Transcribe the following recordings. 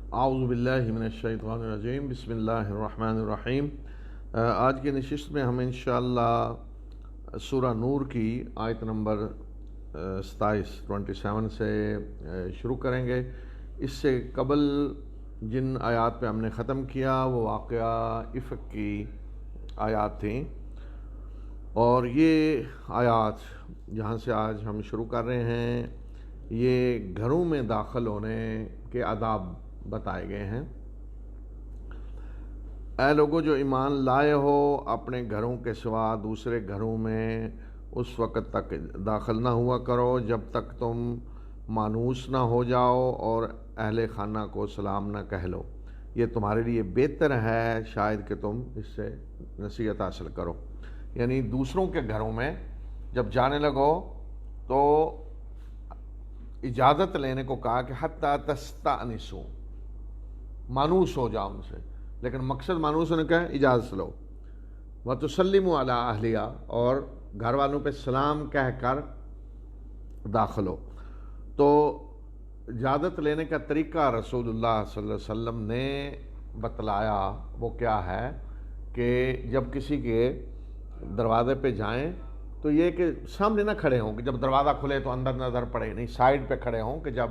اعوذ باللہ من الشیطان الرجیم، بسم اللہ الرحمن الرحیم۔ آج کی نشست میں ہم انشاءاللہ سورہ نور کی آیت نمبر 27 سے شروع کریں گے۔ اس سے قبل جن آیات پہ ہم نے ختم کیا وہ واقعہ افک کی آیات تھیں، اور یہ آیات جہاں سے آج ہم شروع کر رہے ہیں یہ گھروں میں داخل ہونے کے آداب بتائے گئے ہیں۔ اے لوگوں جو ایمان لائے ہو، اپنے گھروں کے سوا دوسرے گھروں میں اس وقت تک داخل نہ ہوا کرو جب تک تم مانوس نہ ہو جاؤ اور اہل خانہ کو سلام نہ کہہ لو، یہ تمہارے لیے بہتر ہے شاید کہ تم اس سے نصیحت حاصل کرو۔ یعنی دوسروں کے گھروں میں جب جانے لگو تو اجازت لینے کو کہا کہ حتی تستأنسوا، مانوس ہو جاؤ ان سے، لیکن مقصد مانوس ہونے کا ہے اجازت لو۔ وَتُسَلِّمُوا عَلَىٰ أَهْلِهَا، اور گھر والوں پہ سلام کہہ کر داخل ہو۔ تو اجازت لینے کا طریقہ رسول اللہ صلی اللہ علیہ وسلم نے بتلایا، وہ کیا ہے کہ جب کسی کے دروازے پہ جائیں تو یہ کہ سامنے نہ کھڑے ہوں کہ جب دروازہ کھلے تو اندر نظر پڑے، نہیں، سائیڈ پہ کھڑے ہوں کہ جب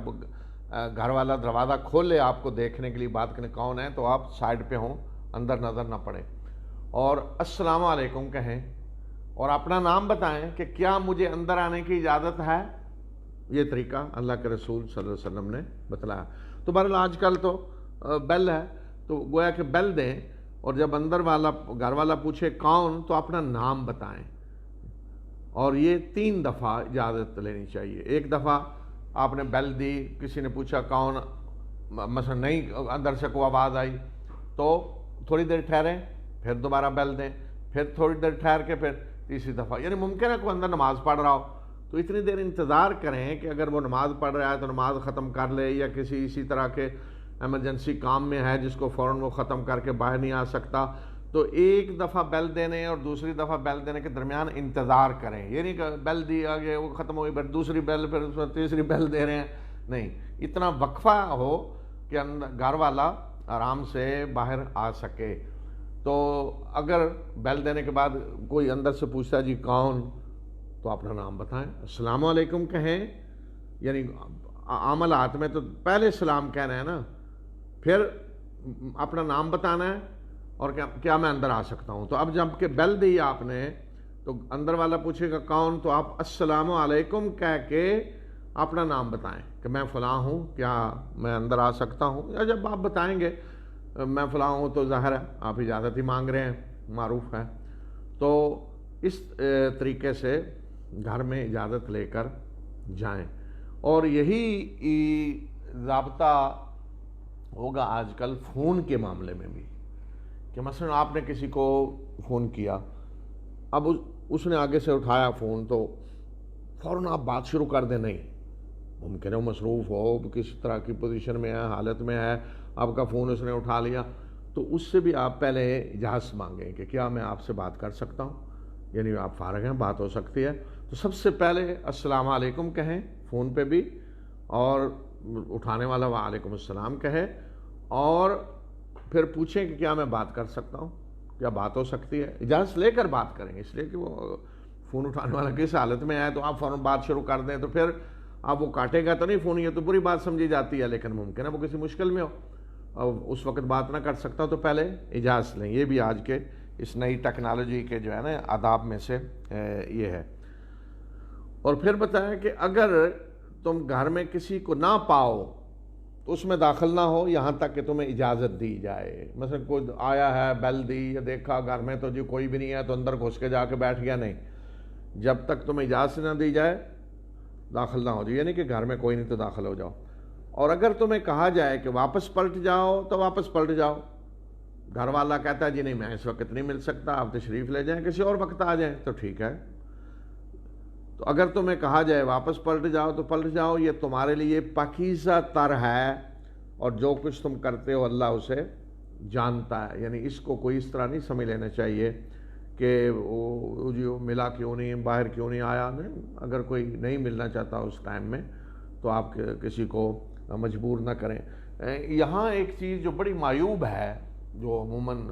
گھر والا دروازہ کھولے آپ کو دیکھنے کے لیے، بات کرنے کون ہے، تو آپ سائیڈ پہ ہوں، اندر نظر نہ پڑے، اور السلام علیکم کہیں اور اپنا نام بتائیں کہ کیا مجھے اندر آنے کی اجازت ہے۔ یہ طریقہ اللہ کے رسول صلی اللہ علیہ وسلم نے بتلایا۔ تو بہرحال آج کل تو بیل ہے، تو گویا کہ بیل دیں، اور جب اندر والا گھر والا پوچھے کون تو اپنا نام بتائیں، اور یہ 3 دفعہ اجازت لینی چاہیے۔ ایک دفعہ آپ نے بیل دی، کسی نے پوچھا کون، مثلا نہیں اندر سے کوئی آواز آئی تو تھوڑی دیر ٹھہریں، پھر دوبارہ بیل دیں، پھر تھوڑی دیر ٹھہر کے پھر تیسری دفعہ۔ یعنی ممکن ہے کوئی اندر نماز پڑھ رہا ہو تو اتنی دیر انتظار کریں کہ اگر وہ نماز پڑھ رہا ہے تو نماز ختم کر لے، یا کسی اسی طرح کے ایمرجنسی کام میں ہے جس کو فوراً وہ ختم کر کے باہر نہیں آ سکتا، تو ایک دفعہ بیل دینے اور دوسری دفعہ بیل دینے کے درمیان انتظار کریں۔ یہ نہیں کہ بیل دی آگے وہ ختم ہوئی، پھر دوسری بیل، پھر اس میں تیسری بیل دے رہے ہیں، نہیں، اتنا وقفہ ہو کہ گھر والا آرام سے باہر آ سکے۔ تو اگر بیل دینے کے بعد کوئی اندر سے پوچھتا ہے جی کون، تو اپنا نام بتائیں، السلام علیکم کہیں۔ یعنی عاملات میں تو پہلے سلام کہنا ہے نا، پھر اپنا نام بتانا ہے اور کیا میں اندر آ سکتا ہوں۔ تو اب جب کہ بیل دی آپ نے تو اندر والا پوچھے گا کون، تو آپ السلام علیکم کہہ کے اپنا نام بتائیں کہ میں فلاں ہوں، کیا میں اندر آ سکتا ہوں۔ یا جب آپ بتائیں گے میں فلاں ہوں تو ظاہر ہے آپ اجازت ہی مانگ رہے ہیں، معروف ہے۔ تو اس طریقے سے گھر میں اجازت لے کر جائیں، اور یہی ضابطہ ہوگا آج کل فون کے معاملے میں بھی، کہ مثلا آپ نے کسی کو فون کیا، اب اس نے آگے سے اٹھایا فون تو فوراً آپ بات شروع کر دیں، نہیں، ممکن ہے وہ مصروف ہو، کسی طرح کی پوزیشن میں ہے، حالت میں ہے، آپ کا فون اس نے اٹھا لیا، تو اس سے بھی آپ پہلے اجازت مانگیں کہ کیا میں آپ سے بات کر سکتا ہوں، یعنی آپ فارغ ہیں، بات ہو سکتی ہے۔ تو سب سے پہلے السلام علیکم کہیں فون پہ بھی، اور اٹھانے والا وعلیکم السلام کہے، اور پھر پوچھیں کہ کیا میں بات کر سکتا ہوں، کیا بات ہو سکتی ہے۔ اجازت لے کر بات کریں، اس لیے کہ وہ فون اٹھانے والا کس حالت میں ہے تو آپ فوراً بات شروع کر دیں تو پھر آپ وہ کاٹے گا تو نہیں فون، یہ تو بری بات سمجھی جاتی ہے، لیکن ممکن ہے وہ کسی مشکل میں ہو اور اس وقت بات نہ کر سکتا، تو پہلے اجازت لیں۔ یہ بھی آج کے اس نئی ٹیکنالوجی کے جو ہے نا آداب میں سے یہ ہے۔ اور پھر بتایا کہ اگر تم گھر میں کسی کو نہ پاؤ تو اس میں داخل نہ ہو یہاں تک کہ تمہیں اجازت دی جائے۔ مثلا کوئی آیا ہے، بیل دی یا دیکھا گھر میں تو جی کوئی بھی نہیں ہے تو اندر گھس کے جا کے بیٹھ گیا، نہیں، جب تک تمہیں اجازت نہ دی جائے داخل نہ ہو جائے، یعنی کہ گھر میں کوئی نہیں تو داخل ہو جاؤ۔ اور اگر تمہیں کہا جائے کہ واپس پلٹ جاؤ تو واپس پلٹ جاؤ، گھر والا کہتا ہے جی نہیں میں اس وقت نہیں مل سکتا، آپ تشریف لے جائیں، کسی اور وقت آ جائیں، تو ٹھیک ہے۔ تو اگر تمہیں کہا جائے واپس پلٹ جاؤ تو پلٹ جاؤ، یہ تمہارے لیے پاکیزہ تر ہے، اور جو کچھ تم کرتے ہو اللہ اسے جانتا ہے۔ یعنی اس کو کوئی اس طرح نہیں سمجھ لینا چاہیے کہ وہ جو ملا کیوں نہیں، باہر کیوں نہیں آیا، نہیں، اگر کوئی نہیں ملنا چاہتا اس ٹائم میں تو آپ کسی کو مجبور نہ کریں۔ یہاں ایک چیز جو بڑی معیوب ہے، جو عموماً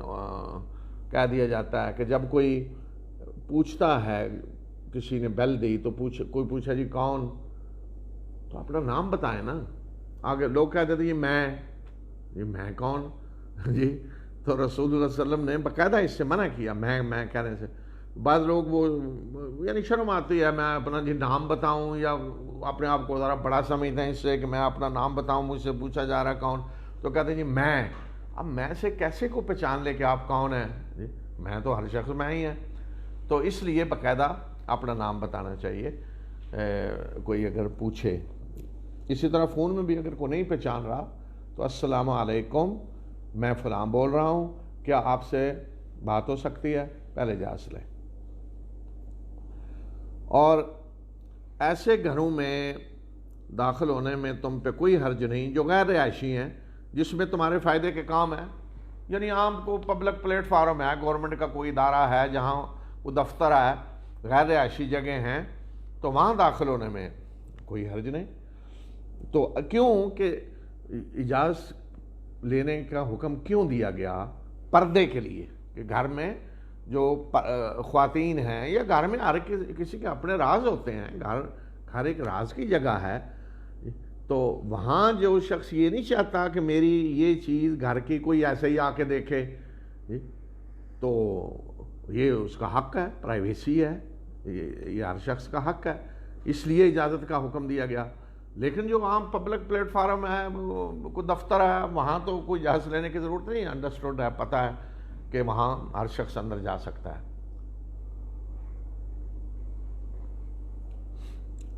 کہہ دیا جاتا ہے کہ جب کوئی پوچھتا ہے، کسی نے بیل دی تو کوئی پوچھا جی کون، تو اپنا نام بتائیں نا۔ آگے لوگ کہہ دیتے یہ میں کون جی، تو رسول اللہ صلی اللہ علیہ وسلم نے باقاعدہ اس سے منع کیا، میں کہنے سے۔ بعض لوگ وہ یعنی شرم آتی ہے میں اپنا جی نام بتاؤں، یا اپنے آپ کو ذرا بڑا سمجھتے ہیں اس سے کہ میں اپنا نام بتاؤں، مجھ سے پوچھا جا رہا کون، تو کہتے ہیں جی میں۔ اب میں سے کیسے کو پہچان لے کہ آپ کون ہیں جی؟ میں تو ہر شخص میں ہی ہے۔ تو اس لیے باقاعدہ اپنا نام بتانا چاہیے کوئی اگر پوچھے۔ اسی طرح فون میں بھی اگر کوئی نہیں پہچان رہا تو السلام علیکم، میں فلاں بول رہا ہوں، کیا آپ سے بات ہو سکتی ہے، پہلے اجازت لیں۔ اور ایسے گھروں میں داخل ہونے میں تم پہ کوئی حرج نہیں جو غیر رہائشی ہیں، جس میں تمہارے فائدے کے کام ہیں، یعنی عام کو پبلک پلیٹ فارم ہے، گورنمنٹ کا کوئی ادارہ ہے جہاں وہ دفتر ہے، غیر رہائشی جگہ ہیں، تو وہاں داخل ہونے میں کوئی حرج نہیں۔ تو کیوں کہ اجازت لینے کا حکم کیوں دیا گیا؟ پردے کے لیے، کہ گھر میں جو خواتین ہیں، یا گھر میں ہر کسی کے اپنے راز ہوتے ہیں، گھر ایک راز کی جگہ ہے، تو وہاں جو شخص یہ نہیں چاہتا کہ میری یہ چیز گھر کی کوئی ایسے ہی آ کے دیکھے، تو یہ اس کا حق ہے، پرائیویسی ہے، یہ ہر شخص کا حق ہے، اس لیے اجازت کا حکم دیا گیا۔ لیکن جو عام پبلک پلیٹ فارم ہے، کوئی دفتر ہے، وہاں تو کوئی اجازت لینے کی ضرورت نہیں، انڈرسٹوڈ ہے، پتہ ہے کہ وہاں ہر شخص اندر جا سکتا ہے۔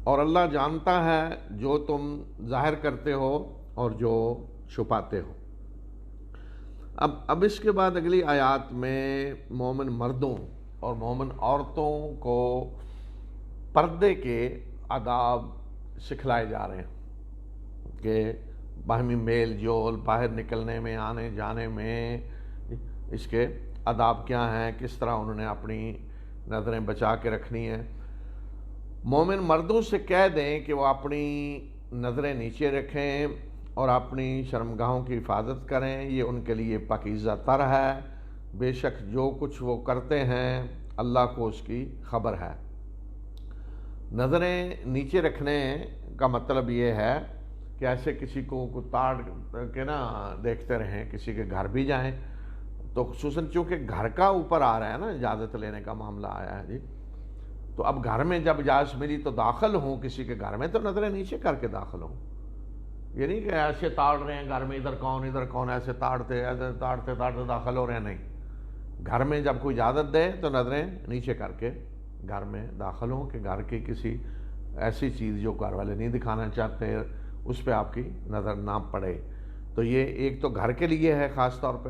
اور اللہ جانتا ہے جو تم ظاہر کرتے ہو اور جو چھپاتے ہو۔ اب اس کے بعد اگلی آیات میں مومن مردوں اور مومن عورتوں کو پردے کے آداب سکھلائے جا رہے ہیں کہ باہمی میل جول، باہر نکلنے میں، آنے جانے میں اس کے آداب کیا ہیں، کس طرح انہوں نے اپنی نظریں بچا کے رکھنی ہیں۔ مومن مردوں سے کہہ دیں کہ وہ اپنی نظریں نیچے رکھیں اور اپنی شرمگاہوں کی حفاظت کریں، یہ ان کے لیے پاکیزہ تر ہے، بے شک جو کچھ وہ کرتے ہیں اللہ کو اس کی خبر ہے۔ نظریں نیچے رکھنے کا مطلب یہ ہے کہ ایسے کسی کو تاڑ کے نہ دیکھتے رہیں، کسی کے گھر بھی جائیں تو خصوصاً چونکہ گھر کا اوپر آ رہا ہے نا، اجازت لینے کا معاملہ آیا ہے جی، تو اب گھر میں جب اجازت ملی تو داخل ہوں کسی کے گھر میں تو نظریں نیچے کر کے داخل ہوں۔ یہ نہیں کہ ایسے تاڑ رہے ہیں گھر میں، ادھر کون ایسے تاڑتے داخل ہو رہے ہیں، نہیں، گھر میں جب کوئی اجازت دے تو نظریں نیچے کر کے گھر میں داخل ہوں کہ گھر کی کسی ایسی چیز جو گھر والے نہیں دکھانا چاہتے اس پہ آپ کی نظر نہ پڑے۔ تو یہ ایک تو گھر کے لیے ہے خاص طور پہ۔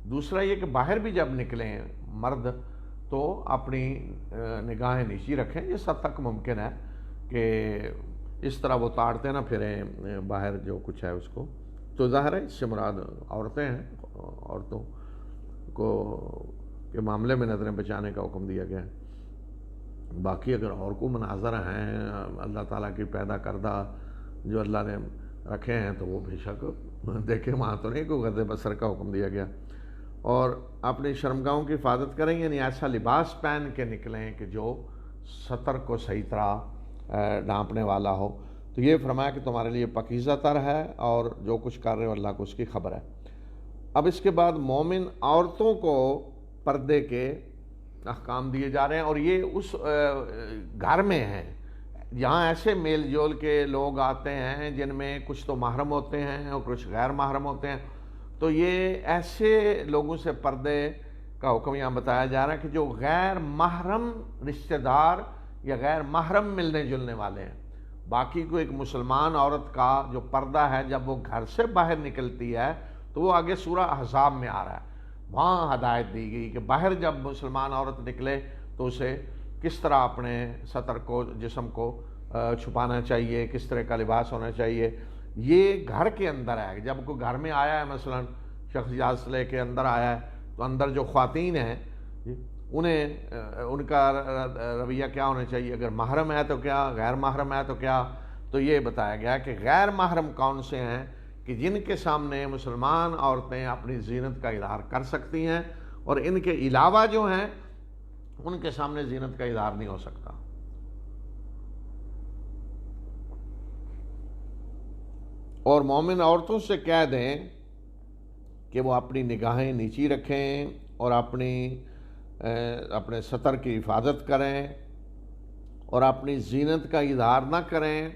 دوسرا یہ کہ باہر بھی جب نکلیں مرد تو اپنی نگاہیں نیچی رکھیں، جس حد تک ممکن ہے کہ اس طرح وہ تاڑتے نہ پھریں باہر جو کچھ ہے اس کو۔ تو ظاہر ہے اس سے مراد عورتیں ہیں، عورتوں کو کے معاملے میں نظریں بچانے کا حکم دیا گیا ہے۔ باقی اگر اور کو مناظر ہیں اللہ تعالیٰ کی پیدا کردہ جو اللہ نے رکھے ہیں تو وہ بے شک دیکھیں، وہاں تو نہیں کوئی غض بصر کا حکم دیا گیا۔ اور اپنی شرمگاہوں کی حفاظت کریں، یعنی ایسا لباس پہن کے نکلیں کہ جو سطر کو صحیح طرح ڈھانپنے والا ہو۔ تو یہ فرمایا کہ تمہارے لیے پاکیزہ تر ہے اور جو کچھ کر رہے ہو اللہ کو اس کی خبر ہے۔ اب اس کے بعد مومن عورتوں کو پردے کے احکام دیے جا رہے ہیں، اور یہ اس گھر میں ہیں جہاں ایسے میل جول کے لوگ آتے ہیں جن میں کچھ تو محرم ہوتے ہیں اور کچھ غیر محرم ہوتے ہیں۔ تو یہ ایسے لوگوں سے پردے کا حکم یہاں بتایا جا رہا ہے کہ جو غیر محرم رشتہ دار یا غیر محرم ملنے جلنے والے ہیں۔ باقی کو ایک مسلمان عورت کا جو پردہ ہے جب وہ گھر سے باہر نکلتی ہے تو وہ آگے سورہ احزاب میں آ رہا ہے، وہاں ہدایت دی گئی کہ باہر جب مسلمان عورت نکلے تو اسے کس طرح اپنے سطر کو، جسم کو چھپانا چاہیے، کس طرح کا لباس ہونا چاہیے۔ یہ گھر کے اندر ہے، جب کوئی گھر میں آیا ہے، مثلا شخص اجازت لے کے اندر آیا ہے تو اندر جو خواتین ہیں انہیں ان کا رویہ کیا ہونا چاہیے، اگر محرم ہے تو کیا، غیر محرم ہے تو کیا۔ تو یہ بتایا گیا کہ غیر محرم کون سے ہیں کہ جن کے سامنے مسلمان عورتیں اپنی زینت کا اظہار کر سکتی ہیں، اور ان کے علاوہ جو ہیں ان کے سامنے زینت کا اظہار نہیں ہو سکتا۔ اور مومن عورتوں سے کہہ دیں کہ وہ اپنی نگاہیں نیچی رکھیں اور اپنے سطر کی حفاظت کریں اور اپنی زینت کا اظہار نہ کریں،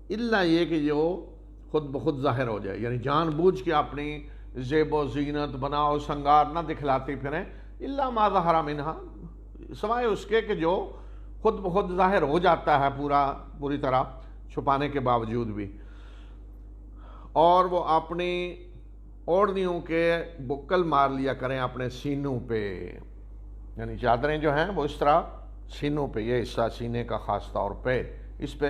الا یہ کہ جو خود بخود ظاہر ہو جائے، یعنی جان بوجھ کے اپنی زیب و زینت بناؤ سنگار نہ دکھلاتی پھریں، الا ما ظہر منہا، سوائے اس کے کہ جو خود بخود ظاہر ہو جاتا ہے پوری طرح چھپانے کے باوجود بھی۔ اور وہ اپنی اوڑھنیوں کے بکل مار لیا کریں اپنے سینوں پہ، یعنی چادریں جو ہیں وہ اس طرح سینوں پہ، یہ حصہ سینے کا خاص طور پہ، اس پہ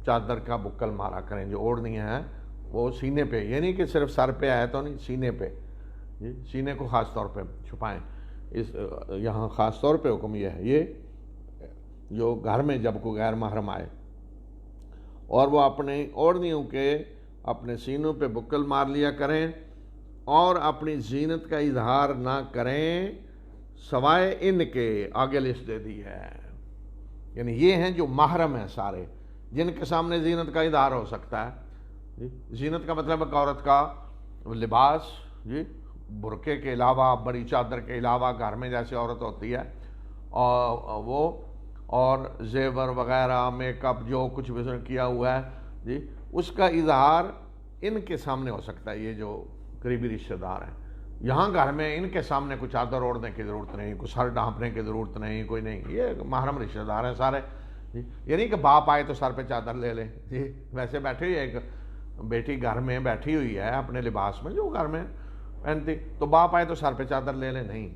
چادر کا بکل مارا کریں، جو اوڑھنی ہیں وہ سینے پہ، یہ نہیں کہ صرف سر پہ آئے تو نہیں، سینے پہ، جی سینے کو خاص طور پہ چھپائیں۔ یہاں خاص طور پہ حکم یہ ہے، یہ جو گھر میں جب کوئی غیر محرم آئے، اور وہ اپنے اوڑھنیوں کے اپنے سینوں پہ بکل مار لیا کریں اور اپنی زینت کا اظہار نہ کریں سوائے ان کے، آگے لسٹ دے دی ہے، یعنی یہ ہیں جو محرم ہیں سارے، جن کے سامنے زینت کا اظہار ہو سکتا ہے۔ جی زینت کا مطلب ہے کہ عورت کا لباس، جی برقعے کے علاوہ، بڑی چادر کے علاوہ گھر میں جیسے عورت ہوتی ہے اور وہ اور زیور وغیرہ میک اپ جو کچھ بھی کیا ہوا ہے، جی اس کا اظہار ان کے سامنے ہو سکتا ہے، یہ جو قریبی رشتہ دار ہیں۔ یہاں گھر میں ان کے سامنے کوئی چادر اوڑھنے کی ضرورت نہیں، کوئی سر ڈھانپنے کی ضرورت نہیں، کوئی نہیں، یہ محرم رشتہ دار ہیں سارے۔ جی یہ نہیں کہ باپ آئے تو سر پہ چادر لے لیں، جی ویسے بیٹھے ہوئی ایک بیٹی گھر میں بیٹھی ہوئی ہے اپنے لباس میں جو گھر میں پہنتی، تو باپ آئے تو سر پہ چادر لے لیں، نہیں،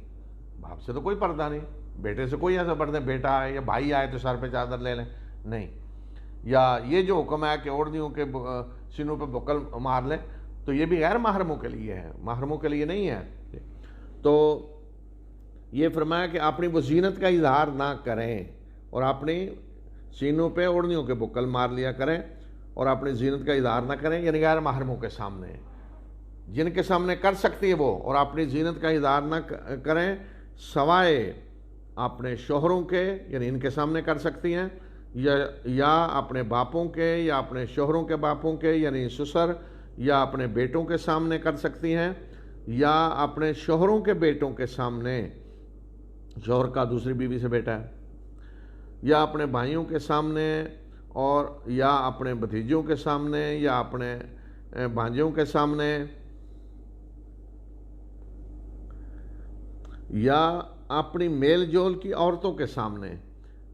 باپ سے تو کوئی پردہ نہیں، بیٹے سے کوئی ایسا پردہ، بیٹا آئے یا بھائی آئے تو سر پہ چادر لے لیں، نہیں۔ یا یہ جو حکم ہے کہ اوڑھنیوں کے سینوں پہ بکل مار لیں، تو یہ بھی غیر محرموں کے لیے ہے، محرموں کے لیے نہیں ہے۔ تو یہ فرمایا کہ اپنی وہ زینت کا اظہار نہ کریں اور اپنی سینوں پہ اوڑھنیوں کے بکل مار لیا کریں اور اپنی زینت کا اظہار نہ کریں، یعنی غیر محرموں کے سامنے، جن کے سامنے کر سکتی ہے وہ، اور اپنی زینت کا اظہار نہ کریں سوائے اپنے شوہروں کے، یعنی ان کے سامنے کر سکتی ہیں، یا اپنے باپوں کے یا اپنے شوہروں کے باپوں کے یعنی سسر، یا اپنے بیٹوں کے سامنے کر سکتی ہیں، یا اپنے شوہروں کے بیٹوں کے سامنے، شوہر کا دوسری بیوی سے بیٹا ہے، یا اپنے بھائیوں کے سامنے، اور یا اپنے بھتیجوں کے سامنے، یا اپنے بھانجوں کے سامنے، یا اپنی میل جول کی عورتوں کے سامنے،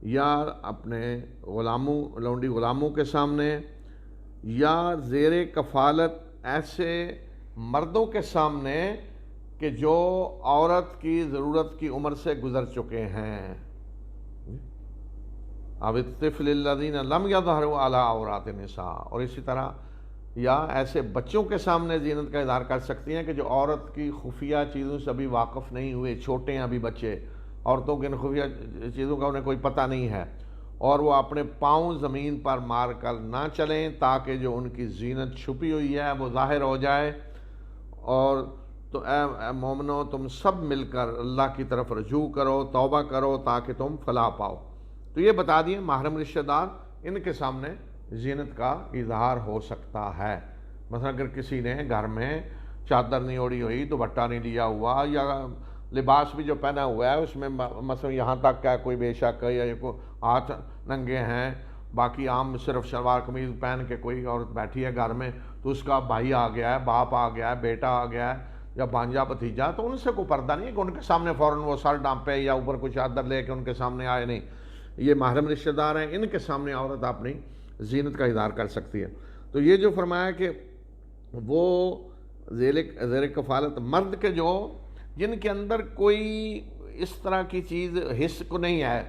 یا اپنے غلاموں لونڈی غلاموں کے سامنے، یا زیر کفالت ایسے مردوں کے سامنے کہ جو عورت کی ضرورت کی عمر سے گزر چکے ہیں، او الطفل الذین لم یظہروا علی عورات النساء، اور اسی طرح یا ایسے بچوں کے سامنے زینت کا اظہار کر سکتی ہیں کہ جو عورت کی خفیہ چیزوں سے ابھی واقف نہیں ہوئے، چھوٹے ہیں ابھی بچے، عورتوں کے ان خفیہ چیزوں کا انہیں کوئی پتہ نہیں ہے، اور وہ اپنے پاؤں زمین پر مار کر نہ چلیں تاکہ جو ان کی زینت چھپی ہوئی ہے وہ ظاہر ہو جائے۔ اور تو اے مومنو، تم سب مل کر اللہ کی طرف رجوع کرو، توبہ کرو تاکہ تم فلاح پاؤ۔ تو یہ بتا دیے محرم رشتہ دار، ان کے سامنے زینت کا اظہار ہو سکتا ہے۔ مثلا اگر کسی نے گھر میں چادر نہیں اوڑھی ہوئی، دوپٹہ نہیں لیا ہوا، یا لباس بھی جو پہنا ہوا ہے اس میں مثلا یہاں تک ہے کوئی بے شک یا کوئی ہاتھ ننگے ہیں، باقی عام صرف شلوار قمیض پہن کے کوئی عورت بیٹھی ہے گھر میں، تو اس کا بھائی آ گیا ہے، باپ آ گیا ہے، بیٹا آ گیا ہے، یا بھانجا بھتیجا، تو ان سے کوئی پردہ نہیں ہے کہ ان کے سامنے فوراً وہ سر ڈانپے یا اوپر کوئی چادر لے کے ان کے سامنے آئے، نہیں، یہ محرم رشتہ دار ہیں، ان کے سامنے عورت اپنی زینت کا اظہار کر سکتی ہے۔ تو یہ جو فرمایا کہ وہ زیر کفالت مرد کے جو جن کے اندر کوئی اس طرح کی چیز حس کو نہیں ہے،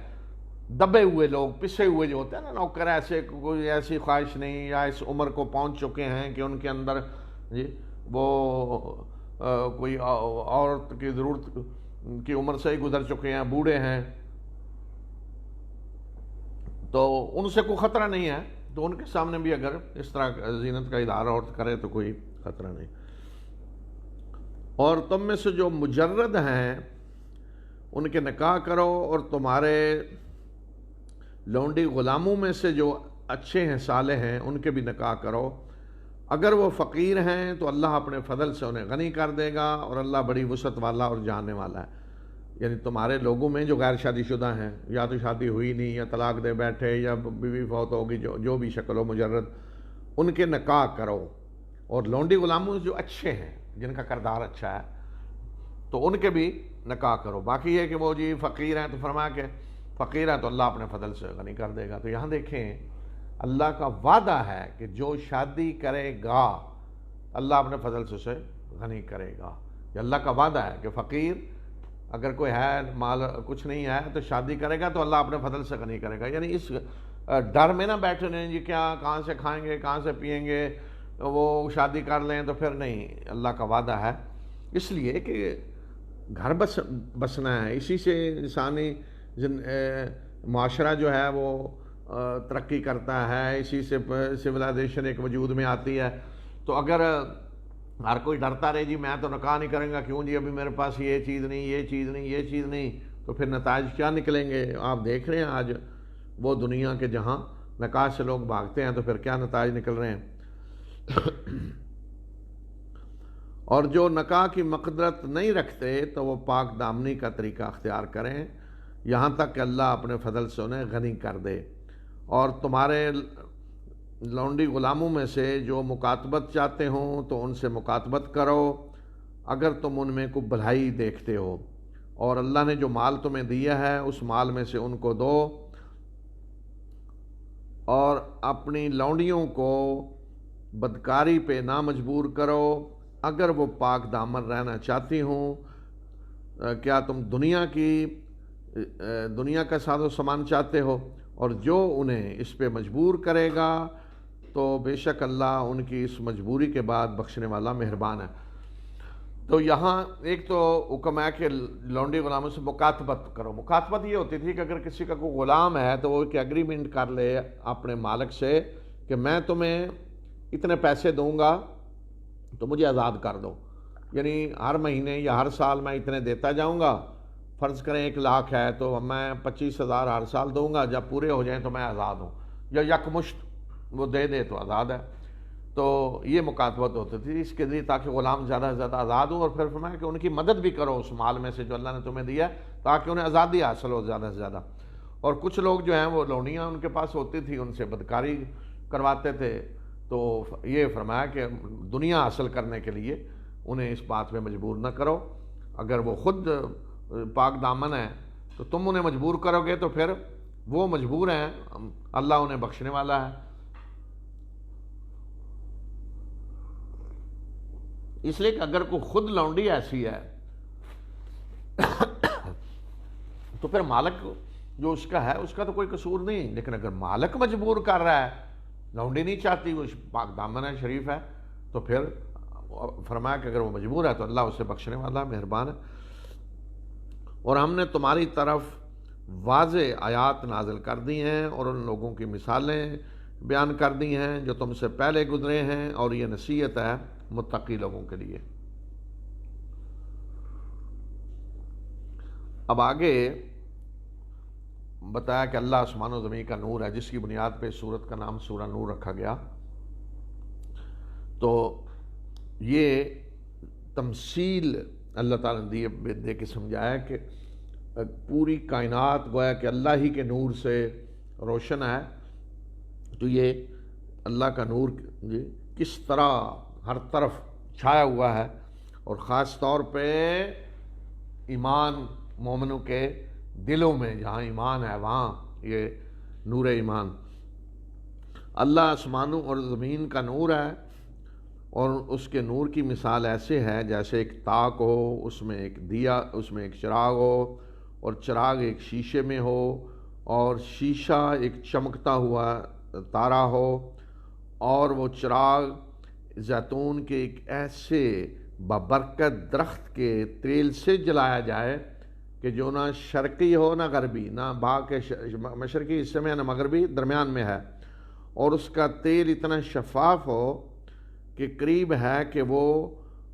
دبے ہوئے لوگ، پسے ہوئے جو ہوتے ہیں نا نوکر، ایسے کوئی ایسی خواہش نہیں، یا اس عمر کو پہنچ چکے ہیں کہ ان کے اندر جی وہ کوئی عورت کی ضرورت کی عمر سے ہی گزر چکے ہیں، بوڑھے ہیں، تو ان سے کوئی خطرہ نہیں ہے، تو ان کے سامنے بھی اگر اس طرح زینت کا اظہار عورت کرے تو کوئی خطرہ نہیں۔ اور تم میں سے جو مجرد ہیں ان کے نکاح کرو، اور تمہارے لونڈی غلاموں میں سے جو اچھے ہیں، صالح ہیں، ان کے بھی نکاح کرو۔ اگر وہ فقیر ہیں تو اللہ اپنے فضل سے انہیں غنی کر دے گا، اور اللہ بڑی وسعت والا اور جاننے والا ہے۔ یعنی تمہارے لوگوں میں جو غیر شادی شدہ ہیں، یا تو شادی ہوئی نہیں، یا طلاق دے بیٹھے، یا بیوی فوت ہوگی، جو بھی شکل ہو مجرد، ان کے نکاح کرو۔ اور لونڈی غلاموں جو اچھے ہیں، جن کا کردار اچھا ہے، تو ان کے بھی نکاح کرو۔ باقی یہ کہ وہ جی فقیر ہیں، تو فرمایا کہ فقیر ہیں تو اللہ اپنے فضل سے غنی کر دے گا۔ تو یہاں دیکھیں اللہ کا وعدہ ہے کہ جو شادی کرے گا اللہ اپنے فضل سے اسے غنی کرے گا۔ یہ اللہ کا وعدہ ہے کہ فقیر اگر کوئی ہے، مال کچھ نہیں ہے، تو شادی کرے گا تو اللہ اپنے فضل سے غنی کرے گا۔ یعنی اس ڈر میں نہ بیٹھے رہیں جی کیا کہاں سے کھائیں گے، کہاں سے پئیں گے، وہ شادی کر لیں تو پھر نہیں۔ اللہ کا وعدہ ہے اس لیے کہ گھر بسنا ہے، اسی سے انسانی معاشرہ جو ہے وہ ترقی کرتا ہے، اسی سے سویلائزیشن ایک وجود میں آتی ہے۔ تو اگر ہر کوئی ڈرتا رہے جی میں تو نکاح نہیں کریں گا، کیوں جی ابھی میرے پاس یہ چیز نہیں، یہ چیز نہیں، یہ چیز نہیں، تو پھر نتائج کیا نکلیں گے؟ آپ دیکھ رہے ہیں آج وہ دنیا کے جہاں نکاح سے لوگ بھاگتے ہیں تو پھر کیا نتائج نکل رہے ہیں۔ اور جو نکاح کی مقدرت نہیں رکھتے تو وہ پاک دامنی کا طریقہ اختیار کریں، یہاں تک کہ اللہ اپنے فضل سے انہیں غنی کر دے۔ اور تمہارے لونڈی غلاموں میں سے جو مکاتبت چاہتے ہوں تو ان سے مکاتبت کرو، اگر تم ان میں کو بھلائی دیکھتے ہو۔ اور اللہ نے جو مال تمہیں دیا ہے اس مال میں سے ان کو دو، اور اپنی لونڈیوں کو بدکاری پہ نہ مجبور کرو اگر وہ پاک دامن رہنا چاہتی ہوں۔ کیا تم دنیا کا ساز و سامان چاہتے ہو؟ اور جو انہیں اس پہ مجبور کرے گا تو بے شک اللہ ان کی اس مجبوری کے بعد بخشنے والا مہربان ہے۔ تو یہاں ایک تو حکم ہے کہ لونڈی غلاموں سے مکاتبت کرو۔ مکاتبت یہ ہوتی تھی کہ اگر کسی کا کوئی غلام ہے تو وہ ایک ایگریمنٹ کر لے اپنے مالک سے کہ میں تمہیں اتنے پیسے دوں گا تو مجھے آزاد کر دو، یعنی ہر مہینے یا ہر سال میں اتنے دیتا جاؤں گا۔ فرض کریں 1,00,000 ہے تو میں 25,000 ہر سال دوں گا، جب پورے ہو جائیں تو میں آزاد ہوں، یا یکمشت وہ دے دے تو آزاد ہے۔ تو یہ مکاتبت ہوتی تھی اس کے ذریعے تاکہ غلام زیادہ سے زیادہ آزاد ہوں، اور پھر فرمایا کہ ان کی مدد بھی کرو اس مال میں سے جو اللہ نے تمہیں دیا ہے تاکہ انہیں آزادی حاصل ہو زیادہ سے زیادہ۔ اور کچھ لوگ جو ہیں وہ لونیاں ان کے پاس ہوتی تھی، ان سے بدکاری کرواتے تھے، تو یہ فرمایا کہ دنیا حاصل کرنے کے لیے انہیں اس بات میں مجبور نہ کرو۔ اگر وہ خود پاک دامن ہے تو تم انہیں مجبور کرو گے تو پھر وہ مجبور ہیں، اللہ انہیں بخشنے والا ہے۔ اس لیے کہ اگر کوئی خود لونڈی ایسی ہے تو پھر مالک جو اس کا ہے اس کا تو کوئی قصور نہیں، لیکن اگر مالک مجبور کر رہا ہے، لونڈی نہیں چاہتی، وہ پاک دامن ہے، شریف ہے، تو پھر فرمایا کہ اگر وہ مجبور ہے تو اللہ اسے بخشنے والا مہربان ہے۔ اور ہم نے تمہاری طرف واضح آیات نازل کر دی ہیں اور ان لوگوں کی مثالیں بیان کر دی ہیں جو تم سے پہلے گزرے ہیں، اور یہ نصیحت ہے متقی لوگوں کے لیے۔ اب آگے بتایا کہ اللہ آسمان و زمین کا نور ہے، جس کی بنیاد پہ سورت کا نام سورہ نور رکھا گیا۔ تو یہ تمثیل اللہ تعالیٰ نے دے کے سمجھایا کہ پوری کائنات گویا کہ اللہ ہی کے نور سے روشن ہے۔ تو یہ اللہ کا نور کس طرح ہر طرف چھایا ہوا ہے، اور خاص طور پہ ایمان مومنوں کے دلوں میں، جہاں ایمان ہے وہاں یہ نور ایمان۔ اللہ آسمانوں اور زمین کا نور ہے، اور اس کے نور کی مثال ایسے ہے جیسے ایک تاک ہو، اس میں ایک دیا، اس میں ایک چراغ ہو، اور چراغ ایک شیشے میں ہو، اور شیشہ ایک چمکتا ہوا تارا ہو، اور وہ چراغ زیتون کے ایک ایسے بابرکت درخت کے تیل سے جلایا جائے کہ جو نہ شرقی ہو نہ غربی، نہ باغ کے مشرقی حصے میں نہ مغربی، درمیان میں ہے، اور اس کا تیل اتنا شفاف ہو کہ قریب ہے کہ وہ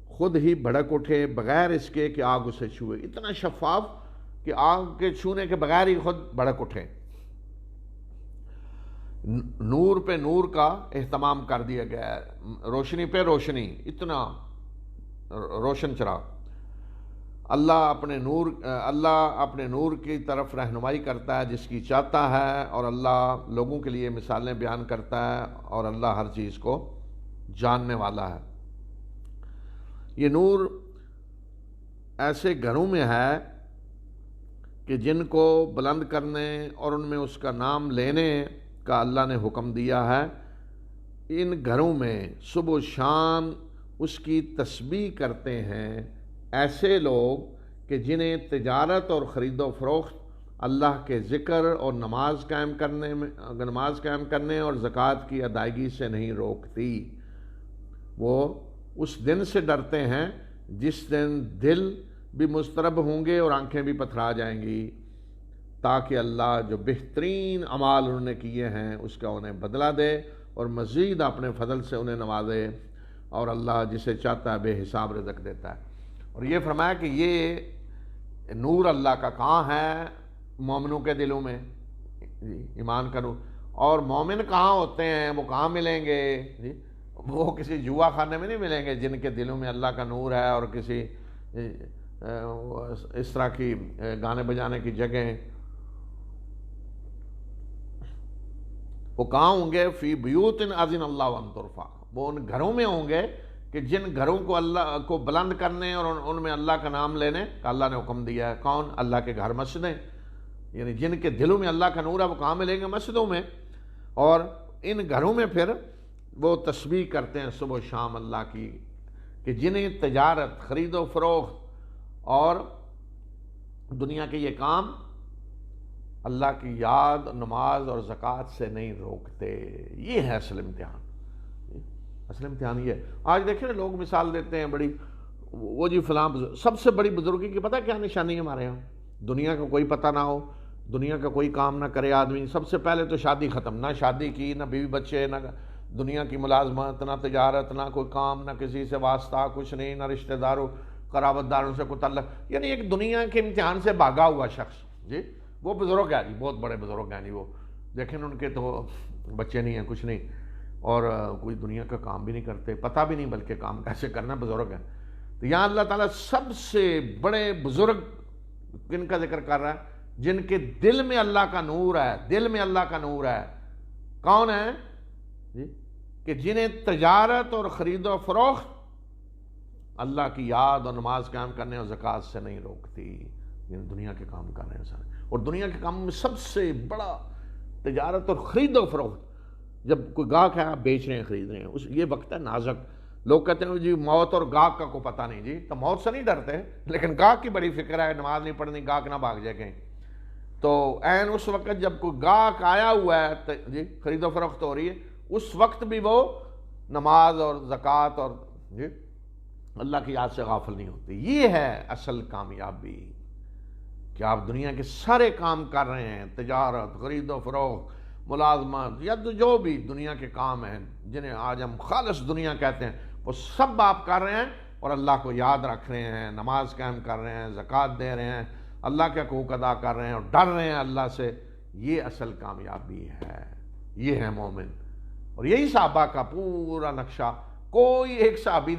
خود ہی بھڑک اٹھے بغیر اس کے کہ آگ اسے چھوئے، اتنا شفاف کہ آگ کے چھونے کے بغیر ہی خود بھڑک اٹھے۔ نور پہ نور کا اہتمام کر دیا گیا ہے، روشنی پہ روشنی، اتنا روشن چراغ۔ اللہ اپنے نور کی طرف رہنمائی کرتا ہے جس کی چاہتا ہے، اور اللہ لوگوں کے لیے مثالیں بیان کرتا ہے، اور اللہ ہر چیز کو جاننے والا ہے۔ یہ نور ایسے گھروں میں ہے کہ جن کو بلند کرنے اور ان میں اس کا نام لینے کا اللہ نے حکم دیا ہے۔ ان گھروں میں صبح و شام اس کی تسبیح کرتے ہیں ایسے لوگ کہ جنہیں تجارت اور خرید و فروخت اللہ کے ذکر اور نماز قائم کرنے اور زکوٰۃ کی ادائیگی سے نہیں روکتی۔ وہ اس دن سے ڈرتے ہیں جس دن دل بھی مضطرب ہوں گے اور آنکھیں بھی پتھرا جائیں گی، تاکہ اللہ جو بہترین اعمال انہوں نے کیے ہیں اس کا انہیں بدلہ دے اور مزید اپنے فضل سے انہیں نوازے، اور اللہ جسے چاہتا ہے بے حساب رزق دیتا ہے۔ اور یہ فرمایا کہ یہ نور اللہ کا کہاں ہے؟ مومنوں کے دلوں میں، ایمان کا نور۔ اور مومن کہاں ہوتے ہیں؟ وہ کہاں ملیں گے؟ وہ کسی جوا خانے میں نہیں ملیں گے جن کے دلوں میں اللہ کا نور ہے، اور کسی اس طرح کی گانے بجانے کی جگہیں۔ وہ کہاں ہوں گے؟ فی بیوت اذن اللہ ان ترفع، وہ ان گھروں میں ہوں گے کہ جن گھروں کو اللہ کو بلند کرنے اور ان میں اللہ کا نام لینے کا اللہ نے حکم دیا ہے۔ کون؟ اللہ کے گھر، مسجدیں، یعنی جن کے دلوں میں اللہ کا نور ہے وہ کہاں ملیں گے؟ مسجدوں میں۔ اور ان گھروں میں پھر وہ تسبیح کرتے ہیں صبح و شام اللہ کی، کہ جنہیں تجارت، خرید و فروخت اور دنیا کے یہ کام اللہ کی یاد، نماز اور زکوٰۃ سے نہیں روکتے۔ یہ ہے اصل امتحان۔ اصل امتحان یہ ہے۔ آج دیکھیں نا، لوگ مثال دیتے ہیں بڑی، وہ جی فلاں سب سے بڑی بزرگی کی پتہ کیا نشانی ہے ہمارے یہاں؟ دنیا کا کوئی پتہ نہ ہو، دنیا کا کوئی کام نہ کرے آدمی، سب سے پہلے تو شادی ختم، نہ شادی کی، نہ بیوی بچے، نہ دنیا کی ملازمت، نہ تجارت، نہ کوئی کام، نہ کسی سے واسطہ، کچھ نہیں، نہ رشتہ داروں قرابت داروں سے کوئی تعلق، یعنی ایک دنیا کے امتحان سے بھاگا ہوا شخص۔ جی وہ بزرگ ہے جی، بہت بڑے بزرگ ہیں جی، وہ دیکھیں ان کے تو بچے نہیں ہیں، کچھ نہیں، اور کوئی دنیا کا کام بھی نہیں کرتے، پتہ بھی نہیں بلکہ کام کیسے کرنا، بزرگ ہیں۔ تو یہاں اللہ تعالیٰ سب سے بڑے بزرگ کن کا ذکر کر رہا ہے؟ جن کے دل میں اللہ کا نور ہے، دل میں اللہ کا نور ہے۔ کون ہے جی؟ کہ جنہیں تجارت اور خرید و فروخت اللہ کی یاد اور نماز قائم کرنے اور زکوٰۃ سے نہیں روکتی، یعنی دنیا کے کام کر رہے ہیں سارے۔ اور دنیا کے کام میں سب سے بڑا تجارت اور خرید و فروخت، جب کوئی گاہک ہے آپ بیچ رہے ہیں، خرید رہے ہیں، یہ وقت ہے نازک۔ لوگ کہتے ہیں جی موت اور گاہک کا کوئی پتہ نہیں، جی تو موت سے نہیں ڈرتے، لیکن گاہک کی بڑی فکر ہے، نماز نہیں پڑھنی، گاہک نہ بھاگ جائے کہیں۔ تو عین اس وقت جب کوئی گاہک آیا ہوا ہے، جی خرید و فروخت ہو رہی ہے، اس وقت بھی وہ نماز اور زکوٰۃ اور جی اللہ کی یاد سے غافل نہیں ہوتی۔ یہ ہے اصل کامیابی، کہ آپ دنیا کے سارے کام کر رہے ہیں، تجارت، خرید و فروخت، ملازمت، یا جو بھی دنیا کے کام ہیں جنہیں آج ہم خالص دنیا کہتے ہیں، وہ سب آپ کر رہے ہیں اور اللہ کو یاد رکھ رہے ہیں، نماز قائم کر رہے ہیں، زکوٰۃ دے رہے ہیں، اللہ کے حقوق ادا کر رہے ہیں اور ڈر رہے ہیں اللہ سے۔ یہ اصل کامیابی ہے، یہ ہے مومن۔ اور یہی صحابہ کا پورا نقشہ۔ کوئی ایک صحابی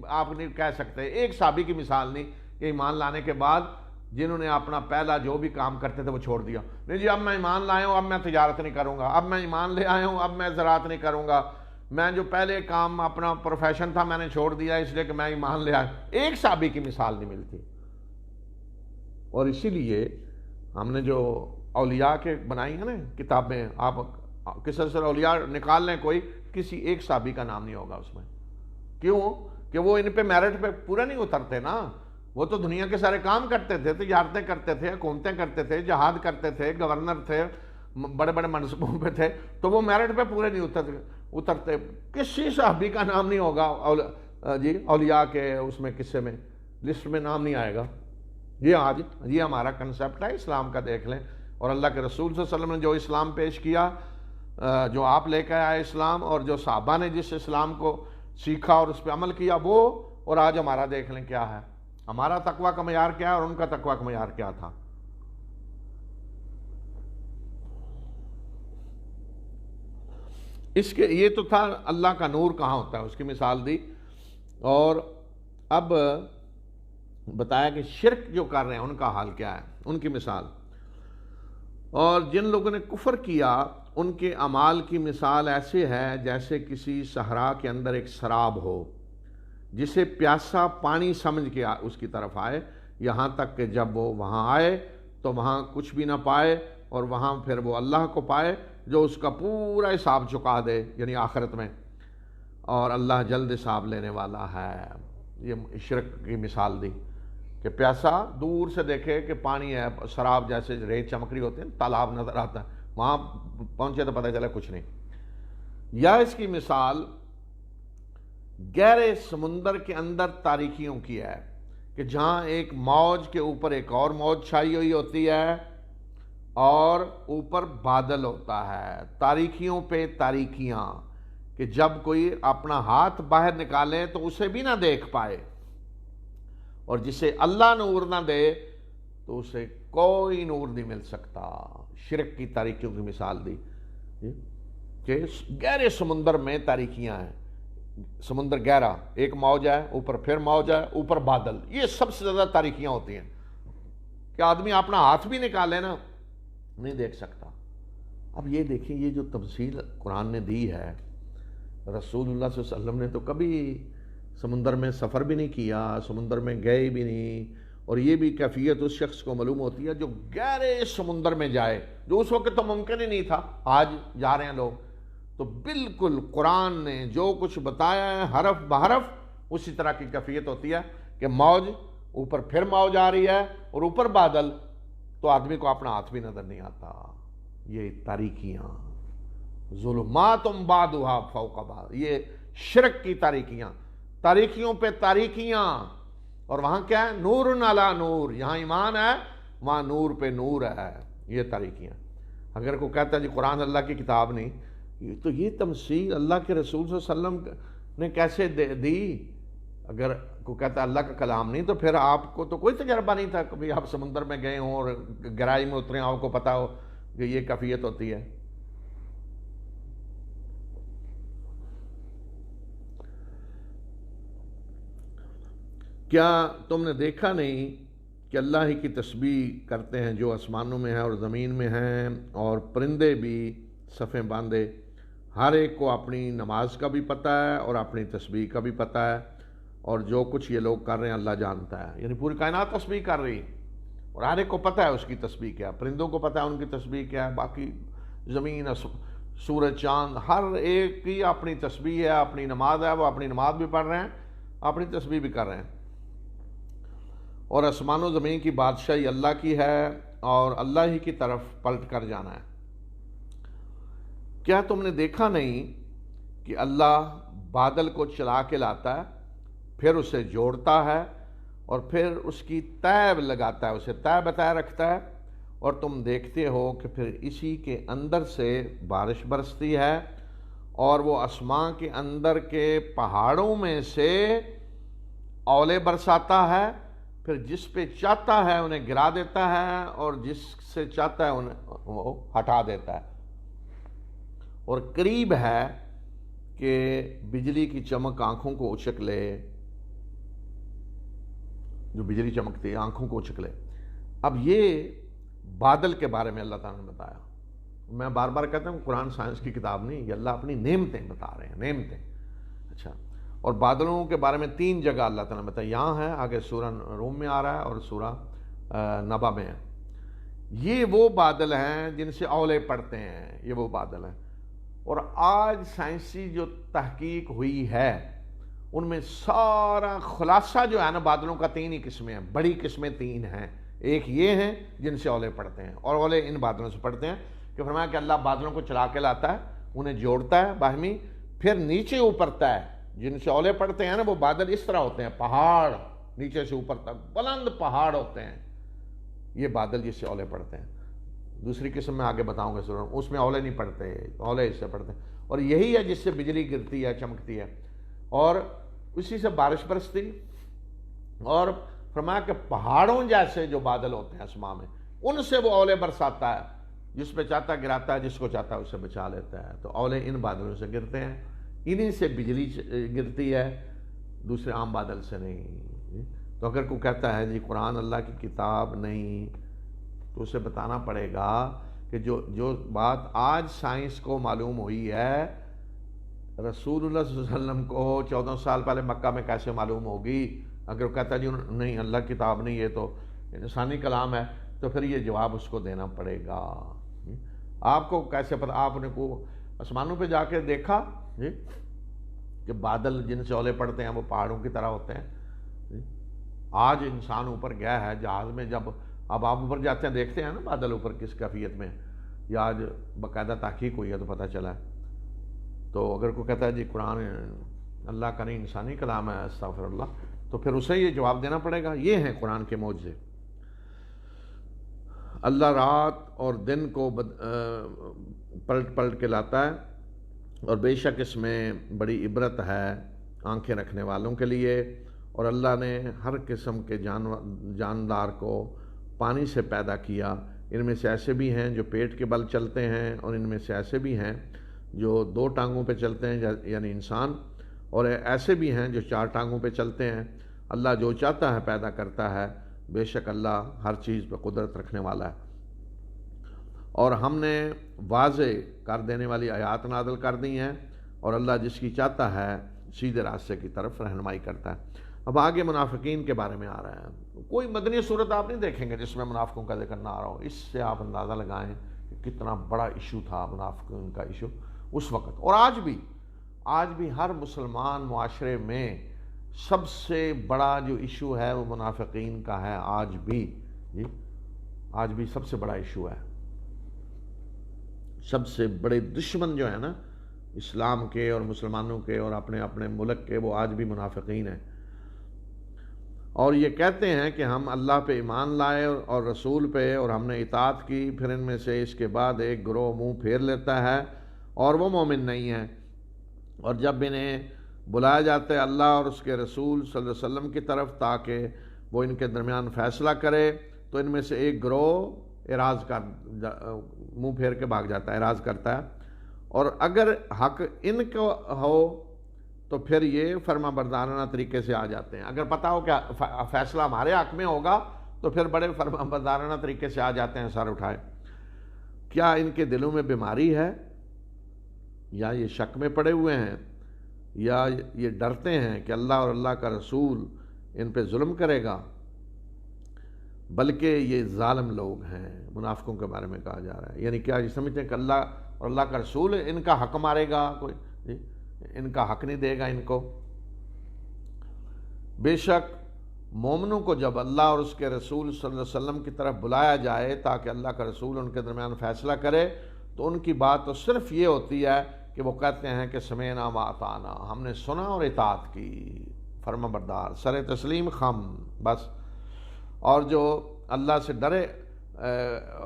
آپ نہیں کہہ سکتے، ایک صحابی کی مثال نہیں کہ ایمان لانے کے بعد جنہوں نے اپنا پہلا جو بھی کام کرتے تھے وہ چھوڑ دیا، نہیں جی اب میں ایمان لایا ہوں، اب میں تجارت نہیں کروں گا، اب میں ایمان لے آیا ہوں، اب میں زراعت نہیں کروں گا، میں جو پہلے کام اپنا پروفیشن تھا میں نے چھوڑ دیا اس لیے کہ میں ایمان لے آیا۔ ایک صحابی کی مثال نہیں ملتی۔ اور اسی لیے ہم نے جو اولیاء کے بنائی ہیں نا کتابیں، آپ قصص اولیاء نکال لیں، کوئی کسی ایک صحابی کا نام نہیں ہوگا اس میں۔ کیوں؟ کہ وہ ان پہ میرٹ پہ پورا نہیں اترتے نا، وہ تو دنیا کے سارے کام کرتے تھے، تجارتیں کرتے تھے، حکومتیں کرتے تھے، جہاد کرتے تھے، گورنر تھے، بڑے بڑے منصبوں پہ تھے، تو وہ میرٹ پہ پورے نہیں اترتے۔ کسی صحابی کا نام نہیں ہوگا جی اولیاء کے اس میں قصے میں، لسٹ میں نام نہیں آئے گا۔ یہ آج یہ ہمارا کنسپٹ ہے اسلام کا، دیکھ لیں۔ اور اللہ کے رسول صلی اللہ علیہ وسلم نے جو اسلام پیش کیا جو آپ لے کے آئے اسلام، اور جو صحابہ نے جس اسلام کو سیکھا اور اس پہ عمل کیا وہ، اور آج ہمارا دیکھ لیں کیا ہے، ہمارا تقویٰ کا معیار کیا ہے اور ان کا تقویٰ کا معیار کیا تھا۔ اس کے یہ تو تھا اللہ کا نور کہاں ہوتا ہے، اس کی مثال دی، اور اب بتایا کہ شرک جو کر رہے ہیں ان کا حال کیا ہے، ان کی مثال۔ اور جن لوگوں نے کفر کیا ان کے اعمال کی مثال ایسے ہے جیسے کسی صحرا کے اندر ایک سراب ہو، جسے پیاسا پانی سمجھ کے اس کی طرف آئے، یہاں تک کہ جب وہ وہاں آئے تو وہاں کچھ بھی نہ پائے، اور وہاں پھر وہ اللہ کو پائے جو اس کا پورا حساب چکا دے، یعنی آخرت میں، اور اللہ جلد حساب لینے والا ہے۔ یہ شرک کی مثال دی کہ پیاسا دور سے دیکھے کہ پانی ہے، شراب جیسے ریت چمک رہی ہوتی ہے، تالاب نظر آتا ہے، وہاں پہنچے تو پتہ چلا کچھ نہیں۔ یا اس کی مثال گہرے سمندر کے اندر تاریکیوں کی ہے کہ جہاں ایک موج کے اوپر ایک اور موج چھائی ہوئی ہوتی ہے اور اوپر بادل ہوتا ہے، تاریکیوں پہ تاریکیاں، کہ جب کوئی اپنا ہاتھ باہر نکالے تو اسے بھی نہ دیکھ پائے، اور جسے اللہ نور نہ دے تو اسے کوئی نور نہیں مل سکتا۔ شرک کی تاریکیوں کی مثال دی کہ گہرے سمندر میں تاریکیاں ہیں، سمندر گہرا، ایک موج ہے، اوپر پھر موج ہے، اوپر بادل، یہ سب سے زیادہ تاریکیاں ہوتی ہیں کہ آدمی اپنا ہاتھ بھی نکالے نا نہیں دیکھ سکتا۔ اب یہ دیکھیں، یہ جو تفصیل قرآن نے دی ہے، رسول اللہ صلی اللہ علیہ وسلم نے تو کبھی سمندر میں سفر بھی نہیں کیا، سمندر میں گئے بھی نہیں، اور یہ بھی کیفیت اس شخص کو معلوم ہوتی ہے جو گہرے سمندر میں جائے، جو اس وقت تو ممکن ہی نہیں تھا، آج جا رہے ہیں لوگ۔ تو بالکل قرآن نے جو کچھ بتایا ہے حرف بحرف اسی طرح کی کیفیت ہوتی ہے کہ موج، اوپر پھر موج آ رہی ہے، اور اوپر بادل، تو آدمی کو اپنا ہاتھ بھی نظر نہیں آتا۔ یہ تاریکیاں، ظلمات بعضھا فوق بعض، یہ شرک کی تاریکیاں، تاریکیوں پہ تاریکیاں، اور وہاں کیا ہے؟ نور علی نور، یہاں ایمان ہے وہاں نور پہ نور ہے، یہ تاریکیاں۔ اگر کوئی کہتا ہے جی قرآن اللہ کی کتاب نہیں، تو یہ تمثیل اللہ کے رسول صلی اللہ علیہ وسلم نے کیسے دی؟ اگر کوئی کہتا ہے اللہ کا کلام نہیں، تو پھر آپ کو تو کوئی تجربہ نہیں تھا، کبھی آپ سمندر میں گئے ہوں اور گہرائی میں اترے، آپ کو پتا ہو کہ یہ کیفیت ہوتی ہے۔ کیا تم نے دیکھا نہیں کہ اللہ ہی کی تسبیح کرتے ہیں جو آسمانوں میں ہے اور زمین میں ہیں، اور پرندے بھی صفیں باندھے، ہر ایک کو اپنی نماز کا بھی پتہ ہے اور اپنی تسبیح کا بھی پتہ ہے، اور جو کچھ یہ لوگ کر رہے ہیں اللہ جانتا ہے۔ یعنی پوری کائنات تسبیح کر رہی، اور ہر ایک کو پتہ ہے اس کی تسبیح کیا، پرندوں کو پتہ ہے ان کی تسبیح کیا ہے، باقی زمین، سورج، چاند، ہر ایک کی اپنی تسبیح ہے، اپنی نماز ہے، وہ اپنی نماز بھی پڑھ رہے ہیں، اپنی تسبیح بھی کر رہے ہیں۔ اور آسمان و زمین کی بادشاہی اللہ کی ہے، اور اللہ ہی کی طرف پلٹ کر جانا ہے۔ کیا تم نے دیکھا نہیں کہ اللہ بادل کو چلا کے لاتا ہے، پھر اسے جوڑتا ہے، اور پھر اس کی تہ لگاتا ہے، اسے تہ بتائے رکھتا ہے، اور تم دیکھتے ہو کہ پھر اسی کے اندر سے بارش برستی ہے، اور وہ آسمان کے اندر کے پہاڑوں میں سے اولے برساتا ہے، پھر جس پہ چاہتا ہے انہیں گرا دیتا ہے، اور جس سے چاہتا ہے انہیں وہ ہٹا دیتا ہے۔ اور قریب ہے کہ بجلی کی چمک آنکھوں کو اچک لے، جو بجلی چمکتی ہے آنکھوں کو اچک لے۔ اب یہ بادل کے بارے میں اللہ تعالیٰ نے بتایا۔ میں بار بار کہتا ہوں قرآن سائنس کی کتاب نہیں، یہ اللہ اپنی نعمتیں بتا رہے ہیں، نعمتیں۔ اچھا، اور بادلوں کے بارے میں 3 جگہ اللہ تعالیٰ نے بتایا، یہاں ہے، آگے سورہ روم میں آ رہا ہے، اور سورہ نبا میں ہے۔ یہ وہ بادل ہیں جن سے اولے پڑتے ہیں، یہ وہ بادل ہیں۔ اور آج سائنسی جو تحقیق ہوئی ہے ان میں سارا خلاصہ جو ہے نا بادلوں کا 3 ہی قسمیں ہیں، بڑی قسمیں 3 ہیں۔ ایک یہ ہیں جن سے اولے پڑتے ہیں، اور اولے ان بادلوں سے پڑتے ہیں کہ فرمایا کہ اللہ بادلوں کو چلا کے لاتا ہے، انہیں جوڑتا ہے باہمی، پھر نیچے اوپرتا ہے۔ جن سے اولے پڑتے ہیں نا وہ بادل اس طرح ہوتے ہیں، پہاڑ، نیچے سے اوپر تک بلند پہاڑ ہوتے ہیں، یہ بادل جس سے اولے پڑتے ہیں۔ دوسری قسم میں آگے بتاؤں گا ضرور، اس میں اولے نہیں پڑتے، اولے اس سے پڑتے ہیں، اور یہی ہے جس سے بجلی گرتی ہے، چمکتی ہے، اور اسی سے بارش برستی، اور فرمایا کہ پہاڑوں جیسے جو بادل ہوتے ہیں آسمان میں، ان سے وہ اولے برساتا ہے، جس پہ چاہتا گراتا ہے، جس کو چاہتا ہے اسے بچا لیتا ہے۔ تو اولے ان بادلوں سے گرتے ہیں، انہی سے بجلی گرتی ہے، دوسرے عام بادل سے نہیں۔ تو اگر کوئی کہتا ہے جی قرآن اللہ کی کتاب نہیں، تو اسے بتانا پڑے گا کہ جو بات آج سائنس کو معلوم ہوئی ہے، رسول اللہ صلی اللہ علیہ وسلم کو 14 سال پہلے مکہ میں کیسے معلوم ہوگی؟ اگر وہ کہتا ہے جی نہیں اللہ کی کتاب نہیں، یہ تو انسانی کلام ہے، تو پھر یہ جواب اس کو دینا پڑے گا۔ آپ کو کیسے پتہ؟ آپ نے کو آسمانوں پہ جا کے دیکھا جی کہ بادل جن سے اولے پڑتے ہیں وہ پہاڑوں کی طرح ہوتے ہیں؟ آج انسان اوپر گیا ہے جہاز میں، جب اب آپ اوپر جاتے ہیں دیکھتے ہیں نا بادل اوپر کس کیفیت میں، یا آج باقاعدہ تحقیق ہوئی ہے تو پتہ چلا ہے۔ تو اگر کوئی کہتا ہے جی قرآن اللہ کا نہیں انسانی کلام ہے، استغفر اللہ، تو پھر اسے یہ جواب دینا پڑے گا۔ یہ ہیں قرآن کے معجزے۔ اللہ رات اور دن کو پلٹ پلٹ کے لاتا ہے، اور بے شک اس میں بڑی عبرت ہے آنکھیں رکھنے والوں کے لیے۔ اور اللہ نے ہر قسم کے جاندار کو پانی سے پیدا کیا، ان میں سے ایسے بھی ہیں جو پیٹ کے بل چلتے ہیں، اور ان میں سے ایسے بھی ہیں جو 2 ٹانگوں پہ چلتے ہیں یعنی انسان، اور ایسے بھی ہیں جو 4 ٹانگوں پہ چلتے ہیں۔ اللہ جو چاہتا ہے پیدا کرتا ہے، بے شک اللہ ہر چیز پہ قدرت رکھنے والا ہے۔ اور ہم نے واضح کر دینے والی آیات نازل کر دی ہیں، اور اللہ جس کی چاہتا ہے سیدھے راستے کی طرف رہنمائی کرتا ہے۔ اب آگے منافقین کے بارے میں آ رہا ہے۔ کوئی مدنی صورت آپ نہیں دیکھیں گے جس میں منافقوں کا ذکر نہ آ رہا ہو۔ اس سے آپ اندازہ لگائیں کہ کتنا بڑا ایشو تھا منافقین کا ایشو اس وقت، اور آج بھی ہر مسلمان معاشرے میں سب سے بڑا جو ایشو ہے وہ منافقین کا ہے۔ آج بھی سب سے بڑا ایشو ہے۔ سب سے بڑے دشمن جو ہے نا اسلام کے اور مسلمانوں کے اور اپنے ملک کے، وہ آج بھی منافقین ہیں۔ اور یہ کہتے ہیں کہ ہم اللہ پہ ایمان لائے اور رسول پہ، اور ہم نے اطاعت کی، پھر ان میں سے اس کے بعد ایک گروہ منہ پھیر لیتا ہے اور وہ مومن نہیں ہے۔ اور جب انہیں بلایا جاتا ہے اللہ اور اس کے رسول صلی اللہ علیہ وسلم کی طرف تاکہ وہ ان کے درمیان فیصلہ کرے، تو ان میں سے ایک گروہ منہ پھیر کے بھاگ جاتا ہے، اعراض کرتا ہے، اور اگر حق ان کو ہو تو پھر یہ فرما بردارانہ طریقے سے آ جاتے ہیں۔ اگر پتہ ہو کہ فیصلہ ہمارے حق میں ہوگا تو پھر بڑے فرما بردارانہ طریقے سے آ جاتے ہیں، سر اٹھائے۔ کیا ان کے دلوں میں بیماری ہے، یا یہ شک میں پڑے ہوئے ہیں، یا یہ ڈرتے ہیں کہ اللہ اور اللہ کا رسول ان پہ ظلم کرے گا؟ بلکہ یہ ظالم لوگ ہیں۔ منافقوں کے بارے میں کہا جا رہا ہے، یعنی کیا یہ سمجھتے ہیں کہ اللہ اور اللہ کا رسول ان کا حق مارے گا، کوئی ان کا حق نہیں دے گا ان کو؟ بے شک مومنوں کو جب اللہ اور اس کے رسول صلی اللہ علیہ وسلم کی طرف بلایا جائے تاکہ اللہ کا رسول ان کے درمیان فیصلہ کرے، تو ان کی بات تو صرف یہ ہوتی ہے کہ وہ کہتے ہیں کہ سمعنا و اطعنا، ہم نے سنا اور اطاعت کی، فرما بردار، سر تسلیم خم، بس۔ اور جو اللہ سے ڈرے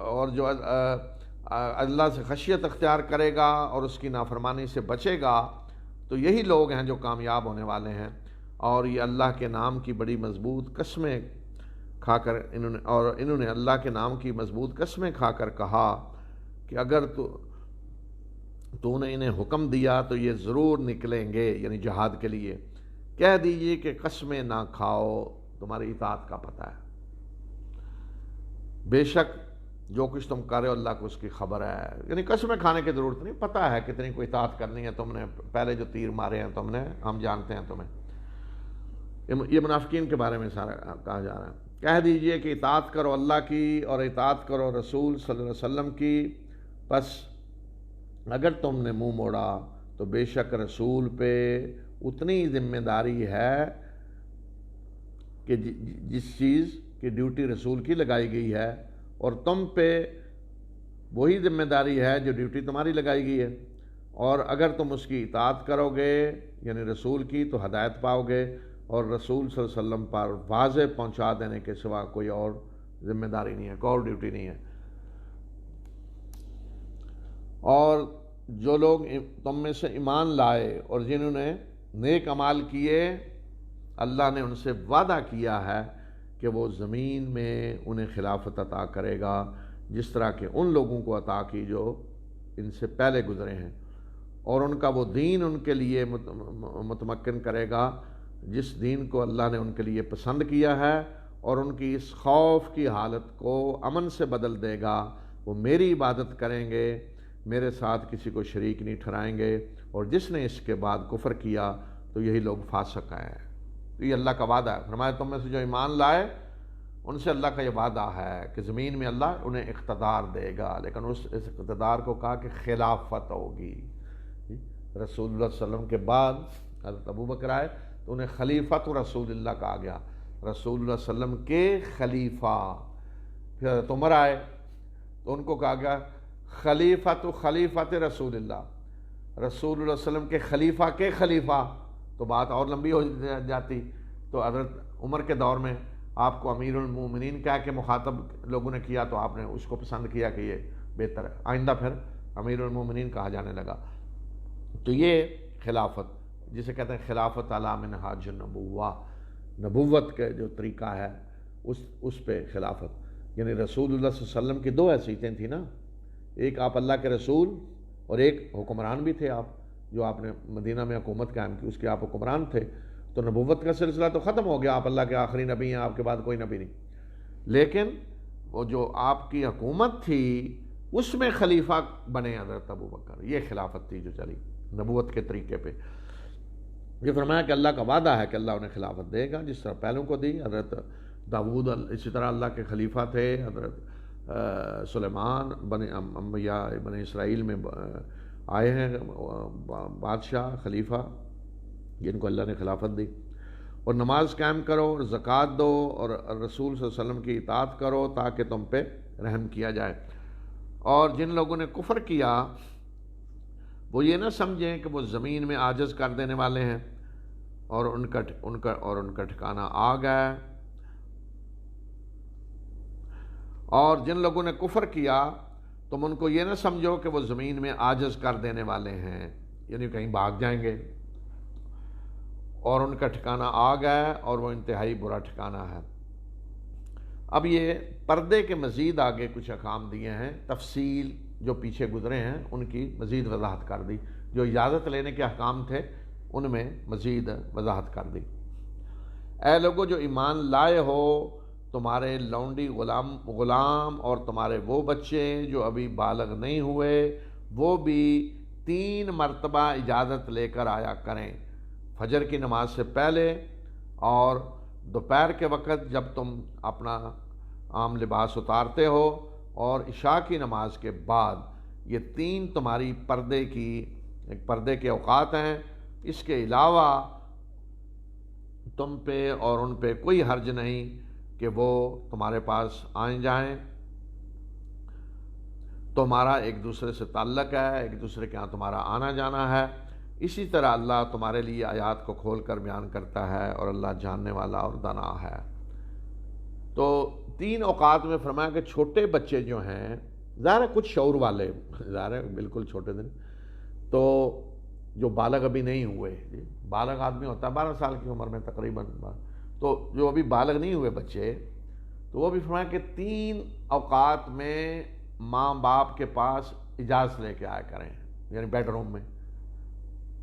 اور جو اللہ سے خشیت اختیار کرے گا اور اس کی نافرمانی سے بچے گا، تو یہی لوگ ہیں جو کامیاب ہونے والے ہیں۔ اور یہ اللہ کے نام کی بڑی مضبوط قسمیں کھا کر انہوں نے اللہ کے نام کی مضبوط قسمیں کھا کر کہا کہ اگر تو نے انہیں حکم دیا تو یہ ضرور نکلیں گے، یعنی جہاد کے لیے۔ کہہ دیجئے کہ قسمیں نہ کھاؤ، تمہاری اطاعت کا پتہ ہے، بے شک جو کچھ تم کر رہے ہو اللہ کو اس کی خبر ہے۔ یعنی قسمیں کھانے کی ضرورت نہیں، پتہ ہے کتنی کوئی اطاعت کرنی ہے، تم نے پہلے جو تیر مارے ہیں تم نے، ہم جانتے ہیں تمہیں۔ یہ منافقین کے بارے میں سارا کہا جا رہا ہے۔ کہہ دیجئے کہ اطاعت کرو اللہ کی اور اطاعت کرو رسول صلی اللہ علیہ وسلم کی، پس اگر تم نے منہ موڑا تو بے شک رسول پہ اتنی ذمہ داری ہے کہ جس چیز کی ڈیوٹی رسول کی لگائی گئی ہے، اور تم پہ وہی ذمہ داری ہے جو ڈیوٹی تمہاری لگائی گئی ہے۔ اور اگر تم اس کی اطاعت کرو گے یعنی رسول کی تو ہدایت پاؤ گے، اور رسول صلی اللہ علیہ وسلم پر واضح پہنچا دینے کے سوا کوئی اور ذمہ داری نہیں ہے، کوئی اور ڈیوٹی نہیں ہے۔ اور جو لوگ تم میں سے ایمان لائے اور جنہوں نے نیک اعمال کیے، اللہ نے ان سے وعدہ کیا ہے کہ وہ زمین میں انہیں خلافت عطا کرے گا، جس طرح کہ ان لوگوں کو عطا کی جو ان سے پہلے گزرے ہیں، اور ان کا وہ دین ان کے لیے متمکن کرے گا جس دین کو اللہ نے ان کے لیے پسند کیا ہے، اور ان کی اس خوف کی حالت کو امن سے بدل دے گا۔ وہ میری عبادت کریں گے، میرے ساتھ کسی کو شریک نہیں ٹھہرائیں گے، اور جس نے اس کے بعد کفر کیا تو یہی لوگ فاسق ہیں۔ تو یہ اللہ کا وعدہ ہے۔ فرمایا تم میں سے جو ایمان لائے ان سے اللہ کا یہ وعدہ ہے کہ زمین میں اللہ انہیں اقتدار دے گا، لیکن اس اقتدار کو کہا کہ خلافت ہوگی۔ رسول اللہ صلی اللہ علیہ وسلم کے بعد حضرت ابو بکر آئے تو انہیں خلیفۃ رسول اللہ کہا گیا، رسول اللہ صلی اللہ علیہ وسلم کے خلیفہ۔ پھر حضرت عمر آئے تو ان کو کہا گیا خلیفۃ رسول اللہ، رسول اللہ صلی اللہ علیہ وسلم کے خلیفہ، تو بات اور لمبی ہو جاتی۔ تو حضرت عمر کے دور میں آپ کو امیر المومنین کہہ کے مخاطب لوگوں نے کیا تو آپ نے اس کو پسند کیا کہ یہ بہتر ہے، آئندہ پھر امیر المومنین کہا جانے لگا۔ تو یہ خلافت جسے کہتے ہیں خلافت علی منہاج النبوہ، نبوت کا جو طریقہ ہے اس پہ خلافت، یعنی رسول اللہ صلی اللہ علیہ وسلم کی دو حیثیتیں تھیں نا، ایک آپ اللہ کے رسول اور ایک حکمران بھی تھے آپ، جو آپ نے مدینہ میں حکومت قائم کی اس کے آپ حکمران تھے، تو نبوت کا سلسلہ تو ختم ہو گیا، آپ اللہ کے آخری نبی ہیں، آپ کے بعد کوئی نبی نہیں، لیکن وہ جو آپ کی حکومت تھی اس میں خلیفہ بنے حضرت ابو بکر، یہ خلافت تھی جو چلی نبوت کے طریقے پہ۔ یہ فرمایا کہ اللہ کا وعدہ ہے کہ اللہ انہیں خلافت دے گا جس طرح پہلوں کو دی۔ حضرت داؤد اسی طرح اللہ کے خلیفہ تھے، حضرت سلیمان انبیاء بنی اسرائیل میں آئے ہیں بادشاہ خلیفہ جن کو اللہ نے خلافت دی۔ اور نماز قائم کرو اور زکوٰۃ دو اور رسول صلی اللہ علیہ وسلم کی اطاعت کرو تاکہ تم پہ رحم کیا جائے۔ اور جن لوگوں نے کفر کیا وہ یہ نہ سمجھیں کہ وہ زمین میں عاجز کر دینے والے ہیں اور ان کا ٹھکانہ آگ ہے۔ اور جن لوگوں نے کفر کیا تم ان کو یہ نہ سمجھو کہ وہ زمین میں عاجز کر دینے والے ہیں، یعنی کہیں بھاگ جائیں گے، اور ان کا ٹھکانہ آگ ہے اور وہ انتہائی برا ٹھکانہ ہے۔ اب یہ پردے کے مزید آگے کچھ احکام دیے ہیں، تفصیل جو پیچھے گزرے ہیں ان کی مزید وضاحت کر دی، جو اجازت لینے کے احکام تھے ان میں مزید وضاحت کر دی۔ اے لوگو جو ایمان لائے ہو، تمہارے لونڈی غلام اور تمہارے وہ بچے جو ابھی بالغ نہیں ہوئے وہ بھی 3 مرتبہ اجازت لے کر آیا کریں، فجر کی نماز سے پہلے اور دوپہر کے وقت جب تم اپنا عام لباس اتارتے ہو، اور عشاء کی نماز کے بعد۔ یہ 3 تمہاری پردے کے اوقات ہیں۔ اس کے علاوہ تم پہ اور ان پہ کوئی حرج نہیں کہ وہ تمہارے پاس آئیں جائیں، تمہارا ایک دوسرے سے تعلق ہے، ایک دوسرے کے ہاں تمہارا آنا جانا ہے۔ اسی طرح اللہ تمہارے لیے آیات کو کھول کر بیان کرتا ہے اور اللہ جاننے والا اور دانا ہے۔ تو 3 اوقات میں فرمایا کہ چھوٹے بچے جو ہیں، ظاہر ہے کچھ شعور والے، ظاہر ہے بالکل چھوٹے دن، تو جو بالغ ابھی نہیں ہوئے، بالغ آدمی ہوتا ہے 12 سال کی عمر میں تقریباً، تو جو ابھی بالغ نہیں ہوئے بچے، تو وہ بھی فرمایا کہ 3 اوقات میں ماں باپ کے پاس اجازت لے کے آیا کریں، یعنی بیڈ روم میں،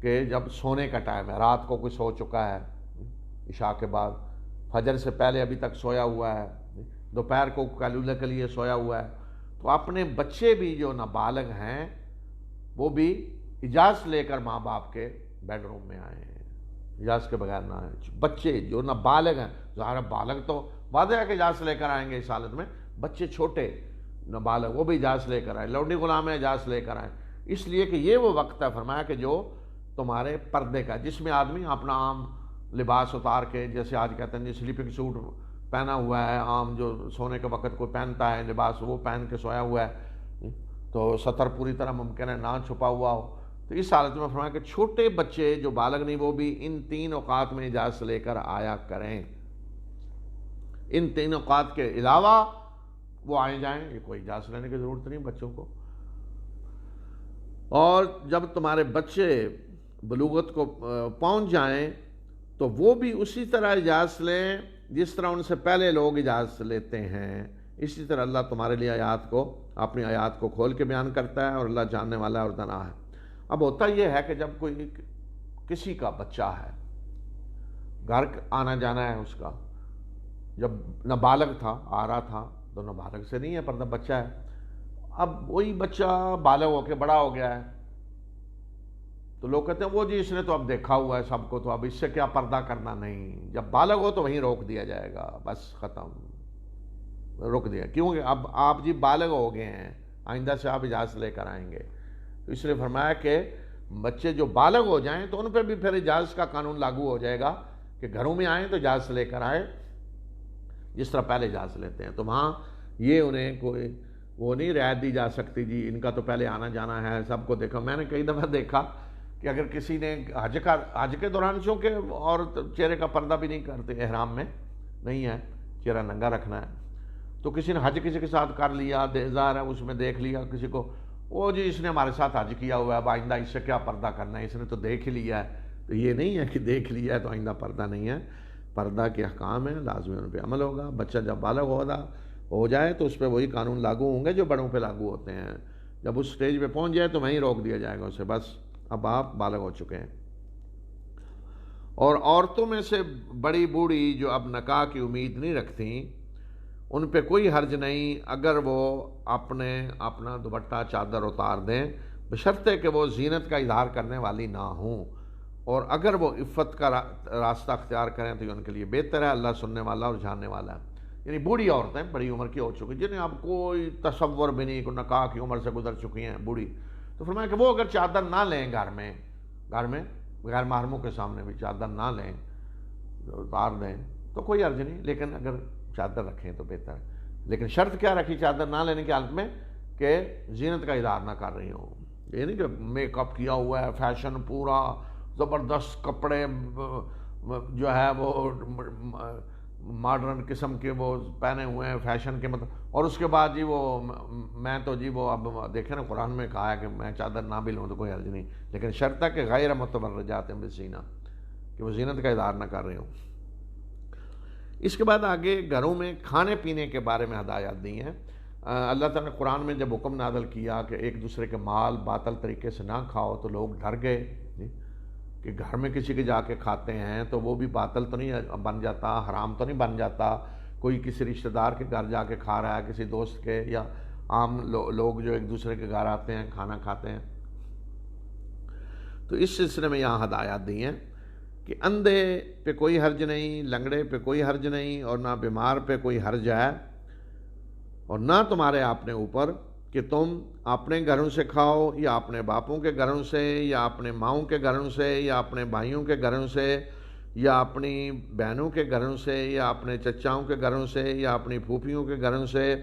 کہ جب سونے کا ٹائم ہے، رات کو کوئی سو چکا ہے عشاء کے بعد، فجر سے پہلے ابھی تک سویا ہوا ہے، دوپہر کو قیلولہ کے لیے سویا ہوا ہے، تو اپنے بچے بھی جو نابالغ ہیں وہ بھی اجازت لے کر ماں باپ کے بیڈ روم میں آئے ہیں، اجازت کے بغیر نہ آئے۔ بچے جو نابالغ ہیں، ظاہر بالغ تو واضح ہے کہ اجازت لے کر آئیں گے اس حالت میں، بچے چھوٹے نابالغ وہ بھی اجازت لے کر آئے، لونڈی غلام ہیں اجازت لے کر آئیں، اس لیے کہ یہ وہ وقت ہے فرمایا کہ جو تمہارے پردے کا، جس میں آدمی اپنا عام لباس اتار کے، جیسے آج کہتے ہیں سلیپنگ سوٹ پہنا ہوا ہے، عام جو سونے کے وقت کوئی پہنتا ہے لباس وہ پہن کے سویا ہوا ہے، تو سطر پوری طرح ممکن ہے نہ چھپا ہوا ہو، تو اس حالت میں فرمایا کہ چھوٹے بچے جو بالغ نہیں وہ بھی ان 3 اوقات میں اجازت لے کر آیا کریں، ان 3 اوقات کے علاوہ وہ آئے جائیں، یہ کوئی اجازت لینے کی ضرورت نہیں بچوں کو۔ اور جب تمہارے بچے بلوغت کو پہنچ جائیں تو وہ بھی اسی طرح اجازت لیں جس طرح ان سے پہلے لوگ اجازت لیتے ہیں. اسی طرح اللہ تمہارے لیے آیات کو، اپنی آیات کو کھول کے بیان کرتا ہے، اور اللہ جاننے والا اور دانا ہے. اب ہوتا یہ ہے کہ جب کوئی کسی کا بچہ ہے، گھر آنا جانا ہے اس کا، جب نابالغ تھا آ رہا تھا تو نابالغ سے نہیں ہے، پردہ بچہ ہے. اب وہی بچہ بالغ ہو کے بڑا ہو گیا ہے تو لوگ کہتے ہیں وہ جی اس نے تو اب دیکھا ہوا ہے سب کو، تو اب اس سے کیا پردہ کرنا. نہیں، جب بالغ ہو تو وہیں روک دیا جائے گا، بس ختم، روک دیا. کیونکہ اب آپ جی بالغ ہو گئے ہیں، آئندہ سے آپ اجازت لے کر آئیں گے. تو اس لیے فرمایا کہ بچے جو بالغ ہو جائیں تو ان پہ بھی پھر اجازت کا قانون لاگو ہو جائے گا کہ گھروں میں آئیں تو اجازت لے کر آئیں جس طرح پہلے اجازت لیتے ہیں. تو وہاں یہ انہیں کوئی وہ نہیں رعایت دی جا سکتی جی ان کا تو پہلے آنا جانا ہے سب کو. دیکھا میں نے کئی دفعہ دیکھا کہ اگر کسی نے حج کے دوران، چونکہ عورت چہرے کا پردہ بھی نہیں کرتے، احرام میں نہیں ہے، چہرہ ننگا رکھنا ہے، تو کسی نے حج کسی کے ساتھ کر لیا، ظاہر ہے اس میں دیکھ لیا کسی کو، وہ جی اس نے ہمارے ساتھ حج کیا ہوا ہے، اب آئندہ اس سے کیا پردہ کرنا ہے، اس نے تو دیکھ ہی لیا ہے. تو یہ نہیں ہے کہ دیکھ لیا ہے تو آئندہ پردہ نہیں ہے. پردہ کے احکام ہیں، لازمی ان پہ عمل ہوگا. بچہ جب بالغ ہو جائے تو اس پہ وہی قانون لاگو ہوں گے جو بڑوں پہ لاگو ہوتے ہیں. جب اس سٹیج پہ پہنچ جائے تو وہیں روک دیا جائے گا اسے، بس اب آپ بالغ ہو چکے ہیں. اور عورتوں میں سے بڑی بوڑھی جو اب نکاح کی امید نہیں رکھتیں، ان پہ کوئی حرج نہیں اگر وہ اپنا دوپٹہ چادر اتار دیں، بشرطے کہ وہ زینت کا اظہار کرنے والی نہ ہوں. اور اگر وہ عفت کا راستہ اختیار کریں تو یہ ان کے لیے بہتر ہے. اللہ سننے والا اور جاننے والا ہے. یعنی بوڑھی عورتیں، بڑی عمر کی ہو چکی، جنہیں اب کوئی تصور بھی نہیں، کوئی نکاح کی عمر سے گزر چکی ہیں بوڑھی، تو فرمایا کہ وہ اگر چادر نہ لیں گھر میں غیر محرموں کے سامنے بھی چادر نہ لیں، اتار دیں تو کوئی عرض نہیں، لیکن اگر چادر رکھیں تو بہتر ہے. لیکن شرط کیا رکھی چادر نہ لینے کی حالت میں؟ کہ زینت کا اظہار نہ کر رہی ہوں. یہ نہیں کہ میک اپ کیا ہوا ہے، فیشن پورا زبردست کپڑے جو ہے وہ ماڈرن قسم کے وہ پہنے ہوئے ہیں فیشن کے، مطلب، اور اس کے بعد جی وہ میں تو جی وہ اب دیکھیں نا قرآن میں کہا ہے کہ میں چادر نہ بھی لوں تو کوئی حرج نہیں، لیکن شرط ہے کہ غیر متبرجات بزینہ، کہ وہ زینت کا اظہار نہ کر رہے ہوں. اس کے بعد آگے گھروں میں کھانے پینے کے بارے میں ہدایات دی ہیں. اللہ تعالیٰ نے قرآن میں جب حکم نازل کیا کہ ایک دوسرے کے مال باطل طریقے سے نہ کھاؤ تو لوگ ڈر گئے کہ گھر میں کسی کے جا کے کھاتے ہیں تو وہ بھی باطل تو نہیں بن جاتا، حرام تو نہیں بن جاتا. کوئی کسی رشتہ دار کے گھر جا کے کھا رہا ہے، کسی دوست کے، یا عام لوگ جو ایک دوسرے کے گھر آتے ہیں کھانا کھاتے ہیں. تو اس سلسلے میں یہاں ہدایات دی ہیں کہ اندھے پہ کوئی حرج نہیں، لنگڑے پہ کوئی حرج نہیں، اور نہ بیمار پہ کوئی حرج ہے، اور نہ تمہارے اپنے اوپر کہ تم اپنے گھروں سے کھاؤ یا اپنے باپوں کے گھروں سے یا اپنے ماؤں کے گھروں سے یا اپنے بھائیوں کے گھروں سے یا اپنی بہنوں کے گھروں سے یا اپنے چچاؤں کے گھروں سے یا اپنی پھوپھیوں کے گھروں سے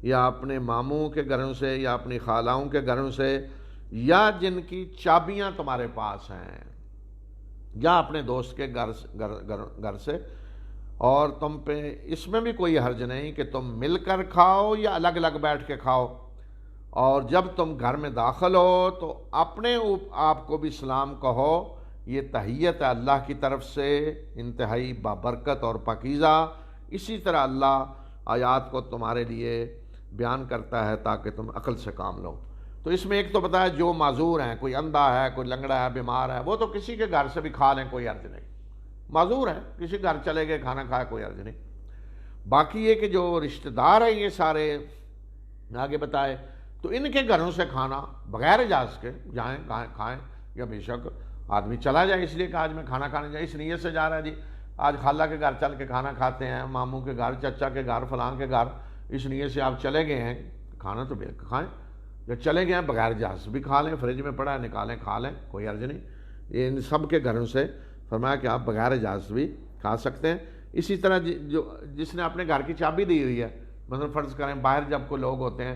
یا اپنے ماموں کے گھروں سے یا اپنی خالاؤں کے گھروں سے یا جن کی چابیاں تمہارے پاس ہیں، یا اپنے دوست کے گھر سے. اور تم پہ اس میں بھی کوئی حرج نہیں کہ تم مل کر کھاؤ یا الگ الگ بیٹھ کے کھاؤ. اور جب تم گھر میں داخل ہو تو اپنے آپ کو بھی سلام کہو، یہ تحیت ہے اللہ کی طرف سے، انتہائی بابرکت اور پاکیزہ. اسی طرح اللہ آیات کو تمہارے لیے بیان کرتا ہے تاکہ تم عقل سے کام لو. تو اس میں ایک تو بتایا جو معذور ہیں، کوئی اندھا ہے، کوئی لنگڑا ہے، بیمار ہے، وہ تو کسی کے گھر سے بھی کھا لیں، کوئی حرج نہیں. معذور ہے، کسی گھر چلے گئے کھانا کھایا، کوئی حرج نہیں. باقی یہ کہ جو رشتہ دار ہیں یہ سارے آگے بتائے تو ان کے گھروں سے کھانا بغیر اجازت کے جائیں کھائیں، یا بے شک آدمی چلا جائے اس لیے کہ آج میں کھانا کھانے جائے، اس نیت سے جا رہا ہے جی آج خالہ کے گھر چل کے کھانا کھاتے ہیں، ماموں کے گھر، چچا کے گھر، فلاں کے گھر، اس نیت سے آپ چلے گئے ہیں، کھانا تو کھائیں. جب چلے گئے ہیں بغیر اجازت بھی کھا لیں، فریج میں پڑا ہے نکالیں کھا لیں، کوئی حرج نہیں. یہ ان سب کے گھروں سے فرمایا کہ آپ بغیر اجازت بھی کھا سکتے ہیں. اسی طرح جس نے اپنے گھر کی چابی دی ہوئی ہے، مثلا فرض کریں باہر جب کوئی لوگ ہوتے ہیں،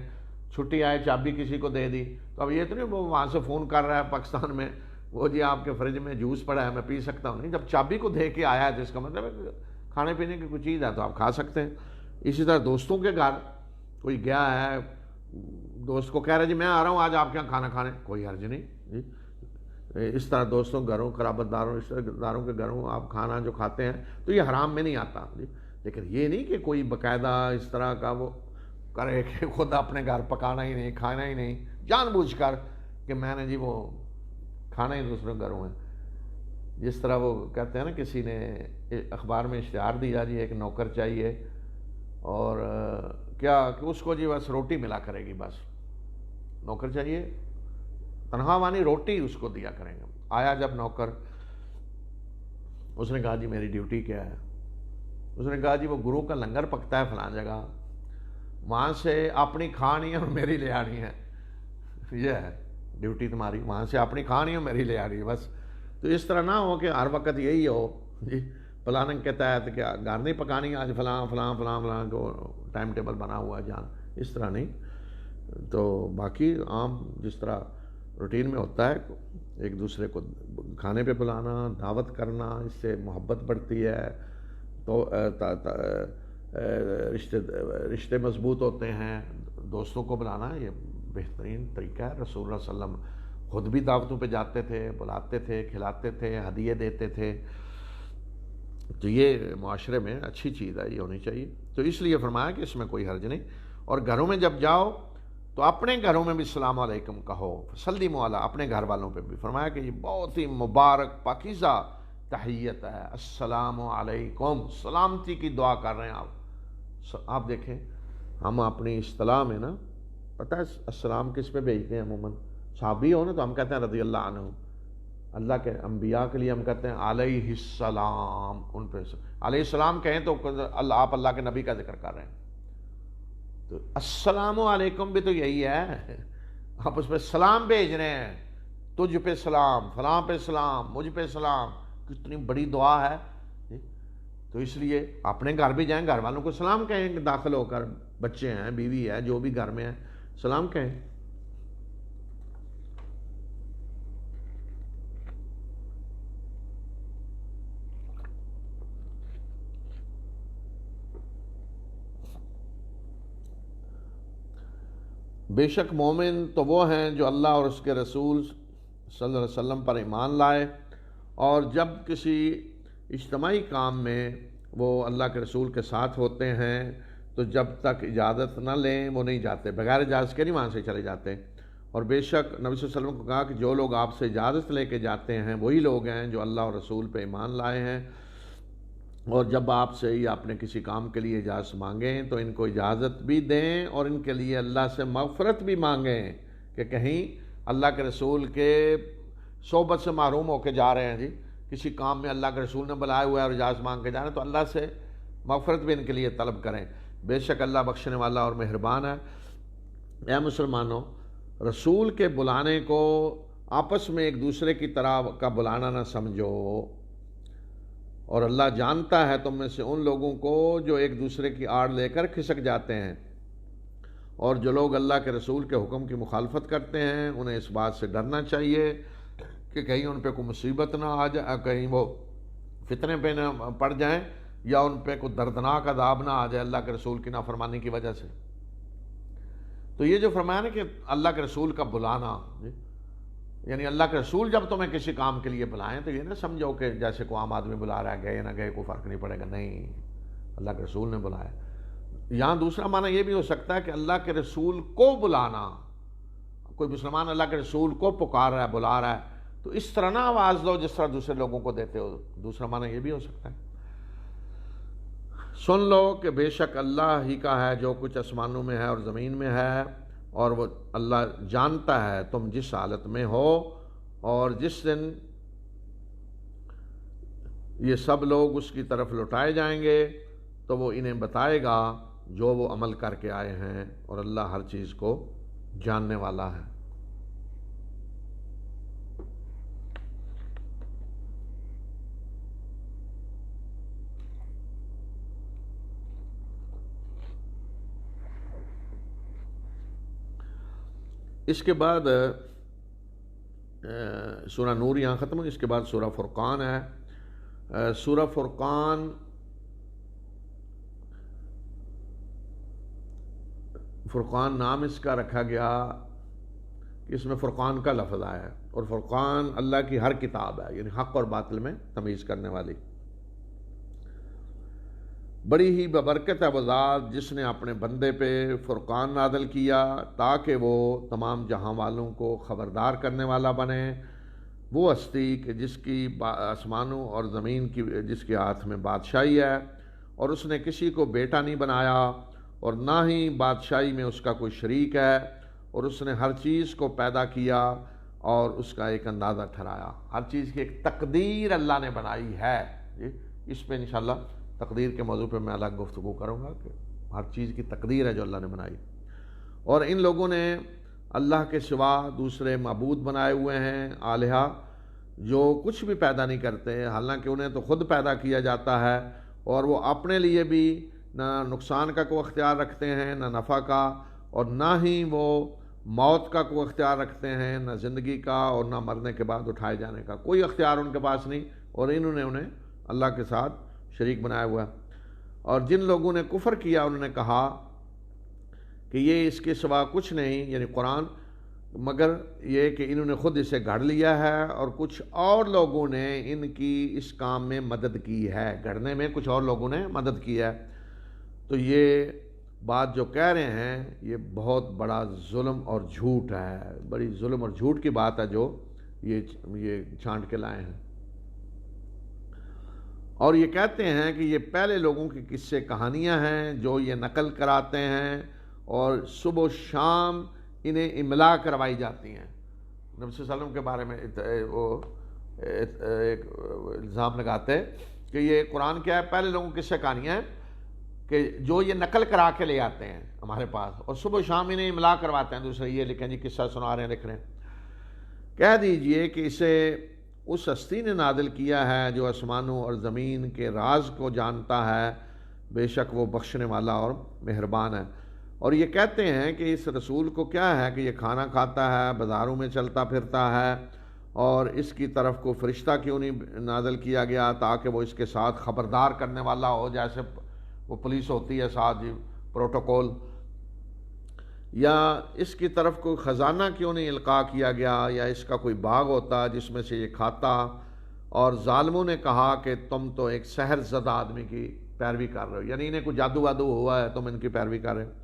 چھٹی آئے چابی کسی کو دے دی، تو اب یہ تو نہیں وہ وہاں سے فون کر رہا ہے پاکستان میں، وہ جی آپ کے فریج میں جوس پڑا ہے میں پی سکتا ہوں. نہیں، جب چابی کو دے کے آیا ہے تو اس کا مطلب ہے کھانے پینے کی کوئی چیز ہے تو آپ کھا سکتے ہیں. اسی طرح دوستوں کے گھر کوئی گیا ہے، دوست کو کہہ رہے جی میں آ رہا ہوں آج آپ کے یہاں کھانا کھانے، کوئی حرج نہیں جی، اس طرح دوستوں گھروں، قرابت داروں، رشتہ داروں کے گھروں آپ کھانا جو کھاتے ہیں تو یہ حرام میں نہیں آتا جی، لیکن یہ نہیں کہ کوئی باقاعدہ اس طرح کا وہ کرے کہ خود اپنے گھر پکانا ہی نہیں، کھانا ہی نہیں، جان بوجھ کر کہ میں نے جی وہ کھانا ہی دوسروں گھروں ہے۔ جس طرح وہ کہتے ہیں نا، کسی نے اخبار میں اشتہار دیا جی ایک نوکر چاہیے، اور کیا کہ اس کو جی بس روٹی ملا کرے گی، بس نوکر چاہیے، تنخواہ وانی روٹی اس کو دیا کریں گے۔ آیا جب نوکر، اس نے کہا جی میری ڈیوٹی کیا ہے؟ اس نے کہا جی وہ گرو کا لنگر پکتا ہے فلاں جگہ، وہاں سے اپنی کھانی ہے اور میری لے آنی ہے، یہ ہے ڈیوٹی تمہاری، وہاں سے اپنی کھانی ہے اور میری لے آنی ہے بس۔ تو اس طرح نہ ہو کہ ہر وقت یہی ہو جی، پلاننگ کے تحت کیا گھر نہیں پکانی آج فلاں فلاں فلاں فلاں کو ٹائم ٹیبل بنا ہوا ہے جان، اس طرح نہیں۔ تو باقی عام جس طرح روٹین میں ہوتا ہے، ایک دوسرے کو کھانے پہ بلانا، دعوت کرنا، اس سے محبت بڑھتی ہے، تو رشتے مضبوط ہوتے ہیں، دوستوں کو بلانا یہ بہترین طریقہ ہے۔ رسول اللہ صلی اللہ علیہ وسلم خود بھی دعوتوں پہ جاتے تھے، بلاتے تھے، کھلاتے تھے، ہدیے دیتے تھے، تو یہ معاشرے میں اچھی چیز ہے، یہ ہونی چاہیے۔ تو اس لیے فرمایا کہ اس میں کوئی حرج نہیں، اور گھروں میں جب جاؤ تو اپنے گھروں میں بھی السلام علیکم کہو، سلیموا علی، اپنے گھر والوں پہ بھی فرمایا کہ یہ بہت ہی مبارک پاکیزہ تحیت ہے، السلام علیکم، سلامتی کی دعا کر رہے ہیں آپ۔ آپ دیکھیں ہم اپنی اصطلاح میں نا، پتہ ہے السلام کس پہ بھیجتے ہیں عموماً؟ صحابی ہو نا تو ہم کہتے ہیں رضی اللہ عنہ، اللہ کے انبیاء کے لیے ہم کہتے ہیں علیہ السلام، ان پہ علیہ السلام کہیں تو آپ اللہ کے نبی کا ذکر کر رہے ہیں۔ تو السلام علیکم بھی تو یہی ہے، آپ اس پہ سلام بھیج رہے ہیں، تجھ پہ سلام، فلاں پہ سلام، مجھ پہ سلام، کتنی بڑی دعا ہے۔ تو اس لیے اپنے گھر بھی جائیں، گھر والوں کو سلام کہیں، داخل ہو کر، بچے ہیں، بیوی ہے، جو بھی گھر میں ہے، سلام کہیں۔ بے شک مومن تو وہ ہیں جو اللہ اور اس کے رسول صلی اللہ علیہ وسلم پر ایمان لائے، اور جب کسی اجتماعی کام میں وہ اللہ کے رسول کے ساتھ ہوتے ہیں تو جب تک اجازت نہ لیں وہ نہیں جاتے، بغیر اجازت کے نہیں وہاں سے چلے جاتے۔ اور بے شک نبی صلی اللہ علیہ وسلم کو کہا کہ جو لوگ آپ سے اجازت لے کے جاتے ہیں وہی لوگ ہیں جو اللہ اور رسول پہ ایمان لائے ہیں، اور جب آپ سے یا اپنے کسی کام کے لیے اجازت مانگیں تو ان کو اجازت بھی دیں، اور ان کے لیے اللہ سے مغفرت بھی مانگیں کہ کہیں اللہ کے رسول کے صحبت سے محروم ہو کے جا رہے ہیں جی، کسی کام میں اللہ کے رسول نے بلائے ہوئے اور اجازت مانگ کے جا رہے ہیں، تو اللہ سے مغفرت بھی ان کے لیے طلب کریں، بے شک اللہ بخشنے والا اور مہربان ہے۔ اے مسلمانوں، رسول کے بلانے کو آپس میں ایک دوسرے کی طرح کا بلانا نہ سمجھو، اور اللہ جانتا ہے تم میں سے ان لوگوں کو جو ایک دوسرے کی آڑ لے کر کھسک جاتے ہیں، اور جو لوگ اللہ کے رسول کے حکم کی مخالفت کرتے ہیں انہیں اس بات سے ڈرنا چاہیے کہ کہیں ان پہ کوئی مصیبت نہ آ جائے، کہیں وہ فتنے پہ نہ پڑ جائیں، یا ان پہ کوئی دردناک عذاب نہ آ جائے اللہ کے رسول کی نافرمانی کی وجہ سے۔ تو یہ جو فرمایا نا کہ اللہ کے رسول کا بلانا، یعنی اللہ کے رسول جب تمہیں کسی کام کے لیے بلائیں تو یہ نہ سمجھو کہ جیسے کوئی عام آدمی بلا رہا ہے، گئے نہ گئے کوئی فرق نہیں پڑے گا، نہیں، اللہ کے رسول نے بلایا۔ یہاں دوسرا معنی یہ بھی ہو سکتا ہے کہ اللہ کے رسول کو بلانا، کوئی مسلمان اللہ کے رسول کو پکار رہا ہے، بلا رہا ہے، تو اس طرح نہ آواز دو جس طرح دوسرے لوگوں کو دیتے ہو، دوسرا معنی یہ بھی ہو سکتا ہے۔ سن لو کہ بے شک اللہ ہی کا ہے جو کچھ آسمانوں میں ہے اور زمین میں ہے، اور وہ اللہ جانتا ہے تم جس حالت میں ہو، اور جس دن یہ سب لوگ اس کی طرف لوٹائے جائیں گے تو وہ انہیں بتائے گا جو وہ عمل کر کے آئے ہیں، اور اللہ ہر چیز کو جاننے والا ہے۔ اس کے بعد سورہ نور یہاں ختم ہوئی، اس کے بعد سورہ فرقان ہے۔ سورہ فرقان نام اس کا رکھا گیا کہ اس میں فرقان کا لفظ آیا ہے، اور فرقان اللہ کی ہر کتاب ہے، یعنی حق اور باطل میں تمیز کرنے والی۔ بڑی ہی ببرکت ہے وہ ذات جس نے اپنے بندے پہ فرقان نازل کیا تاکہ وہ تمام جہاں والوں کو خبردار کرنے والا بنے۔ وہ ہستی کہ جس کی آسمانوں اور زمین کی جس کے ہاتھ میں بادشاہی ہے، اور اس نے کسی کو بیٹا نہیں بنایا اور نہ ہی بادشاہی میں اس کا کوئی شریک ہے، اور اس نے ہر چیز کو پیدا کیا اور اس کا ایک اندازہ ٹھہرایا۔ ہر چیز کی ایک تقدیر اللہ نے بنائی ہے۔ اس پہ انشاءاللہ تقدیر کے موضوع پہ میں الگ گفتگو کروں گا کہ ہر چیز کی تقدیر ہے جو اللہ نے بنائی۔ اور ان لوگوں نے اللہ کے سوا دوسرے معبود بنائے ہوئے ہیں، آلہہ، جو کچھ بھی پیدا نہیں کرتے، حالانکہ انہیں تو خود پیدا کیا جاتا ہے، اور وہ اپنے لیے بھی نہ نقصان کا کوئی اختیار رکھتے ہیں نہ نفع کا، اور نہ ہی وہ موت کا کوئی اختیار رکھتے ہیں، نہ زندگی کا اور نہ مرنے کے بعد اٹھائے جانے کا کوئی اختیار ان کے پاس نہیں، اور انہوں نے انہیں اللہ کے ساتھ شریک بنایا ہوا ہے۔ اور جن لوگوں نے کفر کیا انہوں نے کہا کہ یہ اس کے سوا کچھ نہیں، یعنی قرآن، مگر یہ کہ انہوں نے خود اسے گھڑ لیا ہے اور کچھ اور لوگوں نے ان کی اس کام میں مدد کی ہے، گھڑنے میں کچھ اور لوگوں نے مدد کی ہے۔ تو یہ بات جو کہہ رہے ہیں یہ بہت بڑا ظلم اور جھوٹ ہے، بڑی ظلم اور جھوٹ کی بات ہے جو یہ چھانٹ کے لائے ہیں۔ اور یہ کہتے ہیں کہ یہ پہلے لوگوں کی قصے کہانیاں ہیں جو یہ نقل کراتے ہیں، اور صبح و شام انہیں املا کروائی جاتی ہیں۔ نبی صلی اللہ علیہ وسلم کے بارے میں وہ ایک الزام لگاتے کہ یہ قرآن کیا ہے، پہلے لوگوں کی قصے کہانیاں ہیں کہ جو یہ نقل کرا کے لے آتے ہیں ہمارے پاس، اور صبح و شام انہیں املا کرواتے ہیں، دوسرے یہ لکھیں جی قصہ سنا رہے ہیں، لکھ رہے ہیں۔ کہہ دیجئے کہ اسے اس ہستی نے نازل کیا ہے جو آسمانوں اور زمین کے راز کو جانتا ہے، بے شک وہ بخشنے والا اور مہربان ہے۔ اور یہ کہتے ہیں کہ اس رسول کو کیا ہے کہ یہ کھانا کھاتا ہے، بازاروں میں چلتا پھرتا ہے، اور اس کی طرف کو فرشتہ کیوں نہیں نازل کیا گیا تاکہ وہ اس کے ساتھ خبردار کرنے والا ہو، جیسے وہ پولیس ہوتی ہے ساتھ جی پروٹوکول، یا اس کی طرف کوئی خزانہ کیوں نہیں القاء کیا گیا، یا اس کا کوئی باغ ہوتا جس میں سے یہ کھاتا۔ اور ظالموں نے کہا کہ تم تو ایک سحر زدہ آدمی کی پیروی کر رہے ہو، یعنی انہیں کوئی جادو وادو ہوا ہے تم ان کی پیروی کر رہے ہو۔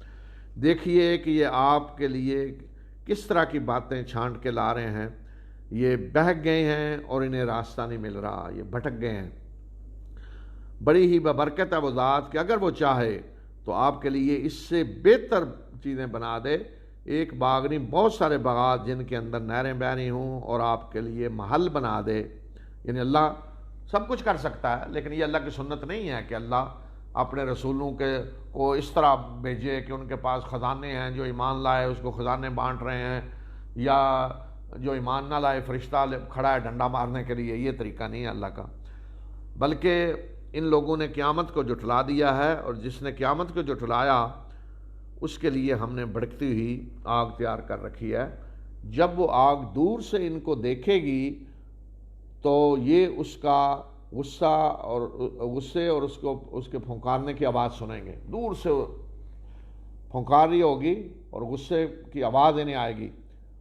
دیکھیے کہ یہ آپ کے لیے کس طرح کی باتیں چھانٹ کے لا رہے ہیں، یہ بہک گئے ہیں اور انہیں راستہ نہیں مل رہا، یہ بھٹک گئے ہیں۔ بڑی ہی ببرکت ہے وہ ذات کہ اگر وہ چاہے تو آپ کے لیے اس سے بہتر چیزیں بنا دے، ایک باغ نہیں بہت سارے باغات جن کے اندر نہریں بہ رہی ہوں، اور آپ کے لیے محل بنا دے۔ یعنی اللہ سب کچھ کر سکتا ہے، لیکن یہ اللہ کی سنت نہیں ہے کہ اللہ اپنے رسولوں کو اس طرح بھیجے کہ ان کے پاس خزانے ہیں، جو ایمان لائے اس کو خزانے بانٹ رہے ہیں، یا جو ایمان نہ لائے فرشتہ کھڑا ہے ڈنڈا مارنے کے لیے۔ یہ طریقہ نہیں ہے اللہ کا، بلکہ ان لوگوں نے قیامت کو جھٹلا دیا ہے، اور جس نے قیامت کو جھٹلایا اس کے لیے ہم نے بھڑکتی ہوئی آگ تیار کر رکھی ہے۔ جب وہ آگ دور سے ان کو دیکھے گی تو یہ اس کا غصے اور اس کے پھونکارنے کی آواز سنیں گے، دور سے پھونکار رہی ہوگی اور غصے کی آواز انہیں آئے گی،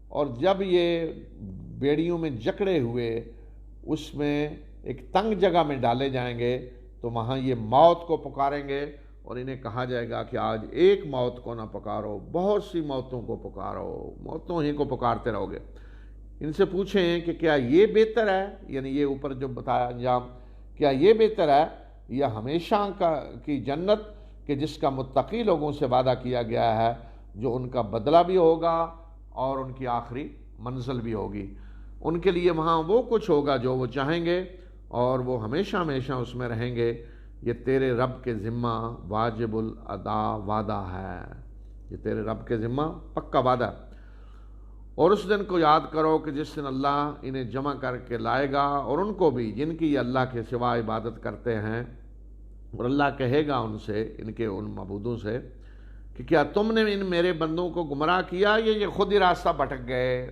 اور جب یہ بیڑیوں میں جکڑے ہوئے اس میں ایک تنگ جگہ میں ڈالے جائیں گے تو وہاں یہ موت کو پکاریں گے، اور انہیں کہا جائے گا کہ آج ایک موت کو نہ پکارو، بہت سی موتوں کو پکارو، موتوں ہی کو پکارتے رہو گے۔ ان سے پوچھیں کہ کیا یہ بہتر ہے، یعنی یہ اوپر جو بتایا انجام، کیا یہ بہتر ہے یا ہمیشہ کی جنت کہ جس کا متقی لوگوں سے وعدہ کیا گیا ہے، جو ان کا بدلہ بھی ہوگا اور ان کی آخری منزل بھی ہوگی۔ ان کے لیے وہاں وہ کچھ ہوگا جو وہ چاہیں گے، اور وہ ہمیشہ ہمیشہ اس میں رہیں گے۔ یہ تیرے رب کے ذمہ واجب الادا وعدہ ہے، یہ تیرے رب کے ذمہ پکا وعدہ۔ اور اس دن کو یاد کرو کہ جس دن اللہ انہیں جمع کر کے لائے گا، اور ان کو بھی جن کی یہ اللہ کے سوا عبادت کرتے ہیں، اور اللہ کہے گا ان سے، ان کے ان معبودوں سے، کہ کیا تم نے ان میرے بندوں کو گمراہ کیا یا یہ خود ہی راستہ بھٹک گئے؟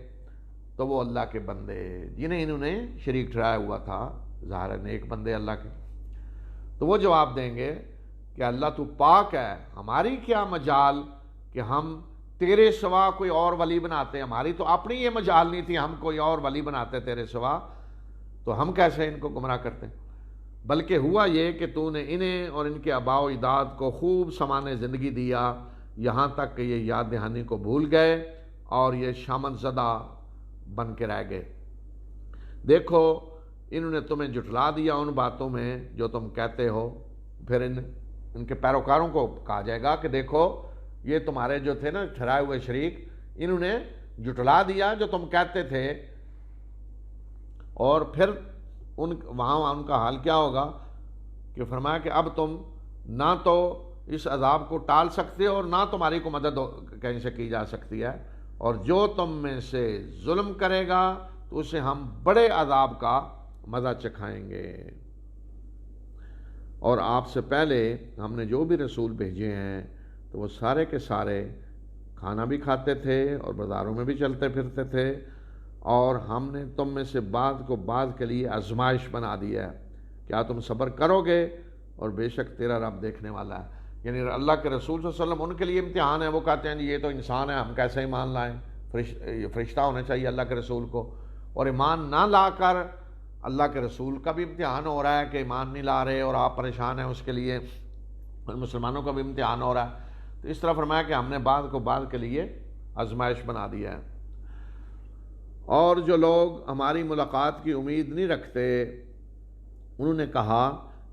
تو وہ اللہ کے بندے جنہیں انہوں نے شریک ٹھہرایا ہوا تھا، ظاہر ہے نیک بندے اللہ کے، تو وہ جواب دیں گے کہ اللہ تو پاک ہے، ہماری کیا مجال کہ ہم تیرے سوا کوئی اور ولی بناتے، ہماری تو اپنی یہ مجال نہیں تھی، ہم کوئی اور ولی بناتے تیرے سوا، تو ہم کیسے ان کو گمراہ کرتے؟ بلکہ ہوا یہ کہ تو نے انہیں اور ان کے آباء و اجداد کو خوب سامان زندگی دیا، یہاں تک کہ یہ یاد دہانی کو بھول گئے اور یہ شامت زدہ بن کے رہ گئے۔ دیکھو انہوں نے تمہیں جھٹلا دیا ان باتوں میں جو تم کہتے ہو۔ پھر ان کے پیروکاروں کو کہا جائے گا کہ دیکھو یہ تمہارے جو تھے نا ٹھہرائے ہوئے شریک، انہوں نے جھٹلا دیا جو تم کہتے تھے، اور پھر وہاں ان کا حال کیا ہوگا کہ فرمایا کہ اب تم نہ تو اس عذاب کو ٹال سکتے ہو اور نہ تمہاری کو مدد کہیں سے کی جا سکتی ہے، اور جو تم میں سے ظلم کرے گا تو اسے ہم بڑے عذاب کا مزہ چکھائیں گے۔ اور آپ سے پہلے ہم نے جو بھی رسول بھیجے ہیں تو وہ سارے کے سارے کھانا بھی کھاتے تھے اور بازاروں میں بھی چلتے پھرتے تھے، اور ہم نے تم میں سے بعض کو بعض کے لیے آزمائش بنا دی ہے، کیا تم صبر کرو گے؟ اور بے شک تیرا رب دیکھنے والا ہے۔ یعنی اللہ کے رسول صلی اللہ علیہ وسلم ان کے لیے امتحان ہے، وہ کہتے ہیں جی یہ تو انسان ہے، ہم کیسے ایمان لائیں، فرشتہ ہونا چاہیے اللہ کے رسول کو، اور ایمان نہ لا کر اللہ کے رسول کا بھی امتحان ہو رہا ہے کہ ایمان نہیں لا رہے اور آپ پریشان ہیں اس کے لیے، مسلمانوں کا بھی امتحان ہو رہا ہے۔ تو اس طرح فرمایا کہ ہم نے بعض کو بعض کے لیے آزمائش بنا دیا ہے۔ اور جو لوگ ہماری ملاقات کی امید نہیں رکھتے، انہوں نے کہا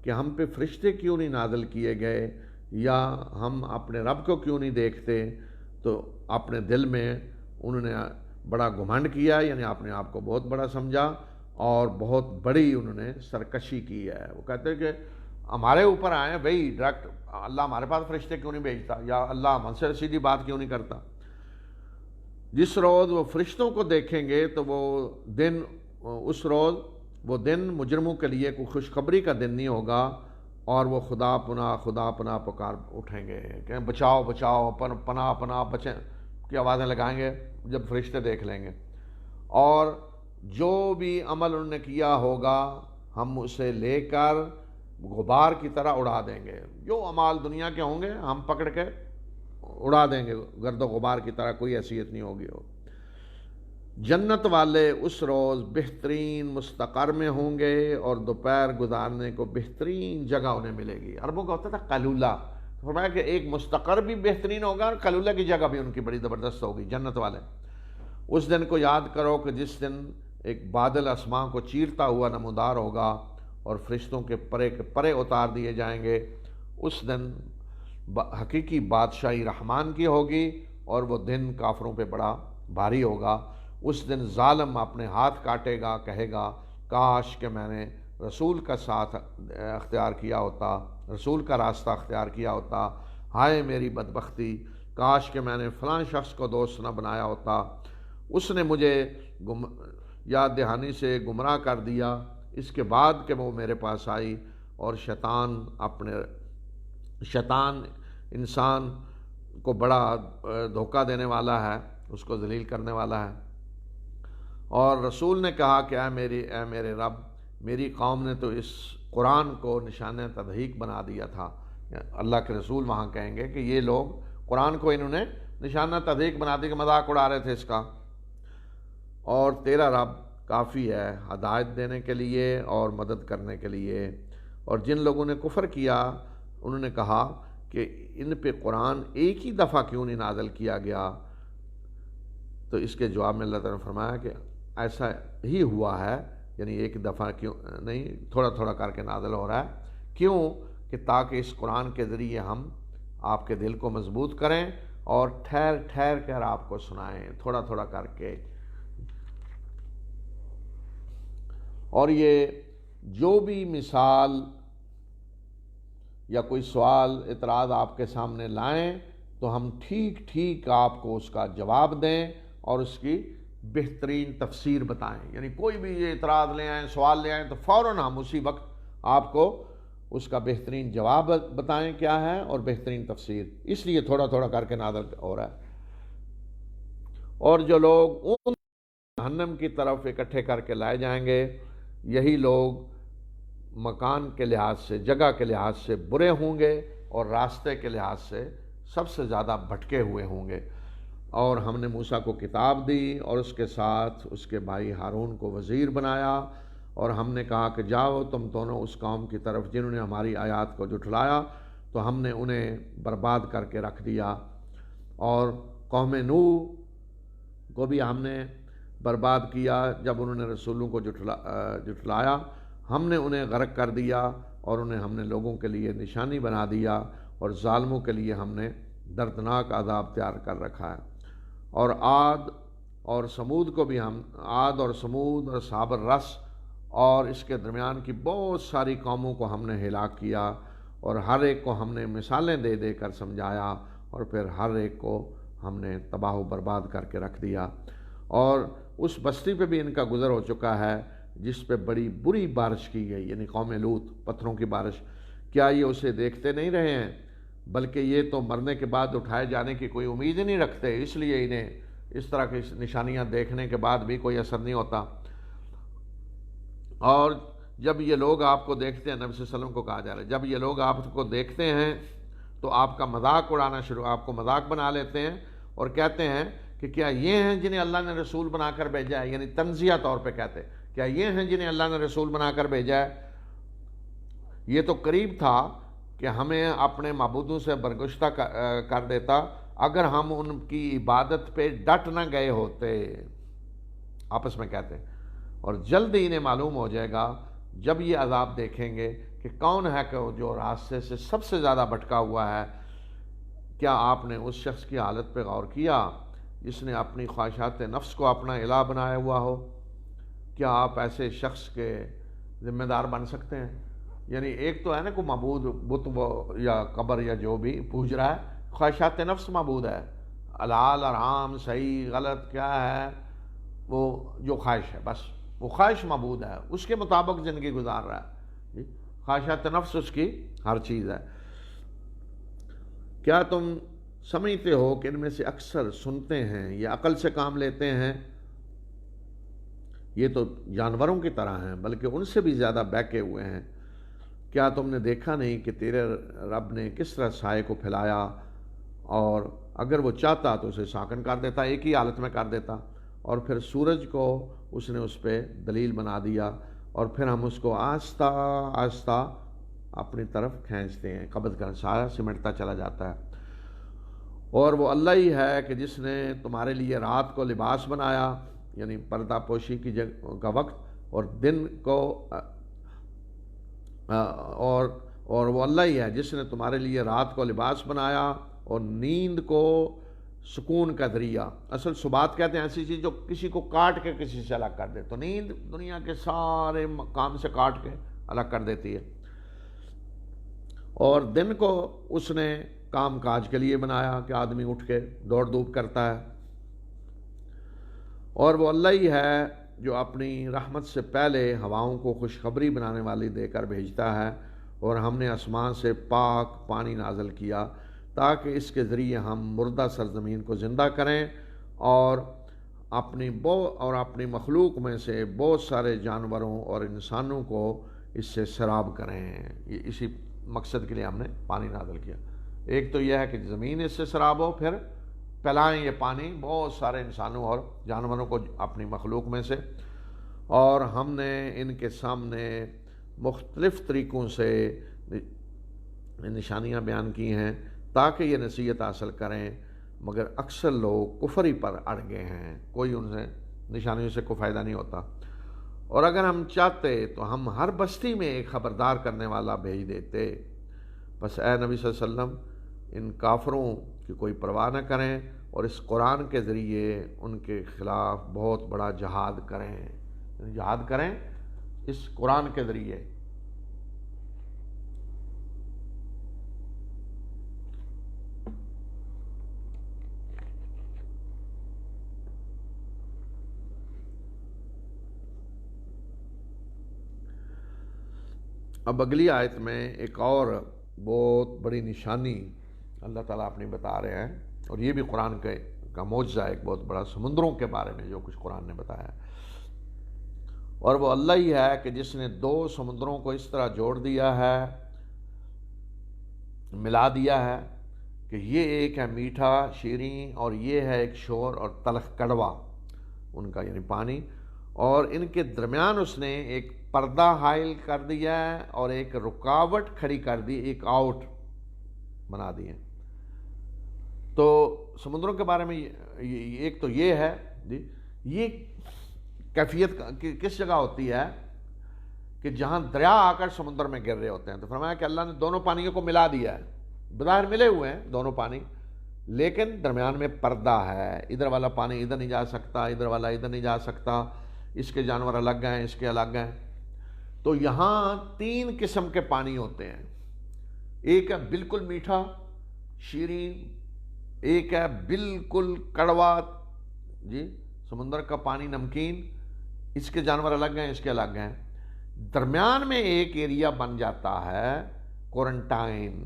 کہ ہم پہ فرشتے کیوں نہیں نازل کیے گئے، یا ہم اپنے رب کو کیوں نہیں دیکھتے؟ تو اپنے دل میں انہوں نے بڑا گھمنڈ کیا، یعنی اپنے آپ کو بہت بڑا سمجھا اور بہت بڑی انہوں نے سرکشی کی ہے۔ وہ کہتے ہیں کہ ہمارے اوپر آئے بھئی ڈائریکٹ، اللہ ہمارے پاس فرشتے کیوں نہیں بھیجتا، یا اللہ ہم سے سیدھی بات کیوں نہیں کرتا؟ جس روز وہ فرشتوں کو دیکھیں گے تو اس روز وہ دن مجرموں کے لیے کوئی خوشخبری کا دن نہیں ہوگا، اور وہ خدا پناہ پکار اٹھیں گے کہ بچاؤ بچاؤ، پناہ پناہ، بچیں کی آوازیں لگائیں گے جب فرشتے دیکھ لیں گے، اور جو بھی عمل انہوں نے کیا ہوگا ہم اسے لے کر غبار کی طرح اڑا دیں گے۔ جو اعمال دنیا کے ہوں گے ہم پکڑ کے اڑا دیں گے گرد و غبار کی طرح، کوئی حیثیت نہیں ہوگی۔ جنت والے اس روز بہترین مستقر میں ہوں گے اور دوپہر گزارنے کو بہترین جگہ انہیں ملے گی۔ عربوں کا ہوتا تھا قلولہ، فرمایا کہ ایک مستقر بھی بہترین ہوگا اور قلولہ کی جگہ بھی ان کی بڑی زبردست ہوگی جنت والے۔ اس دن کو یاد کرو کہ جس دن ایک بادل آسمان کو چیرتا ہوا نمودار ہوگا اور فرشتوں کے پرے کے پرے اتار دیے جائیں گے۔ اس دن حقیقی بادشاہی رحمان کی ہوگی اور وہ دن کافروں پہ بڑا بھاری ہوگا۔ اس دن ظالم اپنے ہاتھ کاٹے گا، کہے گا کاش کہ میں نے رسول کا ساتھ اختیار کیا ہوتا، رسول کا راستہ اختیار کیا ہوتا، ہائے میری بدبختی، کاش کہ میں نے فلاں شخص کو دوست نہ بنایا ہوتا، اس نے مجھے یاد دہانی سے گمراہ کر دیا، اس کے بعد کہ وہ میرے پاس آئی۔ اور شیطان انسان کو بڑا دھوکہ دینے والا ہے، اس کو ذلیل کرنے والا ہے۔ اور رسول نے کہا کہ اے میرے رب، میری قوم نے تو اس قرآن کو نشان تضحیک بنا دیا تھا۔ اللہ کے رسول وہاں کہیں گے کہ یہ لوگ قرآن کو انہوں نے نشانہ تضحیک بنا دی، کہ مذاق اڑا رہے تھے اس کا۔ اور تیرا رب کافی ہے ہدایت دینے کے لیے اور مدد کرنے کے لیے۔ اور جن لوگوں نے کفر کیا انہوں نے کہا کہ ان پہ قرآن ایک ہی دفعہ کیوں نہیں نازل کیا گیا؟ تو اس کے جواب میں اللہ تعالیٰ نے فرمایا کہ ایسا ہی ہوا ہے، یعنی ایک دفعہ کیوں نہیں، تھوڑا تھوڑا کر کے نازل ہو رہا ہے۔ کیوں؟ کہ تاکہ اس قرآن کے ذریعے ہم آپ کے دل کو مضبوط کریں اور ٹھہر ٹھہر کر آپ کو سنائیں، تھوڑا تھوڑا کر کے۔ اور یہ جو بھی مثال یا کوئی سوال اعتراض آپ کے سامنے لائیں تو ہم ٹھیک ٹھیک آپ کو اس کا جواب دیں اور اس کی بہترین تفسیر بتائیں۔ یعنی کوئی بھی یہ اعتراض لے آئیں، سوال لے آئیں تو فوراً ہم اسی وقت آپ کو اس کا بہترین جواب بتائیں کیا ہے اور بہترین تفسیر، اس لیے تھوڑا تھوڑا کر کے نازل ہو رہا ہے۔ اور جو لوگ ان جہنم کی طرف اکٹھے کر کے لائے جائیں گے، یہی لوگ مکان کے لحاظ سے، جگہ کے لحاظ سے برے ہوں گے اور راستے کے لحاظ سے سب سے زیادہ بھٹکے ہوئے ہوں گے۔ اور ہم نے موسیٰ کو کتاب دی اور اس کے ساتھ اس کے بھائی ہارون کو وزیر بنایا، اور ہم نے کہا کہ جاؤ تم دونوں اس قوم کی طرف جنہوں نے ہماری آیات کو جھٹلایا، تو ہم نے انہیں برباد کر کے رکھ دیا۔ اور قوم نوح کو بھی ہم نے برباد کیا جب انہوں نے رسولوں کو جھٹلایا، ہم نے انہیں غرق کر دیا اور انہیں ہم نے لوگوں کے لیے نشانی بنا دیا، اور ظالموں کے لیے ہم نے دردناک عذاب تیار کر رکھا ہے۔ اور عاد اور سمود کو بھی عاد اور سمود اور اصحاب الرس اور اس کے درمیان کی بہت ساری قوموں کو ہم نے ہلاک کیا، اور ہر ایک کو ہم نے مثالیں دے دے کر سمجھایا، اور پھر ہر ایک کو ہم نے تباہ و برباد کر کے رکھ دیا۔ اور اس بستی پہ بھی ان کا گزر ہو چکا ہے جس پہ بڑی بری بارش کی گئی، یعنی قوم لوط، پتھروں کی بارش۔ کیا یہ اسے دیکھتے نہیں رہے ہیں؟ بلکہ یہ تو مرنے کے بعد اٹھائے جانے کی کوئی امید ہی نہیں رکھتے، اس لیے انہیں اس طرح کی نشانیاں دیکھنے کے بعد بھی کوئی اثر نہیں ہوتا۔ اور جب یہ لوگ آپ کو دیکھتے ہیں، نبی صلی اللہ علیہ وسلم کو کہا جا رہا ہے، جب یہ لوگ آپ کو دیکھتے ہیں تو آپ کا مذاق اڑانا آپ کو مذاق بنا لیتے ہیں، اور کہتے ہیں کہ کیا یہ ہیں جنہیں اللہ نے رسول بنا کر بھیجا ہے، یعنی تنزیہ طور پہ کہتے ہیں کیا یہ ہیں جنہیں اللہ نے رسول بنا کر بھیجا ہے۔ یہ تو قریب تھا کہ ہمیں اپنے معبودوں سے برگشتہ کر دیتا اگر ہم ان کی عبادت پہ ڈٹ نہ گئے ہوتے، آپس میں کہتے ہیں۔ اور جلد ہی انہیں معلوم ہو جائے گا جب یہ عذاب دیکھیں گے کہ کون ہے کہ جو راستے سے سب سے زیادہ بھٹکا ہوا ہے۔ کیا آپ نے اس شخص کی حالت پہ غور کیا جس نے اپنی خواہشات نفس کو اپنا الہ بنایا ہوا ہو؟ کیا آپ ایسے شخص کے ذمہ دار بن سکتے ہیں؟ یعنی ایک تو ہے نا کوئی معبود بت یا قبر یا جو بھی پوج رہا ہے، خواہشات نفس معبود ہے، حلال حرام صحیح غلط کیا ہے، وہ جو خواہش ہے بس وہ خواہش معبود ہے، اس کے مطابق زندگی گزار رہا ہے، خواہشات نفس اس کی ہر چیز ہے۔ کیا تم سمجھتے ہو کہ ان میں سے اکثر سنتے ہیں یا عقل سے کام لیتے ہیں؟ یہ تو جانوروں کی طرح ہیں بلکہ ان سے بھی زیادہ بہکے ہوئے ہیں۔ کیا تم نے دیکھا نہیں کہ تیرے رب نے کس طرح سائے کو پھیلایا، اور اگر وہ چاہتا تو اسے ساکن کر دیتا، ایک ہی حالت میں کر دیتا، اور پھر سورج کو اس نے اس پہ دلیل بنا دیا، اور پھر ہم اس کو آہستہ آہستہ اپنی طرف کھینچتے ہیں، قبض کر سایہ سمٹتا چلا جاتا ہے۔ اور وہ اللہ ہی ہے کہ جس نے تمہارے لیے رات کو لباس بنایا، یعنی پردہ پوشی کی کا وقت، اور دن کو اور وہ اللہ ہی ہے جس نے تمہارے لیے رات کو لباس بنایا اور نیند کو سکون کا ذریعہ۔ اصل سبات کہتے ہیں ایسی چیز جو کسی کو کاٹ کے کسی سے الگ کر دے، تو نیند دنیا کے سارے کام سے کاٹ کے الگ کر دیتی ہے۔ اور دن کو اس نے کام کاج کے لیے بنایا کہ آدمی اٹھ کے دوڑ دھوپ کرتا ہے۔ اور وہ اللہ ہی ہے جو اپنی رحمت سے پہلے ہواؤں کو خوشخبری بنانے والی دے کر بھیجتا ہے، اور ہم نے آسمان سے پاک پانی نازل کیا تاکہ اس کے ذریعے ہم مردہ سرزمین کو زندہ کریں، اور اپنی مخلوق میں سے بہت سارے جانوروں اور انسانوں کو اس سے سیراب کریں۔ یہ اسی مقصد کے لیے ہم نے پانی نازل کیا۔ ایک تو یہ ہے کہ زمین اس سے سیراب ہو، پھر پھیلائیں یہ پانی بہت سارے انسانوں اور جانوروں کو اپنی مخلوق میں سے، اور ہم نے ان کے سامنے مختلف طریقوں سے نشانیاں بیان کی ہیں تاکہ یہ نصیحت حاصل کریں، مگر اکثر لوگ کفر ہی پر اڑ گئے ہیں، کوئی ان سے نشانیوں سے کوئی فائدہ نہیں ہوتا۔ اور اگر ہم چاہتے تو ہم ہر بستی میں ایک خبردار کرنے والا بھیج دیتے، بس اے نبی صلی اللہ علیہ وسلم ان کافروں کی کوئی پرواہ نہ کریں، اور اس قرآن کے ذریعے ان کے خلاف بہت بڑا جہاد کریں اس قرآن کے ذریعے۔ اب اگلی آیت میں ایک اور بہت بڑی نشانی اللہ تعالیٰ اپنی بتا رہے ہیں، اور یہ بھی قرآن کا معجزہ ہے، ایک بہت بڑا سمندروں کے بارے میں جو کچھ قرآن نے بتایا ہے۔ اور وہ اللہ ہی ہے کہ جس نے دو سمندروں کو اس طرح جوڑ دیا ہے، ملا دیا ہے کہ یہ ایک ہے میٹھا شیریں اور یہ ہے ایک شور اور تلخ کڑوا ان کا یعنی پانی، اور ان کے درمیان اس نے ایک پردہ حائل کر دیا ہے اور ایک رکاوٹ کھڑی کر دی، ایک آؤٹ بنا دیے۔ تو سمندروں کے بارے میں ایک تو یہ ہے جی، یہ کیفیت کس جگہ ہوتی ہے کہ جہاں دریا آ کر سمندر میں گر رہے ہوتے ہیں، تو فرمایا کہ اللہ نے دونوں پانیوں کو ملا دیا ہے، بظاہر ملے ہوئے ہیں دونوں پانی، لیکن درمیان میں پردہ ہے، ادھر والا پانی ادھر نہیں جا سکتا، ادھر والا ادھر نہیں جا سکتا، اس کے جانور الگ ہیں، اس کے الگ ہیں۔ تو یہاں 3 قسم کے پانی ہوتے ہیں، ایک ہے بالکل میٹھا شیریں، ایک ہے بالکل کڑوا جی سمندر کا پانی نمکین، اس کے جانور الگ ہیں، اس کے الگ ہیں۔ درمیان میں ایک ایریا بن جاتا ہے کورنٹائن،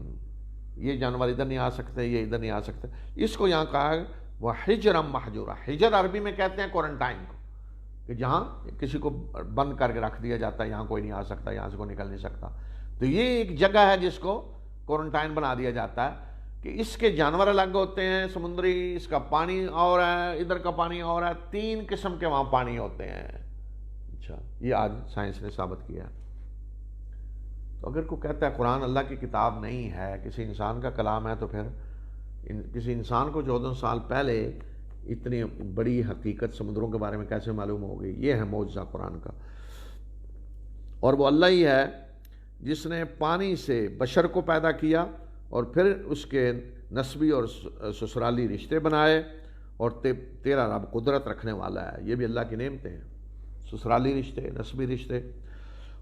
یہ جانور ادھر نہیں آ سکتے، یہ ادھر نہیں آ سکتے، اس کو یہاں کہا وہ حجرم محجورہ۔ حجر عربی میں کہتے ہیں کورنٹائن کو، کہ جہاں کسی کو بند کر کے رکھ دیا جاتا ہے، یہاں کوئی نہیں آ سکتا، یہاں سے کوئی نکل نہیں سکتا۔ تو یہ ایک جگہ ہے جس کو کورنٹائن بنا دیا جاتا ہے کہ اس کے جانور الگ ہوتے ہیں سمندری، اس کا پانی اور ہے، ادھر کا پانی اور ہے، 3 قسم کے وہاں پانی ہوتے ہیں۔ اچھا، یہ آج سائنس نے ثابت کیا۔ تو اگر کوئی کہتا ہے قرآن اللہ کی کتاب نہیں ہے، کسی انسان کا کلام ہے، تو پھر کسی انسان کو 14 سال پہلے اتنی بڑی حقیقت سمندروں کے بارے میں کیسے معلوم ہوگی؟ یہ ہے معجزہ قرآن کا۔ اور وہ اللہ ہی ہے جس نے پانی سے بشر کو پیدا کیا اور پھر اس کے نسبی اور سسرالی رشتے بنائے، اور تیرا رب قدرت رکھنے والا ہے۔ یہ بھی اللہ کی نعمتیں ہیں، سسرالی رشتے، نسبی رشتے۔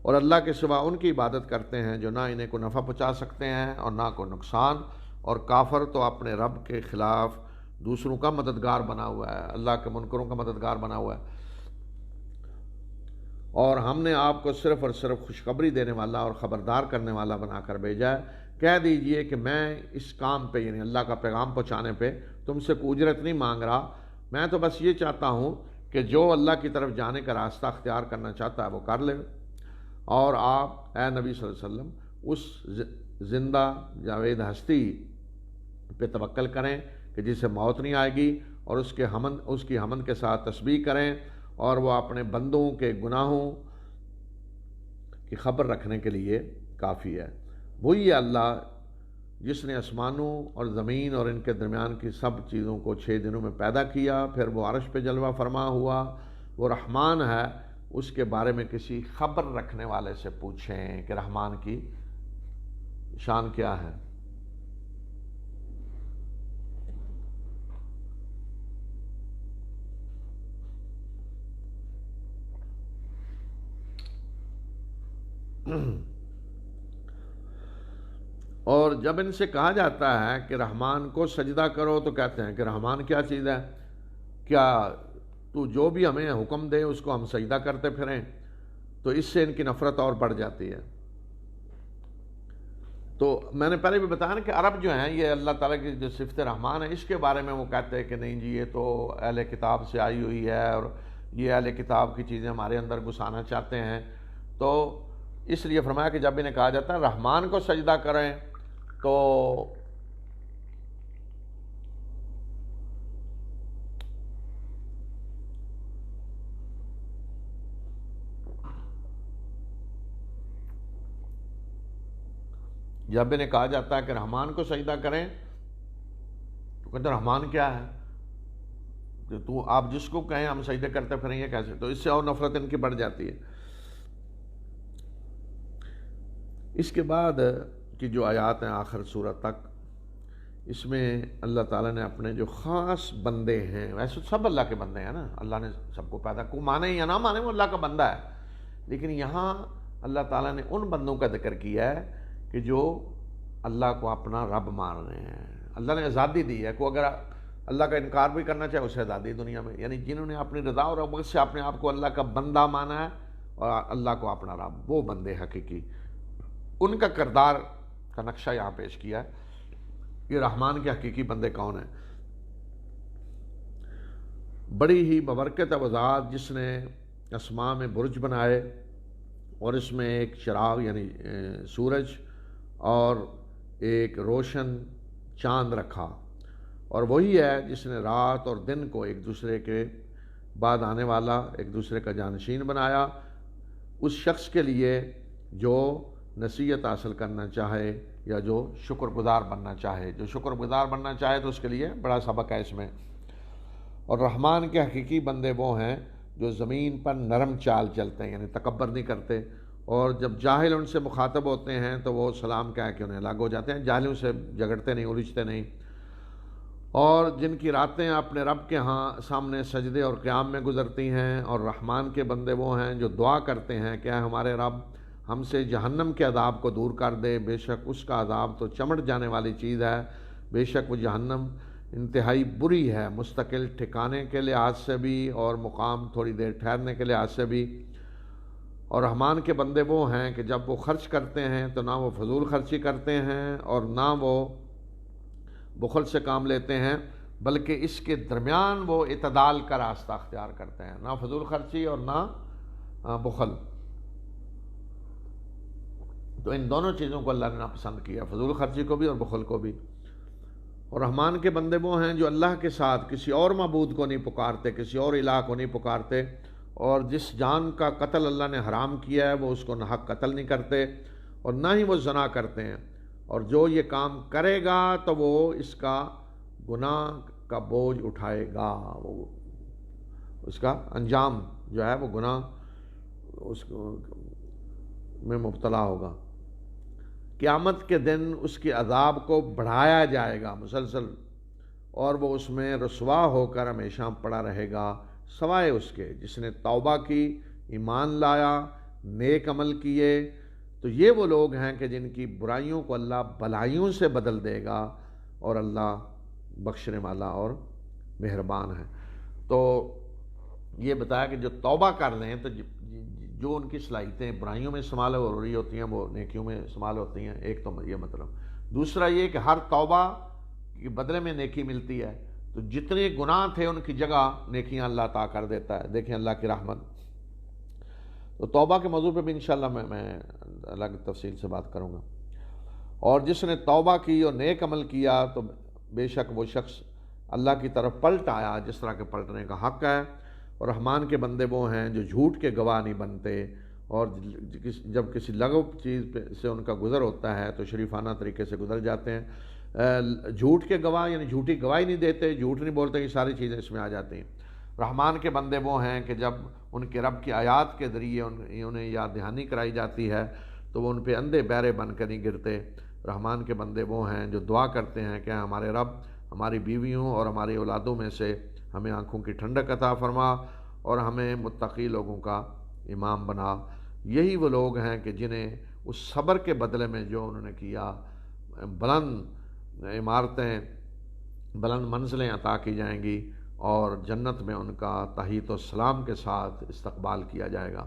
اور اللہ کے سوا ان کی عبادت کرتے ہیں جو نہ انہیں کو نفع پہنچا سکتے ہیں اور نہ کو نقصان، اور کافر تو اپنے رب کے خلاف دوسروں کا مددگار بنا ہوا ہے، اللہ کے منکروں کا مددگار بنا ہوا ہے۔ اور ہم نے آپ کو صرف اور صرف خوشخبری دینے والا اور خبردار کرنے والا بنا کر بھیجا ہے۔ کہہ دیجئے کہ میں اس کام پہ یعنی اللہ کا پیغام پہنچانے پہ تم سے کوئی اجرت نہیں مانگ رہا، میں تو بس یہ چاہتا ہوں کہ جو اللہ کی طرف جانے کا راستہ اختیار کرنا چاہتا ہے وہ کر لے۔ اور آپ اے نبی صلی اللہ علیہ وسلم اس زندہ جاوید ہستی پہ توکل کریں کہ جسے موت نہیں آئے گی، اور اس کی حمد کے ساتھ تسبیح کریں، اور وہ اپنے بندوں کے گناہوں کی خبر رکھنے کے لیے کافی ہے۔ وہی اللہ جس نے آسمانوں اور زمین اور ان کے درمیان کی سب چیزوں کو 6 دنوں میں پیدا کیا، پھر وہ عرش پہ جلوہ فرما ہوا، وہ رحمان ہے، اس کے بارے میں کسی خبر رکھنے والے سے پوچھیں کہ رحمان کی شان کیا ہے۔ اور جب ان سے کہا جاتا ہے کہ رحمان کو سجدہ کرو تو کہتے ہیں کہ رحمان کیا چیز ہے، کیا تو جو بھی ہمیں حکم دے اس کو ہم سجدہ کرتے پھریں؟ تو اس سے ان کی نفرت اور بڑھ جاتی ہے۔ تو میں نے پہلے بھی بتایا نا کہ عرب جو ہیں یہ اللہ تعالیٰ کی جو صفت رحمان ہے اس کے بارے میں وہ کہتے ہیں کہ نہیں جی یہ تو اہل کتاب سے آئی ہوئی ہے اور یہ اہل کتاب کی چیزیں ہمارے اندر گھسانا چاہتے ہیں۔ تو اس لیے فرمایا کہ جب انہیں کہا جاتا ہے رحمان کو سجدہ کریں تو جب انہیں کہا جاتا ہے کہ رحمان کو سجدہ کریں تو کہتے ہیں رحمان کیا ہے کہ تو آپ جس کو کہیں ہم سجدے کرتے پھریں یہ کیسے؟ تو اس سے اور نفرت ان کی بڑھ جاتی ہے۔ اس کے بعد کی جو آیات ہیں آخر سورت تک، اس میں اللہ تعالیٰ نے اپنے جو خاص بندے ہیں، ویسے سب اللہ کے بندے ہیں نا، اللہ نے سب کو پیدا، کو مانے یا نہ مانے وہ اللہ کا بندہ ہے، لیکن یہاں اللہ تعالیٰ نے ان بندوں کا ذکر کیا ہے کہ جو اللہ کو اپنا رب مان رہے ہیں۔ اللہ نے آزادی دی ہے، کوئی اگر اللہ کا انکار بھی کرنا چاہے اسے آزادی دنیا میں، یعنی جنہوں نے اپنی رضا اور رغبت سے اپنے آپ کو اللہ کا بندہ مانا ہے اور اللہ کو اپنا رب، وہ بندے حقیقی، ان کا کردار کا نقشہ یہاں پیش کیا ہے کہ رحمان کے حقیقی بندے کون ہیں۔ بڑی ہی ببرکت وضاحت جس نے آسمان میں برج بنائے اور اس میں ایک چراغ یعنی سورج اور ایک روشن چاند رکھا، اور وہی ہے جس نے رات اور دن کو ایک دوسرے کے بعد آنے والا ایک دوسرے کا جانشین بنایا، اس شخص کے لیے جو نصیحت حاصل کرنا چاہے یا جو شکر گزار بننا چاہے۔ جو شکر گزار بننا چاہے تو اس کے لیے بڑا سبق ہے اس میں۔ اور رحمان کے حقیقی بندے وہ ہیں جو زمین پر نرم چال چلتے ہیں، یعنی تکبر نہیں کرتے، اور جب جاہل ان سے مخاطب ہوتے ہیں تو وہ سلام کہہ کے انہیں ہلاک ہو جاتے ہیں، جاہلوں سے جھگڑتے نہیں، الجھتے نہیں۔ اور جن کی راتیں اپنے رب کے ہاں سامنے سجدے اور قیام میں گزرتی ہیں، اور رحمان کے بندے وہ ہیں جو دعا کرتے ہیں کہ اے ہمارے رب ہم سے جہنم کے عذاب کو دور کر دے، بے شک اس کا عذاب تو چمٹ جانے والی چیز ہے، بے شک وہ جہنم انتہائی بری ہے، مستقل ٹھکانے کے لحاظ سے بھی اور مقام تھوڑی دیر ٹھہرنے کے لحاظ سے بھی۔ اور رحمان کے بندے وہ ہیں کہ جب وہ خرچ کرتے ہیں تو نہ وہ فضول خرچی کرتے ہیں اور نہ وہ بخل سے کام لیتے ہیں، بلکہ اس کے درمیان وہ اعتدال کا راستہ اختیار کرتے ہیں، نہ فضول خرچی اور نہ بخل۔ تو ان دونوں چیزوں کو اللہ نے ناپسند کیا، فضول خرچی کو بھی اور بخل کو بھی۔ اور رحمان کے بندے وہ ہیں جو اللہ کے ساتھ کسی اور معبود کو نہیں پکارتے، کسی اور الہ کو نہیں پکارتے، اور جس جان کا قتل اللہ نے حرام کیا ہے وہ اس کو ناحق قتل نہیں کرتے، اور نہ ہی وہ زنا کرتے ہیں، اور جو یہ کام کرے گا تو وہ اس کا گناہ کا بوجھ اٹھائے گا، وہ اس کا انجام جو ہے وہ گناہ اس میں مبتلا ہوگا۔ قیامت کے دن اس کے عذاب کو بڑھایا جائے گا مسلسل، اور وہ اس میں رسوا ہو کر ہمیشہ پڑا رہے گا، سوائے اس کے جس نے توبہ کی، ایمان لایا، نیک عمل کیے۔ تو یہ وہ لوگ ہیں کہ جن کی برائیوں کو اللہ بلائیوں سے بدل دے گا، اور اللہ بخشنے والا اور مہربان ہے۔ تو یہ بتایا کہ جو توبہ کر لیں تو جو ان کی صلاحیتیں برائیوں میں استعمال ہو رہی ہوتی ہیں وہ نیکیوں میں استعمال ہوتی ہیں، ایک تو یہ مطلب۔ دوسرا یہ کہ ہر توبہ کے بدلے میں نیکی ملتی ہے، تو جتنے گناہ تھے ان کی جگہ نیکیاں اللہ عطا کر دیتا ہے۔ دیکھیں اللہ کی رحمت۔ تو توبہ کے موضوع پہ بھی انشاءاللہ میں الگ تفصیل سے بات کروں گا۔ اور جس نے توبہ کی اور نیک عمل کیا تو بے شک وہ شخص اللہ کی طرف پلٹ آیا جس طرح کے پلٹنے کا حق ہے۔ اور رحمان کے بندے وہ ہیں جو جھوٹ کے گواہ نہیں بنتے، اور جب کسی لغو چیز سے ان کا گزر ہوتا ہے تو شریفانہ طریقے سے گزر جاتے ہیں۔ جھوٹ کے گواہ یعنی جھوٹی گواہی نہیں دیتے، جھوٹ نہیں بولتے، یہ ساری چیزیں اس میں آ جاتی ہیں۔ رحمان کے بندے وہ ہیں کہ جب ان کے رب کی آیات کے ذریعے انہیں یاد دہانی کرائی جاتی ہے تو وہ ان پہ اندھے بہرے بن کر نہیں گرتے۔ رحمان کے بندے وہ ہیں جو دعا کرتے ہیں کہ ہمارے رب ہماری بیویوں اور ہماری اولادوں میں سے ہمیں آنکھوں کی ٹھنڈک عطا فرما اور ہمیں متقی لوگوں کا امام بنا۔ یہی وہ لوگ ہیں کہ جنہیں اس صبر کے بدلے میں جو انہوں نے کیا بلند عمارتیں، بلند منزلیں عطا کی جائیں گی، اور جنت میں ان کا تحیت و سلام کے ساتھ استقبال کیا جائے گا۔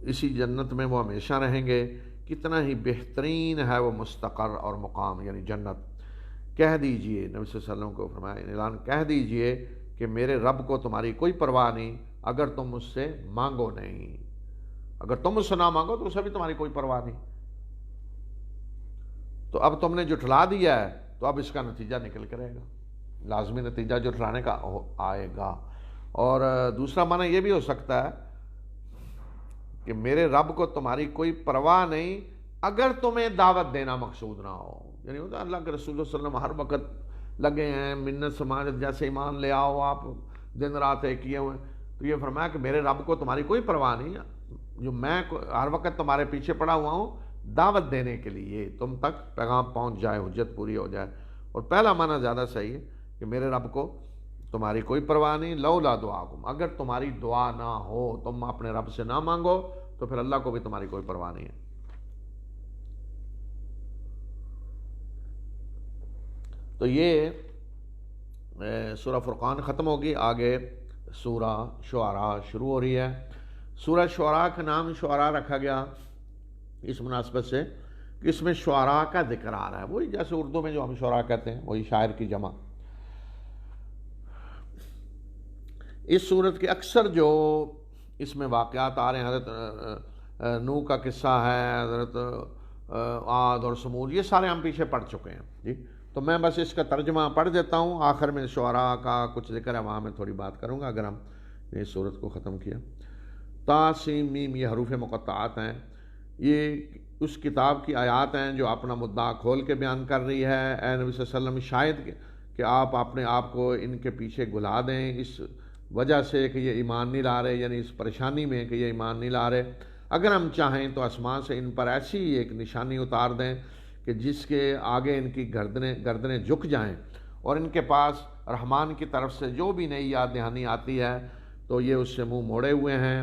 اسی جنت میں وہ ہمیشہ رہیں گے۔ کتنا ہی بہترین ہے وہ مستقر اور مقام، یعنی جنت۔ کہہ دیجئے، نبی صلی اللہ علیہ وسلم کو فرمایا اعلان، کہہ دیجئے کہ میرے رب کو تمہاری کوئی پرواہ نہیں اگر تم مجھ سے مانگو نہیں، اگر تم مجھ سے نہ مانگو تو اسے بھی تمہاری کوئی پرواہ نہیں۔ تو اب تم نے جھٹلا دیا ہے تو اب اس کا نتیجہ نکل کر آئے گا، لازمی نتیجہ جھٹلانے کا آئے گا۔ اور دوسرا معنی یہ بھی ہو سکتا ہے کہ میرے رب کو تمہاری کوئی پرواہ نہیں اگر تمہیں دعوت دینا مقصود نہ ہو، یعنی اللہ کے رسول صلی اللہ علیہ وسلم ہر وقت لگے ہیں منت سماجت جیسے ایمان لے آؤ، آپ دن رات ایک کیے ہوئے، تو یہ فرمایا کہ میرے رب کو تمہاری کوئی پرواہ نہیں، جو میں ہر وقت تمہارے پیچھے پڑا ہوا ہوں دعوت دینے کے لیے، تم تک پیغام پہنچ جائے، حجت پوری ہو جائے۔ اور پہلا معنی زیادہ صحیح ہے کہ میرے رب کو تمہاری کوئی پرواہ نہیں، لولا دعاکم، اگر تمہاری دعا نہ ہو، تم اپنے رب سے نہ مانگو تو پھر اللہ کو بھی تمہاری کوئی پرواہ نہیں ہے۔ تو یہ سورہ فرقان ختم ہوگی، آگے سورہ شعراء شروع ہو رہی ہے۔ سورہ شعراء کا نام شعراء رکھا گیا اس مناسبت سے کہ اس میں شعراء کا ذکر آ رہا ہے، وہی جیسے اردو میں جو ہم شعراء کہتے ہیں، وہی شاعر کی جمع۔ اس صورت کے اکثر جو اس میں واقعات آ رہے ہیں، حضرت نوح کا قصہ ہے، حضرت عاد اور سمود، یہ سارے ہم پیچھے پڑھ چکے ہیں جی، تو میں بس اس کا ترجمہ پڑھ دیتا ہوں، آخر میں شعراء کا کچھ ذکر ہے، وہاں میں تھوڑی بات کروں گا اگر ہم نے اس صورت کو ختم کیا۔ تا سین میم یہ حروف مقطعات ہیں، یہ اس کتاب کی آیات ہیں جو اپنا مدعا کھول کے بیان کر رہی ہے۔ اے نبی صلی اللہ علیہ وسلم، شاید کہ آپ اپنے آپ کو ان کے پیچھے گھلا دیں اس وجہ سے کہ یہ ایمان نہیں لا رہے، یعنی اس پریشانی میں کہ یہ ایمان نہیں لا رہے۔ اگر ہم چاہیں تو آسمان سے ان پر ایسی ایک نشانی اتار دیں کہ جس کے آگے ان کی گردنیں جھک جائیں، اور ان کے پاس رحمان کی طرف سے جو بھی نئی یاد دہانی آتی ہے تو یہ اس سے منہ موڑے ہوئے ہیں،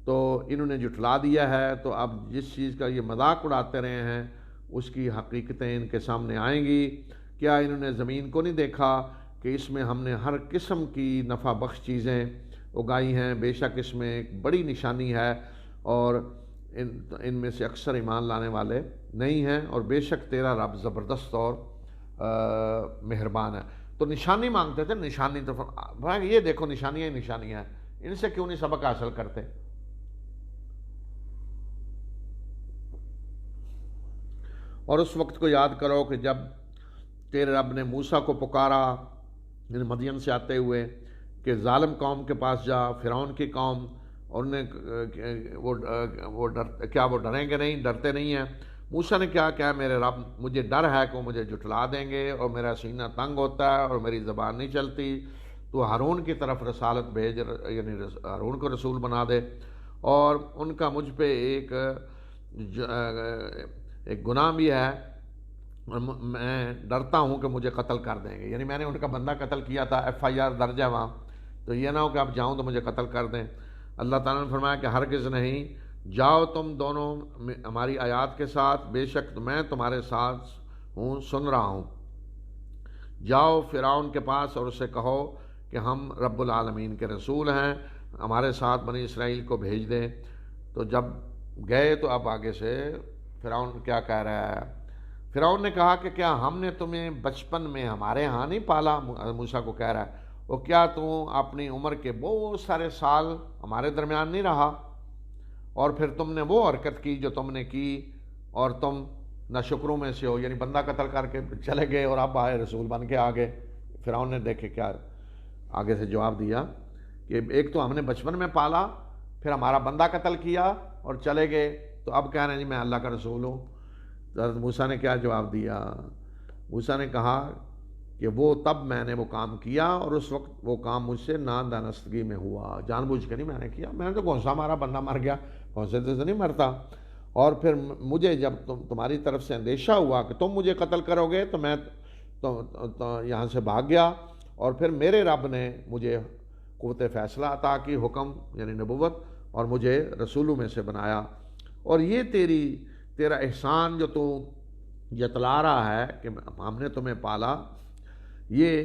تو انہوں نے جھٹلا دیا ہے۔ تو اب جس چیز کا یہ مذاق اڑاتے رہے ہیں اس کی حقیقتیں ان کے سامنے آئیں گی۔ کیا انہوں نے زمین کو نہیں دیکھا کہ اس میں ہم نے ہر قسم کی نفع بخش چیزیں اگائی ہیں؟ بے شک اس میں ایک بڑی نشانی ہے، اور ان میں سے اکثر ایمان لانے والے نہیں ہیں، اور بے شک تیرا رب زبردست اور مہربان ہے۔ تو نشانی مانگتے تھے، نشانی تو بھائی یہ دیکھو نشانیاں ہی نشانیاں ہیں، ان سے کیوں نہیں سبق حاصل کرتے؟ اور اس وقت کو یاد کرو کہ جب تیرے رب نے موسیٰ کو پکارا، یعنی مدین سے آتے ہوئے، کہ ظالم قوم کے پاس جا، فرعون کی قوم، اور وہ ڈریں گے نہیں، ڈرتے نہیں ہیں۔ موسیٰ نے کیا کہا، میرے رب مجھے ڈر ہے کہ وہ مجھے جھٹلا دیں گے، اور میرا سینہ تنگ ہوتا ہے اور میری زبان نہیں چلتی، تو ہارون کی طرف رسالت بھیج، یعنی ہارون کو رسول بنا دے، اور ان کا مجھ پہ ایک گناہ بھی ہے، میں ڈرتا ہوں کہ مجھے قتل کر دیں گے، یعنی میں نے ان کا بندہ قتل کیا تھا، FIR درج ہے وہاں، تو یہ نہ ہو کہ اب جاؤں تو مجھے قتل کر دیں۔ اللہ تعالیٰ نے فرمایا کہ ہرگز نہیں، جاؤ تم دونوں ہماری آیات کے ساتھ، بے شک میں تمہارے ساتھ ہوں، سن رہا ہوں۔ جاؤ فرعون کے پاس اور اسے کہو کہ ہم رب العالمین کے رسول ہیں، ہمارے ساتھ بنی اسرائیل کو بھیج دیں۔ تو جب گئے تو اب آگے سے فرعون کیا کہہ رہا ہے؟ فرعون نے کہا کہ کیا ہم نے تمہیں بچپن میں ہمارے ہاں نہیں پالا؟ موسیٰ کو کہہ رہا ہے، وہ کیا تم اپنی عمر کے بہت سارے سال ہمارے درمیان نہیں رہا، اور پھر تم نے وہ حرکت کی جو تم نے کی، اور تم ناشکروں میں سے ہو، یعنی بندہ قتل کر کے چلے گئے اور اب آئے رسول بن کے آگے۔ فرعون نے دیکھے کیا آگے سے جواب دیا کہ ایک تو ہم نے بچپن میں پالا، پھر ہمارا بندہ قتل کیا اور چلے گئے، تو اب کہہ رہے ہیں جی میں اللہ کا رسول ہوں۔ حضرت موسیٰ نے کیا جواب دیا؟ موسیٰ نے کہا کہ وہ تب میں نے وہ کام کیا، اور اس وقت وہ کام مجھ سے نادانستگی میں ہوا، جان بوجھ کے نہیں میں نے کیا، میں نے تو گھونسا مارا، بندہ مر گیا، گھونسے سے نہیں مرتا۔ اور پھر مجھے جب تمہاری طرف سے اندیشہ ہوا کہ تم مجھے قتل کرو گے تو میں یہاں سے بھاگ گیا، اور پھر میرے رب نے مجھے قوت فیصلہ عطا کی، حکم یعنی نبوت، اور مجھے رسولوں میں سے بنایا۔ اور یہ تیرا احسان جو تو جتلا رہا ہے کہ ہم نے تمہیں پالا، یہ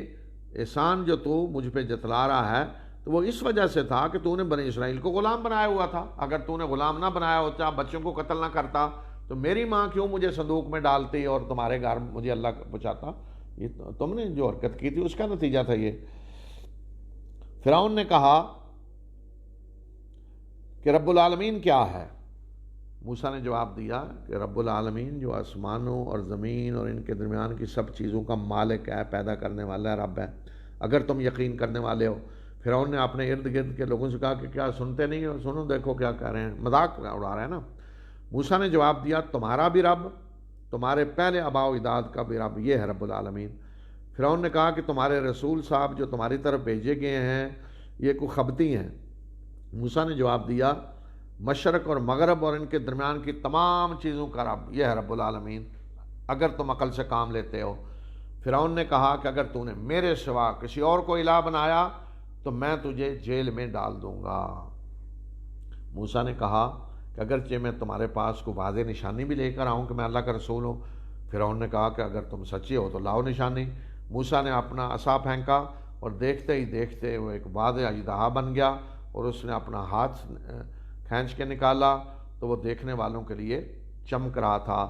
احسان جو تو مجھ پہ جتلا رہا ہے تو وہ اس وجہ سے تھا کہ تو نے بنی اسرائیل کو غلام بنایا ہوا تھا۔ اگر تو نے غلام نہ بنایا ہوتا، بچوں کو قتل نہ کرتا، تو میری ماں کیوں مجھے صندوق میں ڈالتی اور تمہارے گھر مجھے اللہ پہنچاتا؟ یہ تم نے جو حرکت کی تھی اس کا نتیجہ تھا یہ۔ فرعون نے کہا کہ رب العالمین کیا ہے؟ موسیٰ نے جواب دیا کہ رب العالمین جو آسمانوں اور زمین اور ان کے درمیان کی سب چیزوں کا مالک ہے، پیدا کرنے والا ہے، رب ہے، اگر تم یقین کرنے والے ہو۔ فرعون نے اپنے ارد گرد کے لوگوں سے کہا کہ کیا سنتے نہیں ہو؟ سنو دیکھو کیا کہہ رہے ہیں، مذاق اڑا رہے ہیں نا۔ موسیٰ نے جواب دیا تمہارا بھی رب، تمہارے پہلے آباء و اجداد کا بھی رب، یہ ہے رب العالمین۔ فرعون نے کہا کہ تمہارے رسول صاحب جو تمہاری طرف بھیجے گئے ہیں یہ کوئی خبتی ہیں۔ موسیٰ نے جواب دیا مشرق اور مغرب اور ان کے درمیان کی تمام چیزوں کا رب، یہ ہے رب العالمین، اگر تم عقل سے کام لیتے ہو۔ فرعون نے کہا کہ اگر تو نے میرے سوا کسی اور کو الہ بنایا تو میں تجھے جیل میں ڈال دوں گا۔ موسیٰ نے کہا کہ اگرچہ میں تمہارے پاس کو واضح نشانی بھی لے کر آؤں کہ میں اللہ کا رسول ہوں۔ فرعون نے کہا کہ اگر تم سچے ہو تو لاؤ نشانی۔ موسیٰ نے اپنا عصا پھینکا اور دیکھتے ہی دیکھتے وہ ایک واضح اژدہا بن گیا، اور اس نے اپنا ہاتھ کھینچ کے نکالا تو وہ دیکھنے والوں کے لیے چمک رہا تھا۔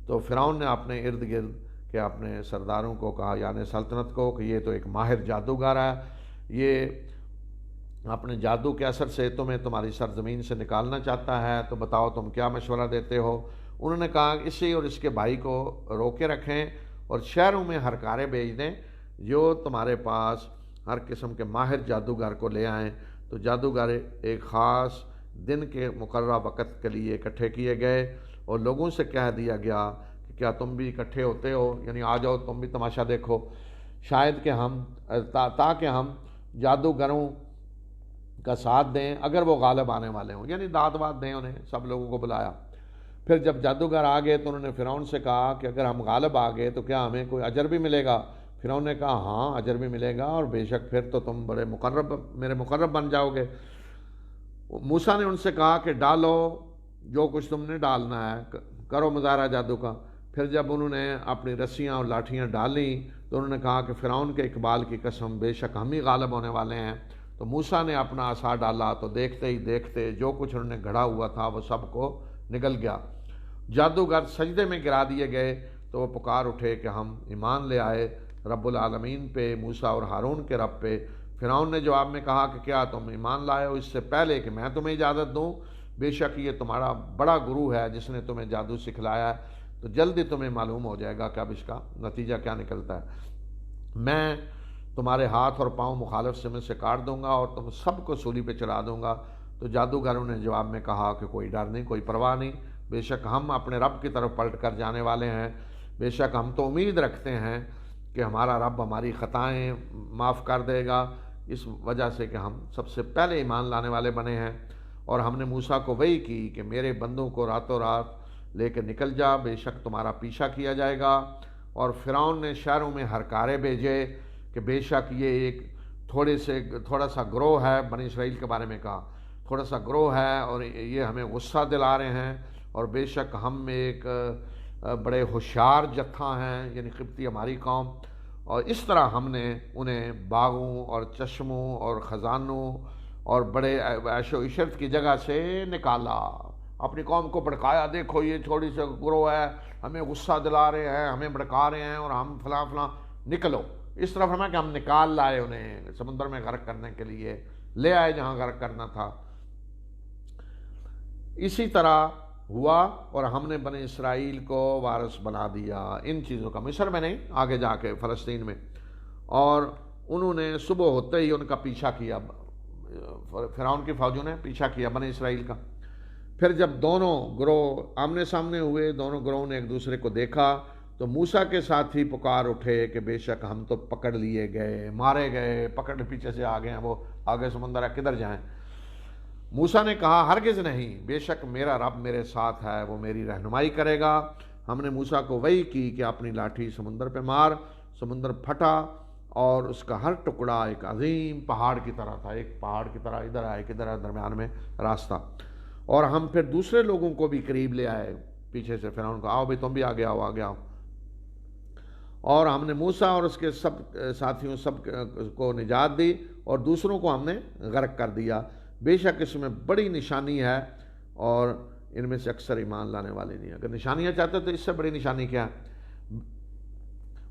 تو فرعون نے اپنے ارد گرد کے اپنے سرداروں کو کہا، یعنی سلطنت کو، کہ یہ تو ایک ماہر جادوگر ہے، یہ اپنے جادو کے اثر سے تمہیں تمہاری سرزمین سے نکالنا چاہتا ہے، تو بتاؤ تم کیا مشورہ دیتے ہو؟ انہوں نے کہا اسے اور اس کے بھائی کو روکے رکھیں اور شہروں میں ہرکارے بھیج دیں جو تمہارے پاس ہر قسم کے ماہر جادوگر کو لے آئیں۔ تو جادوگر ایک خاص دن کے مقررہ وقت کے لیے اکٹھے کیے گئے اور لوگوں سے کہہ دیا گیا کہ کیا تم بھی اکٹھے ہوتے ہو، یعنی آ جاؤ تم بھی تماشا دیکھو، شاید کہ ہم تاکہ ہم جادوگروں کا ساتھ دیں اگر وہ غالب آنے والے ہوں، یعنی دعوت واد دیں انہیں۔ سب لوگوں کو بلایا۔ پھر جب جادوگر آ گئے تو انہوں نے فرعون سے کہا کہ اگر ہم غالب آ گئے تو کیا ہمیں کوئی اجر بھی ملے گا؟ فرعون نے کہا ہاں اجر بھی ملے گا، اور بے شک پھر تو تم بڑے میرے مقرب بن جاؤ گے۔ موسیٰ نے ان سے کہا کہ ڈالو جو کچھ تم نے ڈالنا ہے، کرو مظاہرہ جادو کا۔ پھر جب انہوں نے اپنی رسیاں اور لاٹھیاں ڈالیں تو انہوں نے کہا کہ فرعون کے اقبال کی قسم بے شک ہم ہی غالب ہونے والے ہیں۔ تو موسیٰ نے اپنا عصا ڈالا تو دیکھتے ہی دیکھتے جو کچھ انہوں نے گھڑا ہوا تھا وہ سب کو نگل گیا۔ جادوگر سجدے میں گرا دیے گئے تو وہ پکار اٹھے کہ ہم ایمان لے آئے رب العالمین پہ، موسیٰ اور ہارون کے رب پہ۔ فرعون نے جواب میں کہا کہ کیا تم ایمان لائے ہو اس سے پہلے کہ میں تمہیں اجازت دوں؟ بے شک یہ تمہارا بڑا گرو ہے جس نے تمہیں جادو سکھلایا ہے، تو جلدی تمہیں معلوم ہو جائے گا کہ اب اس کا نتیجہ کیا نکلتا ہے۔ میں تمہارے ہاتھ اور پاؤں مخالف سے میں سے کاٹ دوں گا اور تم سب کو سولی پہ چڑھا دوں گا۔ تو جادوگروں نے جواب میں کہا کہ کوئی ڈر نہیں، کوئی پرواہ نہیں، بے شک ہم اپنے رب کی طرف پلٹ کر جانے والے ہیں۔ بے شک ہم تو امید رکھتے ہیں کہ ہمارا رب ہماری خطائیں معاف کر دے گا، اس وجہ سے کہ ہم سب سے پہلے ایمان لانے والے بنے ہیں۔ اور ہم نے موسیٰ کو وحی کی کہ میرے بندوں کو راتوں رات لے کے نکل جا، بے شک تمہارا پیچھا کیا جائے گا۔ اور فرعون نے شہروں میں ہرکارے بھیجے کہ بے شک یہ ایک تھوڑا سا گروہ ہے، بنی اسرائیل کے بارے میں کہا تھوڑا سا گروہ ہے اور یہ ہمیں غصہ دلا رہے ہیں، اور بے شک ہم ایک بڑے ہوشیار جتھا ہیں، یعنی قبطی ہماری قوم، اور اس طرح ہم نے انہیں باغوں اور چشموں اور خزانوں اور بڑے عیش و عشرت کی جگہ سے نکالا، اپنی قوم کو بھڑکایا، دیکھو یہ تھوڑی سی گروہ ہے، ہمیں غصہ دلا رہے ہیں، ہمیں بھڑکا رہے ہیں اور ہم فلاں فلاں، نکلو۔ اس طرح فرمایا کہ ہم نکال لائے انہیں سمندر میں غرق کرنے کے لیے، لے آئے جہاں غرق کرنا تھا۔ اسی طرح ہوا اور ہم نے بنی اسرائیل کو وارث بنا دیا ان چیزوں کا، مصر میں نہیں، آگے جا کے فلسطین میں۔ اور انہوں نے صبح ہوتے ہی ان کا پیچھا کیا، فرعون کی فوجوں نے پیچھا کیا بنی اسرائیل کا۔ پھر جب دونوں گروہ آمنے سامنے ہوئے، دونوں گروہوں نے ایک دوسرے کو دیکھا تو موسیٰ کے ساتھی پکار اٹھے کہ بے شک ہم تو پکڑ لیے گئے، مارے گئے، پکڑ پیچھے سے آ گئے ہیں، وہ آگے سمندر ہے، کدھر جائیں؟ موسیٰ نے کہا ہرگز نہیں، بے شک میرا رب میرے ساتھ ہے، وہ میری رہنمائی کرے گا۔ ہم نے موسیٰ کو وحی کی کہ اپنی لاٹھی سمندر پہ مار، سمندر پھٹا اور اس کا ہر ٹکڑا ایک عظیم پہاڑ کی طرح تھا، ایک پہاڑ کی طرح ادھر آئے کدھر ہے، درمیان میں راستہ۔ اور ہم پھر دوسرے لوگوں کو بھی قریب لے آئے پیچھے سے، فرعون کو آؤ بھی تم بھی آگے آؤ، آگے آؤ۔ اور ہم نے موسیٰ اور اس کے سب ساتھیوں سب کو نجات دی اور دوسروں کو ہم نے غرق کر دیا۔ بے شک اس میں بڑی نشانی ہے اور ان میں سے اکثر ایمان لانے والے نہیں۔ اگر نشانیاں چاہتے تو اس سے بڑی نشانی کیا ہے؟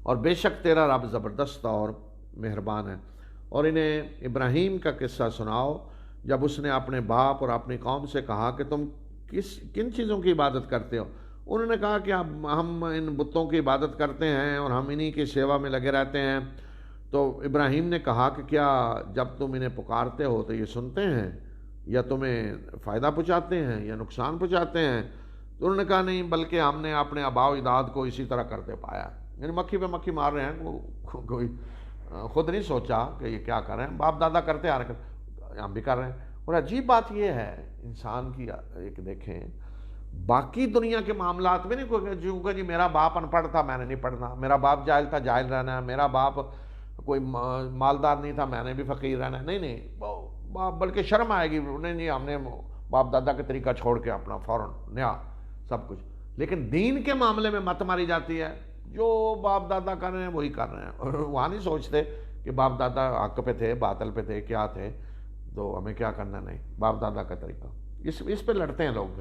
اور بے شک تیرا رب زبردست اور مہربان ہے۔ اور انہیں ابراہیم کا قصہ سناؤ جب اس نے اپنے باپ اور اپنی قوم سے کہا کہ تم کن چیزوں کی عبادت کرتے ہو؟ انہوں نے کہا کہ ہم ان بتوں کی عبادت کرتے ہیں اور ہم انہی کی سیوا میں لگے رہتے ہیں۔ تو ابراہیم نے کہا کہ کیا جب تم انہیں پکارتے ہو تو یہ سنتے ہیں یا تمہیں فائدہ پہنچاتے ہیں یا نقصان پہنچاتے ہیں؟ تو انہوں نے کہا نہیں، بلکہ ہم نے اپنے آباء و اجداد کو اسی طرح کرتے پایا، یعنی مکھی پہ مکھی مار رہے ہیں، کوئی خود نہیں سوچا کہ یہ کیا کر رہے ہیں، باپ دادا کرتے آ رہے ہیں، ہم بھی کر رہے ہیں۔ اور عجیب بات یہ ہے انسان کی، ایک دیکھیں باقی دنیا کے معاملات میں نہیں کوئی جی میرا باپ ان پڑھ تھا میں نے نہیں پڑھنا، میرا باپ جاہل تھا جاہل رہنا ہے، میرا باپ کوئی مالدار نہیں تھا میں نے بھی فقیر رہنا ہے، نہیں، بلکہ شرم آئے گی انہیں، نہیں ہم نے باپ دادا کے طریقہ چھوڑ کے اپنا فوراً نیا سب کچھ۔ لیکن دین کے معاملے میں مت ماری جاتی ہے، جو باپ دادا کر رہے ہیں وہی کر رہے ہیں، اور وہاں نہیں سوچتے کہ باپ دادا حق پہ تھے باطل پہ تھے کیا تھے، تو ہمیں کیا کرنا، نہیں باپ دادا کا طریقہ، اس پہ لڑتے ہیں لوگ۔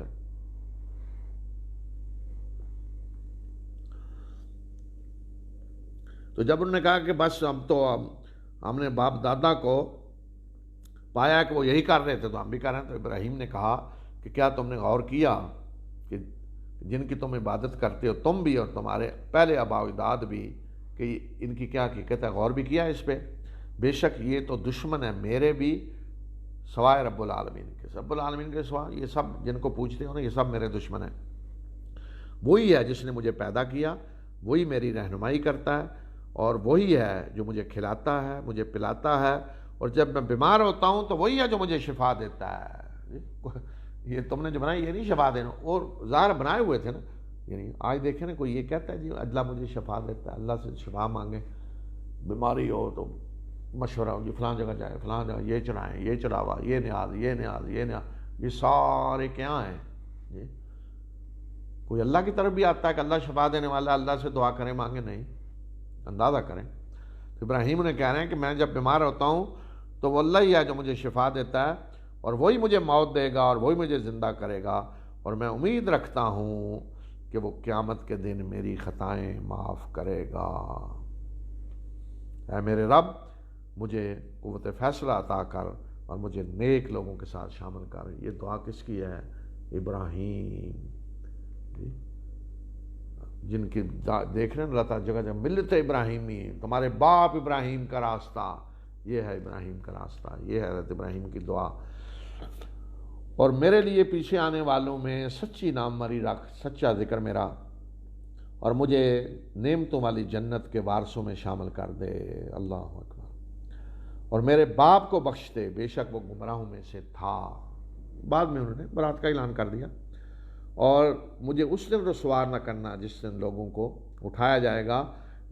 تو جب انہوں نے کہا کہ بس ہم نے باپ دادا کو پایا کہ وہ یہی کر رہے تھے تو ہم بھی کر رہے ہیں، تو ابراہیم نے کہا کہ کیا تم نے غور کیا کہ جن کی تم عبادت کرتے ہو تم بھی اور تمہارے پہلے آباء و اجداد بھی، کہ ان کی کیا حقیقت ہے، غور بھی کیا اس پہ؟ بے شک یہ تو دشمن ہے میرے بھی سوائے رب العالمین کے، رب العالمین کے سوا یہ سب جن کو پوچھتے ہو نا یہ سب میرے دشمن ہیں۔ وہی ہے جس نے مجھے پیدا کیا، وہی میری رہنمائی کرتا ہے، اور وہی ہے جو مجھے کھلاتا ہے، مجھے پلاتا ہے، اور جب میں بیمار ہوتا ہوں تو وہی ہے جو مجھے شفا دیتا ہے۔ یہ تم نے جو بنائی یہ نہیں شفا دینا، اور ظاہر بنائے ہوئے تھے نا، یعنی آج دیکھیں نا کوئی یہ کہتا ہے جی اللہ مجھے شفا دیتا ہے، اللہ سے شفا مانگیں، بیماری ہو تو مشورہ ہو جی فلاں جگہ جائے، فلاں جگہ یہ چڑھائیں، یہ چڑھاوا، یہ نیاز، یہ نیاز، یہ نیاز، یہ سارے کیا ہیں جی؟ کوئی اللہ کی طرف بھی آتا ہے کہ اللہ شفا دینے والا، اللہ سے دعا کریں مانگیں؟ نہیں، اندازہ کریں۔ تو ابراہیم نے کہہ رہے ہیں کہ میں جب بیمار ہوتا ہوں تو وہ اللہ ہی ہے جو مجھے شفا دیتا ہے، اور وہی مجھے موت دے گا، اور وہی مجھے زندہ کرے گا، اور میں امید رکھتا ہوں کہ وہ قیامت کے دن میری خطائیں معاف کرے گا۔ اے میرے رب مجھے قوت فیصلہ عطا کر اور مجھے نیک لوگوں کے ساتھ شامل کر۔ یہ دعا کس کی ہے؟ ابراہیم، جن کی دیکھ رہے ہیں اللہ تعالیٰ جگہ جگہ ملت ابراہیمی، تمہارے باپ ابراہیم کا راستہ، یہ ہے ابراہیم کا راستہ، یہ ہے حضرت ابراہیم کی دعا۔ اور میرے لیے پیچھے آنے والوں میں سچی نام مری رکھ، سچا ذکر میرا، اور مجھے نعمتوں والی جنت کے وارثوں میں شامل کر دے۔ اللہ اکبر۔ اور میرے باپ کو بخش دے، بے شک وہ گمراہوں میں سے تھا۔ بعد میں انہوں نے برات کا اعلان کر دیا۔ اور مجھے اس دن رسوا نہ کرنا جس دن لوگوں کو اٹھایا جائے گا،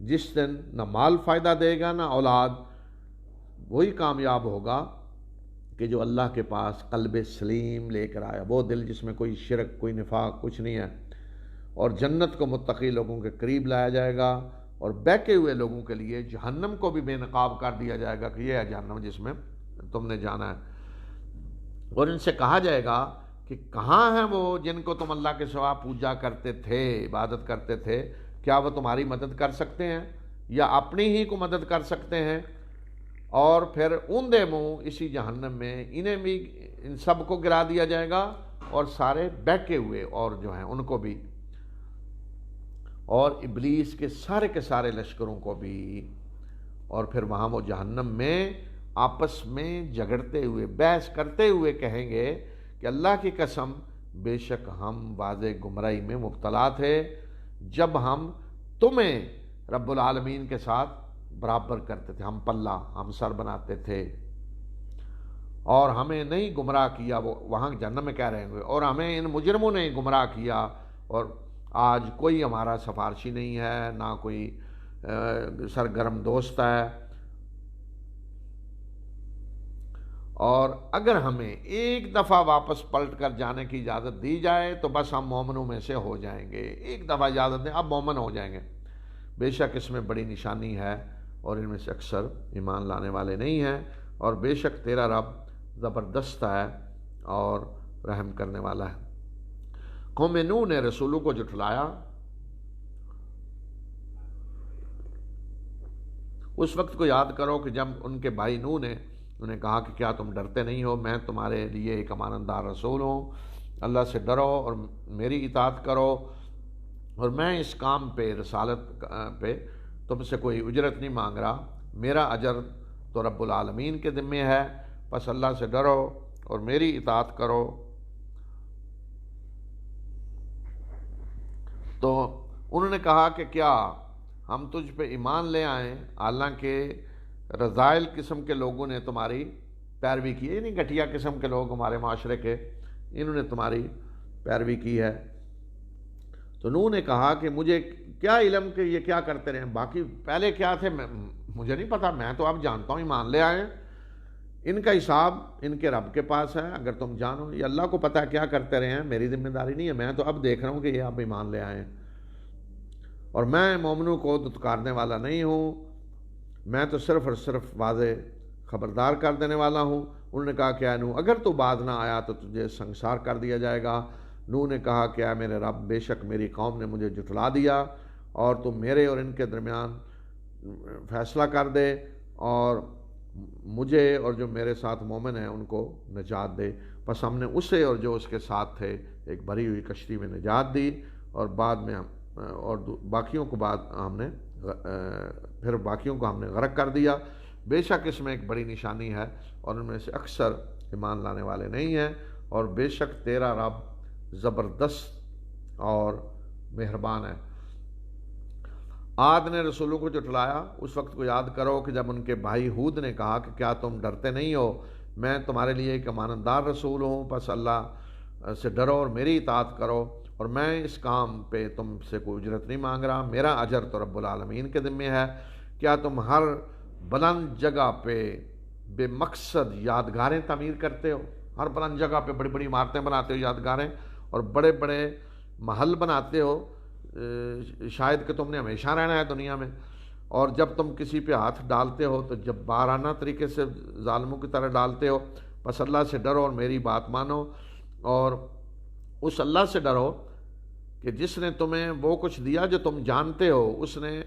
جس دن نہ مال فائدہ دے گا نہ اولاد۔ وہی کامیاب ہوگا کہ جو اللہ کے پاس قلب سلیم لے کر آیا، وہ دل جس میں کوئی شرک، کوئی نفاق، کچھ نہیں ہے۔ اور جنت کو متقی لوگوں کے قریب لایا جائے گا، اور بہکے ہوئے لوگوں کے لیے جہنم کو بھی بے نقاب کر دیا جائے گا کہ یہ ہے جہنم جس میں تم نے جانا ہے۔ اور ان سے کہا جائے گا کہ کہاں ہیں وہ جن کو تم اللہ کے سوا پوجا کرتے تھے، عبادت کرتے تھے؟ کیا وہ تمہاری مدد کر سکتے ہیں یا اپنی ہی کو مدد کر سکتے ہیں؟ اور پھر اوندے منہ اسی جہنم میں انہیں بھی، ان سب کو گرا دیا جائے گا، اور سارے بہکے ہوئے اور جو ہیں ان کو بھی، اور ابلیس کے سارے لشکروں کو بھی۔ اور پھر وہاں وہ جہنم میں آپس میں جھگڑتے ہوئے، بحث کرتے ہوئے کہیں گے کہ اللہ کی قسم بے شک ہم واضح گمراہی میں مبتلا تھے جب ہم تمہیں رب العالمین کے ساتھ برابر کرتے تھے، ہم پلہ، ہم سر بناتے تھے، اور ہمیں نہیں گمراہ کیا۔ وہ وہاں جہنم میں کہہ رہے ہیں، اور ہمیں ان مجرموں نے گمراہ کیا، اور آج کوئی ہمارا سفارشی نہیں ہے، نہ کوئی سرگرم دوست ہے۔ اور اگر ہمیں ایک دفعہ واپس پلٹ کر جانے کی اجازت دی جائے تو بس ہم مومنوں میں سے ہو جائیں گے۔ ایک دفعہ اجازت دیں، اب مومن ہو جائیں گے۔ بے شک اس میں بڑی نشانی ہے، اور ان میں سے اکثر ایمان لانے والے نہیں ہیں۔ اور بے شک تیرا رب زبردست ہے اور رحم کرنے والا ہے۔ قوم نوح نے رسولوں کو جھٹلایا۔ اس وقت کو یاد کرو کہ جب ان کے بھائی نوح نے انہیں کہا کہ کیا تم ڈرتے نہیں ہو؟ میں تمہارے لیے ایک امانت دار رسول ہوں، اللہ سے ڈرو اور میری اطاعت کرو، اور میں اس کام پہ، رسالت پہ تم سے کوئی اجرت نہیں مانگ رہا، میرا اجر تو رب العالمین کے ذمے ہے، بس اللہ سے ڈرو اور میری اطاعت کرو۔ تو انہوں نے کہا کہ کیا ہم تجھ پہ ایمان لے آئیں حالانکہ رذائل قسم کے لوگوں نے تمہاری پیروی کی ہے، یعنی گھٹیا قسم کے لوگ ہمارے معاشرے کے، انہوں نے تمہاری پیروی کی ہے۔ تو نوح نے کہا کہ مجھے کیا علم کہ یہ کیا کرتے رہے، باقی پہلے کیا تھے مجھے نہیں پتا، میں تو اب جانتا ہوں ایمان لے آئے، ان کا حساب ان کے رب کے پاس ہے، اگر تم جانو، یہ اللہ کو پتہ ہے کیا کرتے رہے ہیں، میری ذمہ داری نہیں ہے، میں تو اب دیکھ رہا ہوں کہ یہ اب ایمان لے آئے، اور میں مومنوں کو دتکارنے والا نہیں ہوں، میں تو صرف اور صرف واضح خبردار کر دینے والا ہوں۔ انہوں نے کہا کہ اے نوح اگر تو باز نہ آیا تو تجھے سنگسار کر دیا جائے گا۔ نوح نے کہا کہ اے میرے رب، بے شک میری قوم نے مجھے جھٹلا دیا، اور تم میرے اور ان کے درمیان فیصلہ کر دے، اور مجھے اور جو میرے ساتھ مومن ہیں ان کو نجات دے۔ پس ہم نے اسے اور جو اس کے ساتھ تھے ایک بھری ہوئی کشتی میں نجات دی، اور بعد میں اور باقیوں کو پھر باقیوں کو ہم نے غرق کر دیا. بے شک اس میں ایک بڑی نشانی ہے اور ان میں سے اکثر ایمان لانے والے نہیں ہیں. اور بے شک تیرا رب زبردست اور مہربان ہے. عاد نے رسولوں کو جھٹلایا. اس وقت کو یاد کرو کہ جب ان کے بھائی ہود نے کہا کہ کیا تم ڈرتے نہیں ہو, میں تمہارے لیے ایک امانتدار رسول ہوں, بس اللہ سے ڈرو اور میری اطاعت کرو, اور میں اس کام پہ تم سے کوئی اجرت نہیں مانگ رہا, میرا اجر تو رب العالمین کے ذمہ ہے. کیا تم ہر بلند جگہ پہ بے مقصد یادگاریں تعمیر کرتے ہو؟ ہر بلند جگہ پہ بڑی بڑی عمارتیں بناتے ہو, یادگاریں, اور بڑے بڑے محل بناتے ہو, شاید کہ تم نے ہمیشہ رہنا ہے دنیا میں, اور جب تم کسی پہ ہاتھ ڈالتے ہو تو جبارانہ طریقے سے ظالموں کی طرح ڈالتے ہو. بس اللہ سے ڈرو اور میری بات مانو, اور اس اللہ سے ڈرو کہ جس نے تمہیں وہ کچھ دیا جو تم جانتے ہو. اس نے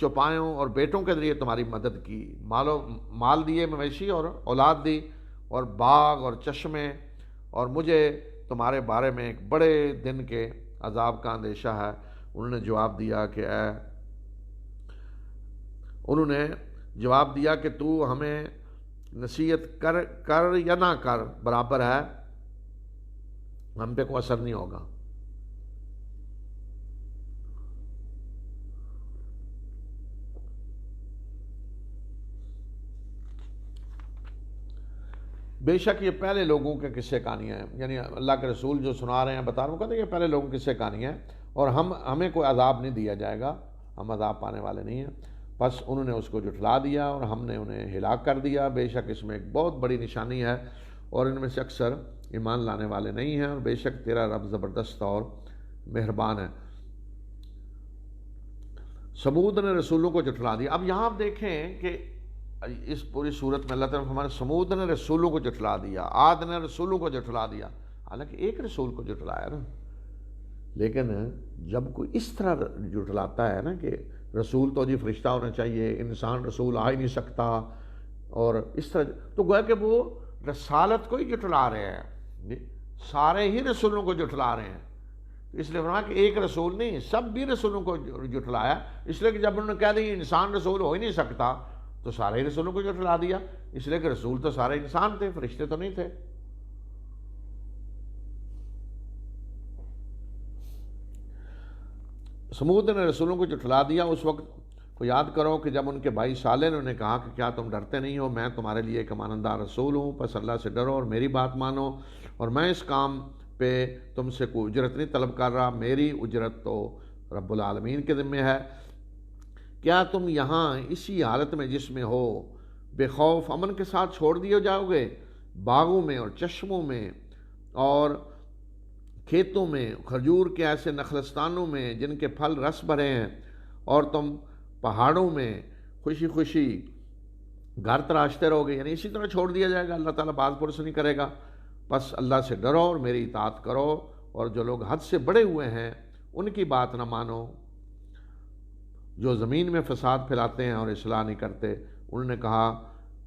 چوپایوں اور بیٹوں کے ذریعے تمہاری مدد کی, مال دیے, مویشی اور اولاد دی, اور باغ اور چشمے, اور مجھے تمہارے بارے میں ایک بڑے دن کے عذاب کا اندیشہ ہے. انہوں نے جواب دیا کہ تو ہمیں نصیحت کر یا نہ کر برابر ہے, ہم پہ کوئی اثر نہیں ہوگا. بے شک یہ پہلے لوگوں کے قصے کہانیاں ہیں, یعنی اللہ کے رسول جو سنا رہے ہیں, بتا رہا ہوں, کہتے ہیں یہ پہلے لوگوں کے قصے کہانیاں ہیں, اور ہمیں کوئی عذاب نہیں دیا جائے گا, ہم عذاب پانے والے نہیں ہیں. بس انہوں نے اس کو جھٹلا دیا اور ہم نے انہیں ہلاک کر دیا. بے شک اس میں ایک بہت بڑی نشانی ہے اور ان میں سے اکثر ایمان لانے والے نہیں ہیں, اور بے شک تیرا رب زبردست اور مہربان ہے. سمود نے رسولوں کو جھٹلا دیا. اب یہاں آپ دیکھیں کہ اس پوری صورت میں اللہ تعالیٰ ہمارے سمود نے رسولوں کو جھٹلا دیا, عاد نے رسولوں کو جھٹلا دیا, حالانکہ ایک رسول کو جھٹلایا نا. لیکن جب کوئی اس طرح جھٹلاتا ہے نا کہ رسول تو جی فرشتہ ہونا چاہیے, انسان رسول آ ہی نہیں سکتا, اور اس طرح, تو گویا کہ وہ رسالت کو ہی جھٹلا رہے ہیں, سارے ہی رسولوں کو جھٹلا رہے ہیں. اس لیے فرمایا کہ ایک رسول نہیں, سب بھی رسولوں کو جھٹلایا. اس لیے کہ جب انہوں نے کہہ دیا انسان رسول ہو ہی نہیں سکتا تو سارے ہی رسولوں کو جھٹلا دیا, اس لیے کہ رسول تو سارے انسان تھے, فرشتے تو نہیں تھے. سمود نے رسولوں کو جھٹلا دیا. اس وقت کو یاد کرو کہ جب ان کے بھائی صالح نے انہیں کہا کہ کیا تم ڈرتے نہیں ہو, میں تمہارے لیے ایک امانتدار رسول ہوں, بس اللہ سے ڈرو اور میری بات مانو, اور میں اس کام پہ تم سے کوئی اجرت نہیں طلب کر رہا, میری اجرت تو رب العالمین کے ذمہ ہے. کیا تم یہاں اسی حالت میں جس میں ہو بے خوف امن کے ساتھ چھوڑ دیے جاؤ گے, باغوں میں اور چشموں میں اور کھیتوں میں, کھجور کے ایسے نخلستانوں میں جن کے پھل رس بھرے ہیں, اور تم پہاڑوں میں خوشی خوشی گھر تراشتے رہو گے, یعنی اسی طرح چھوڑ دیا جائے گا, اللہ تعالیٰ باز پرس نہیں کرے گا. بس اللہ سے ڈرو اور میری اطاعت کرو, اور جو لوگ حد سے بڑے ہوئے ہیں ان کی بات نہ مانو, جو زمین میں فساد پھیلاتے ہیں اور اصلاح نہیں کرتے. انہوں نے کہا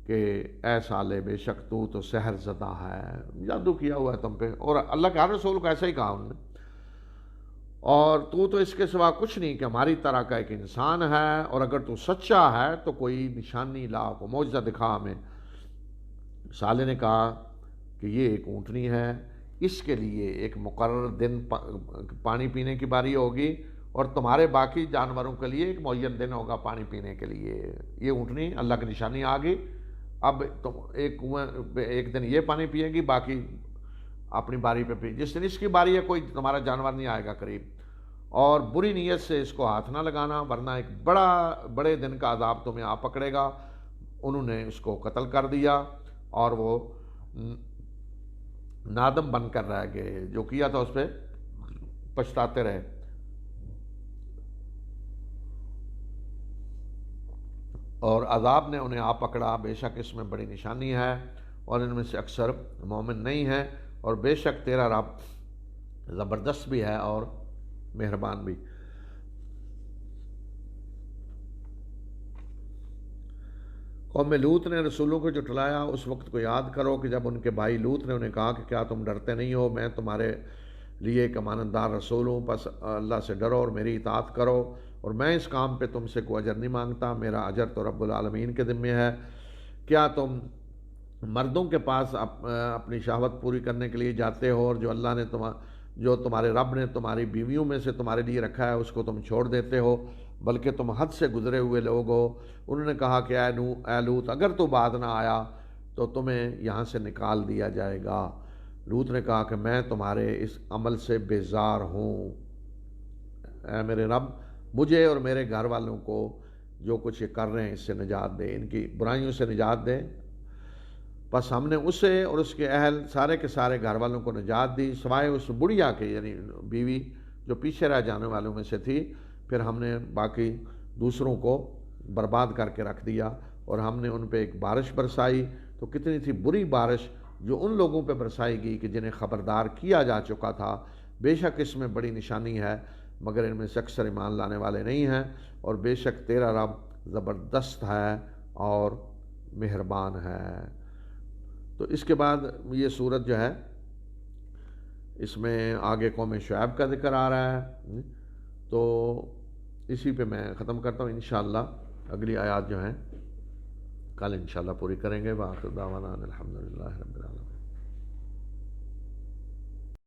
کہ اے صالح بے شک تو سحر زدہ ہے, جادو کیا ہوا ہے تم پہ, اور اللہ کے ہر رسول کو ایسا ہی کہا انہوں نے, اور تو اس کے سوا کچھ نہیں کہ ہماری طرح کا ایک انسان ہے, اور اگر تو سچا ہے تو کوئی نشانی لا, کو معجزہ دکھا ہمیں. صالح نے کہا کہ یہ ایک اونٹنی ہے, اس کے لیے ایک مقرر دن پانی پینے کی باری ہوگی, اور تمہارے باقی جانوروں کے لیے ایک معین دن ہوگا پانی پینے کے لیے. یہ اونٹنی اللہ کی نشانی آ گئی, اب تم ایک دن یہ پانی پیے گی, باقی اپنی باری پہ پی, جس دن اس کی باری ہے کوئی تمہارا جانور نہیں آئے گا قریب, اور بری نیت سے اس کو ہاتھ نہ لگانا ورنہ ایک بڑے دن کا عذاب تمہیں آ پکڑے گا. انہوں نے اس کو قتل کر دیا اور وہ نادم بن کر رہ گئے, جو کیا تھا اس پہ پچھتاتے رہے. اور عذاب نے انہیں آ پکڑا. بے شک اس میں بڑی نشانی ہے اور ان میں سے اکثر مومن نہیں ہیں, اور بے شک تیرا رب زبردست بھی ہے اور مہربان بھی. قوم لوط نے رسولوں کو جھٹلایا. اس وقت کو یاد کرو کہ جب ان کے بھائی لوط نے انہیں کہا کہ کیا تم ڈرتے نہیں ہو, میں تمہارے لیے کہ مانندار رسول ہوں، پس اللہ سے ڈرو اور میری اطاعت کرو، اور میں اس کام پہ تم سے کوئی اجر نہیں مانگتا، میرا اجر تو رب العالمین کے ذمہ ہے۔ کیا تم مردوں کے پاس اپنی شہوت پوری کرنے کے لیے جاتے ہو، اور جو تمہارے رب نے تمہاری بیویوں میں سے تمہارے لیے رکھا ہے اس کو تم چھوڑ دیتے ہو، بلکہ تم حد سے گزرے ہوئے لوگ ہو۔ انہوں نے کہا کہ اے لوط، اگر تو بعد نہ آیا تو تمہیں یہاں سے نکال دیا جائے گا۔ لوط نے کہا کہ میں تمہارے اس عمل سے بیزار ہوں، اے میرے رب مجھے اور میرے گھر والوں کو جو کچھ یہ کر رہے ہیں اس سے نجات دے، ان کی برائیوں سے نجات دے۔ بس ہم نے اسے اور اس کے اہل سارے کے سارے گھر والوں کو نجات دی، سوائے اس بڑھیا کے، یعنی بیوی جو پیچھے رہ جانے والوں میں سے تھی۔ پھر ہم نے باقی دوسروں کو برباد کر کے رکھ دیا، اور ہم نے ان پہ ایک بارش برسائی، تو کتنی تھی بری بارش جو ان لوگوں پہ برسائی گئی کہ جنہیں خبردار کیا جا چکا تھا۔ بے شک اس میں بڑی نشانی ہے، مگر ان میں سے اکثر ایمان لانے والے نہیں ہیں، اور بے شک تیرا رب زبردست ہے اور مہربان ہے۔ تو اس کے بعد یہ صورت جو ہے اس میں آگے قوم شعیب کا ذکر آ رہا ہے، تو اسی پہ میں ختم کرتا ہوں۔ انشاءاللہ اگلی آیات جو ہیں کل انشاءاللہ پوری کریں گے۔ وآخر دعوانا الحمدللہ رب